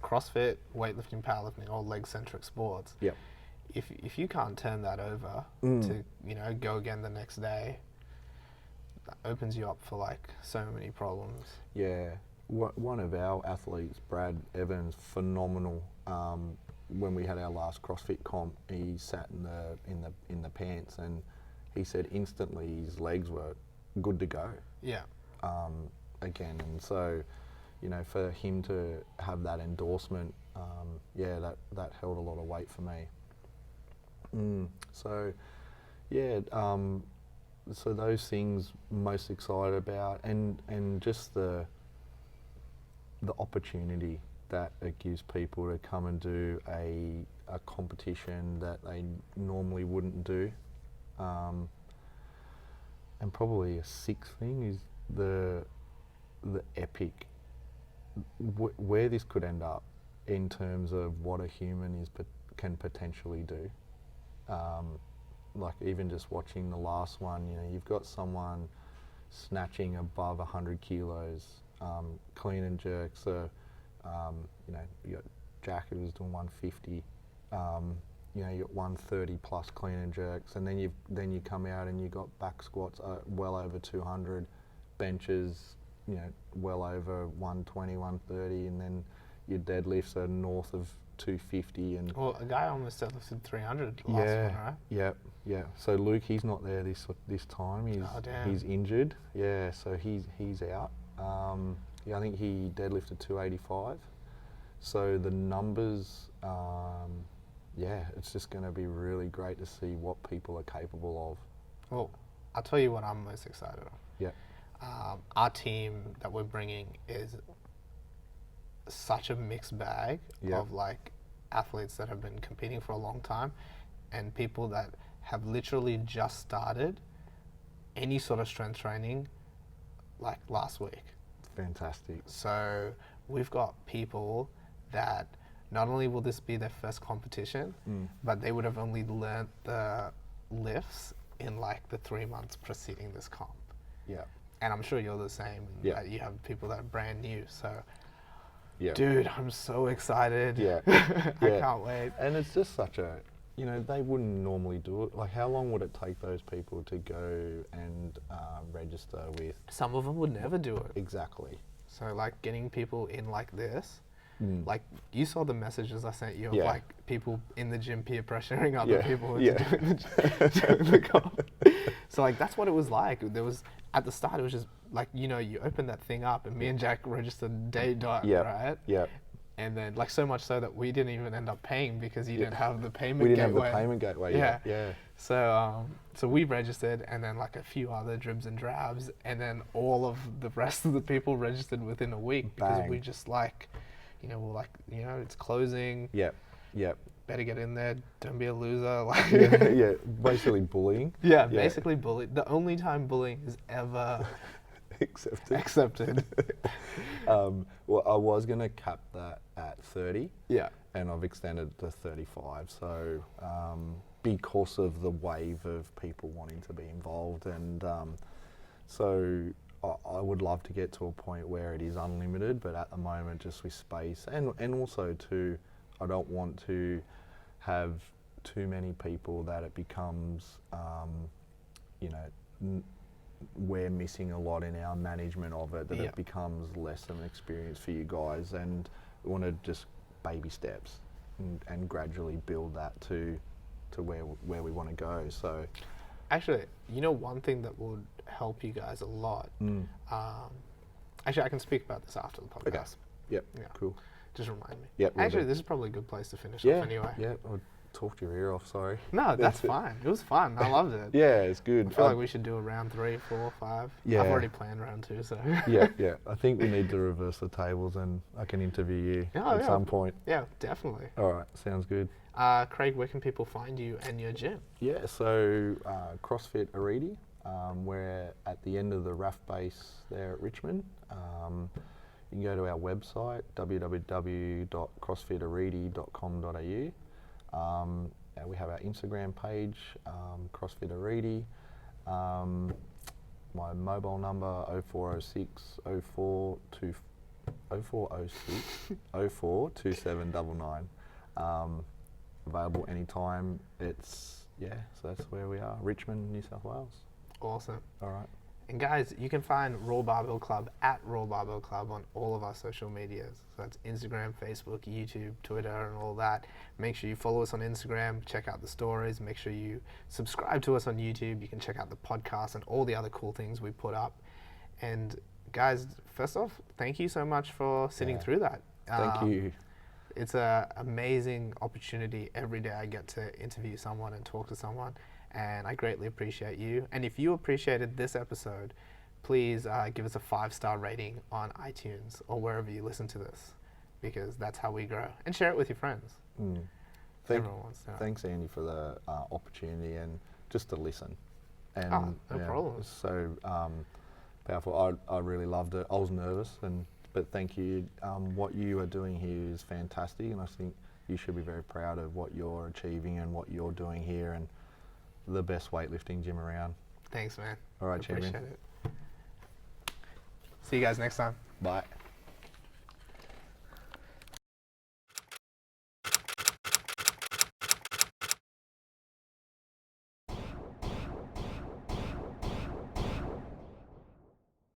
CrossFit, weightlifting, powerlifting, all leg-centric sports. Yep. If you can't turn that over to, you know, go again the next day, that opens you up for like so many problems. Yeah. One of our athletes, Brad Evans, phenomenal. when we had our last CrossFit comp, he sat in the pants, and he said instantly his legs were good to go. Yeah. Again, and so, you know, for him to have that endorsement, that held a lot of weight for me. So, yeah, so those things most excited about, and just the opportunity that it gives people to come and do a competition that they normally wouldn't do. And probably a sixth thing is the epic, where this could end up in terms of what a human can potentially do. Like even just watching the last one, you know, you've got someone snatching above 100 kilos, clean and jerk. So, you know, you got Jack who was doing 150. You know, you got 130 plus clean and jerks, and then you come out and you got back squats well over 200, benches, you know, well over 120, 130, and then your deadlifts are north of 250. And well, a guy almost deadlifted 300 last one, right? Yeah. So Luke, he's not there this time. He's injured. Yeah, so he's out. I think he deadlifted 285. So the numbers, it's just going to be really great to see what people are capable of. Well, I'll tell you what I'm most excited of. Yeah. Our team that we're bringing is such a mixed bag of like athletes that have been competing for a long time and people that have literally just started any sort of strength training like last week. Fantastic. So we've got people that not only will this be their first competition, but they would have only learnt the lifts in like the 3 months preceding this comp. Yeah. And I'm sure you're the same. Yeah. You have people that are brand new. So, yeah. Dude, I'm so excited. Yeah. I can't wait. And it's just such a, you know, they wouldn't normally do it. Like, how long would it take those people to go and register with? Some of them would never do it. Exactly. So, like, getting people in like this, like, you saw the messages I sent you of, like, people in the gym peer pressuring other people into doing the comp. So, like, that's what it was like. There was, at the start, it was just, like, you know, you open that thing up and me and Jack registered day dot, right? Yeah. And then, like, so much so that we didn't even end up paying because you didn't have the payment gateway. We didn't have the payment gateway, yeah. So we registered, and then like a few other dribs and drabs, and then all of the rest of the people registered within a week because we just like, you know, we're like, you know, it's closing. Yep. Better get in there. Don't be a loser. Like Basically bullying. Yeah, basically bullying. The only time bullying is ever accepted. Well, I was going to cap that at 30. Yeah. And I've extended it to 35. So because of the wave of people wanting to be involved, and so I would love to get to a point where it is unlimited, but at the moment just with space, and also too, I don't want to have too many people that it becomes, you know, we're missing a lot in our management of it, that it becomes less of an experience for you guys, and we want to just baby steps and gradually build that to where we want to go. So actually, you know, one thing that would help you guys a lot, actually I can speak about this after the podcast. Okay. Yep. Yeah. Cool. Just remind me. Yep. Actually, this is probably a good place to finish off anyway. Yeah. I'll talk your ear off, sorry. No, that's fine. It was fun. I loved it. Yeah, it's good. I feel like we should do a round 3, 4, 5. Yeah. I've already planned round 2, so. Yeah. I think we need to reverse the tables and I can interview you at some point. Yeah, definitely. All right, sounds good. Craig, where can people find you and your gym? Yeah, so CrossFit Arete. We're at the end of the RAF base there at Richmond. You can go to our website, www.crossfitarete.com.au. We have our Instagram page, CrossFit Arete. My mobile number, 0406 0406 042799. Available anytime. So that's where we are, Richmond, New South Wales. Awesome. All right. And guys, you can find RAW Barbell Club at RAW Barbell Club on all of our social medias. So that's Instagram, Facebook, YouTube, Twitter, and all that. Make sure you follow us on Instagram, check out the stories, make sure you subscribe to us on YouTube. You can check out the podcast and all the other cool things we put up. And guys, first off, thank you so much for sitting through that. Thank you. It's an amazing opportunity. Every day I get to interview someone and talk to someone, and I greatly appreciate you. And if you appreciated this episode, please give us a 5-star rating on iTunes or wherever you listen to this, because that's how we grow. And share it with your friends. Everyone wants to know. Thanks, Andy, for the opportunity and just to listen. And no problem. It was so powerful. I really loved it. I was nervous, but thank you. What you are doing here is fantastic, and I think you should be very proud of what you're achieving and what you're doing here, and the best weightlifting gym around. Thanks, man. All right, champion. Appreciate it. See you guys next time. Bye.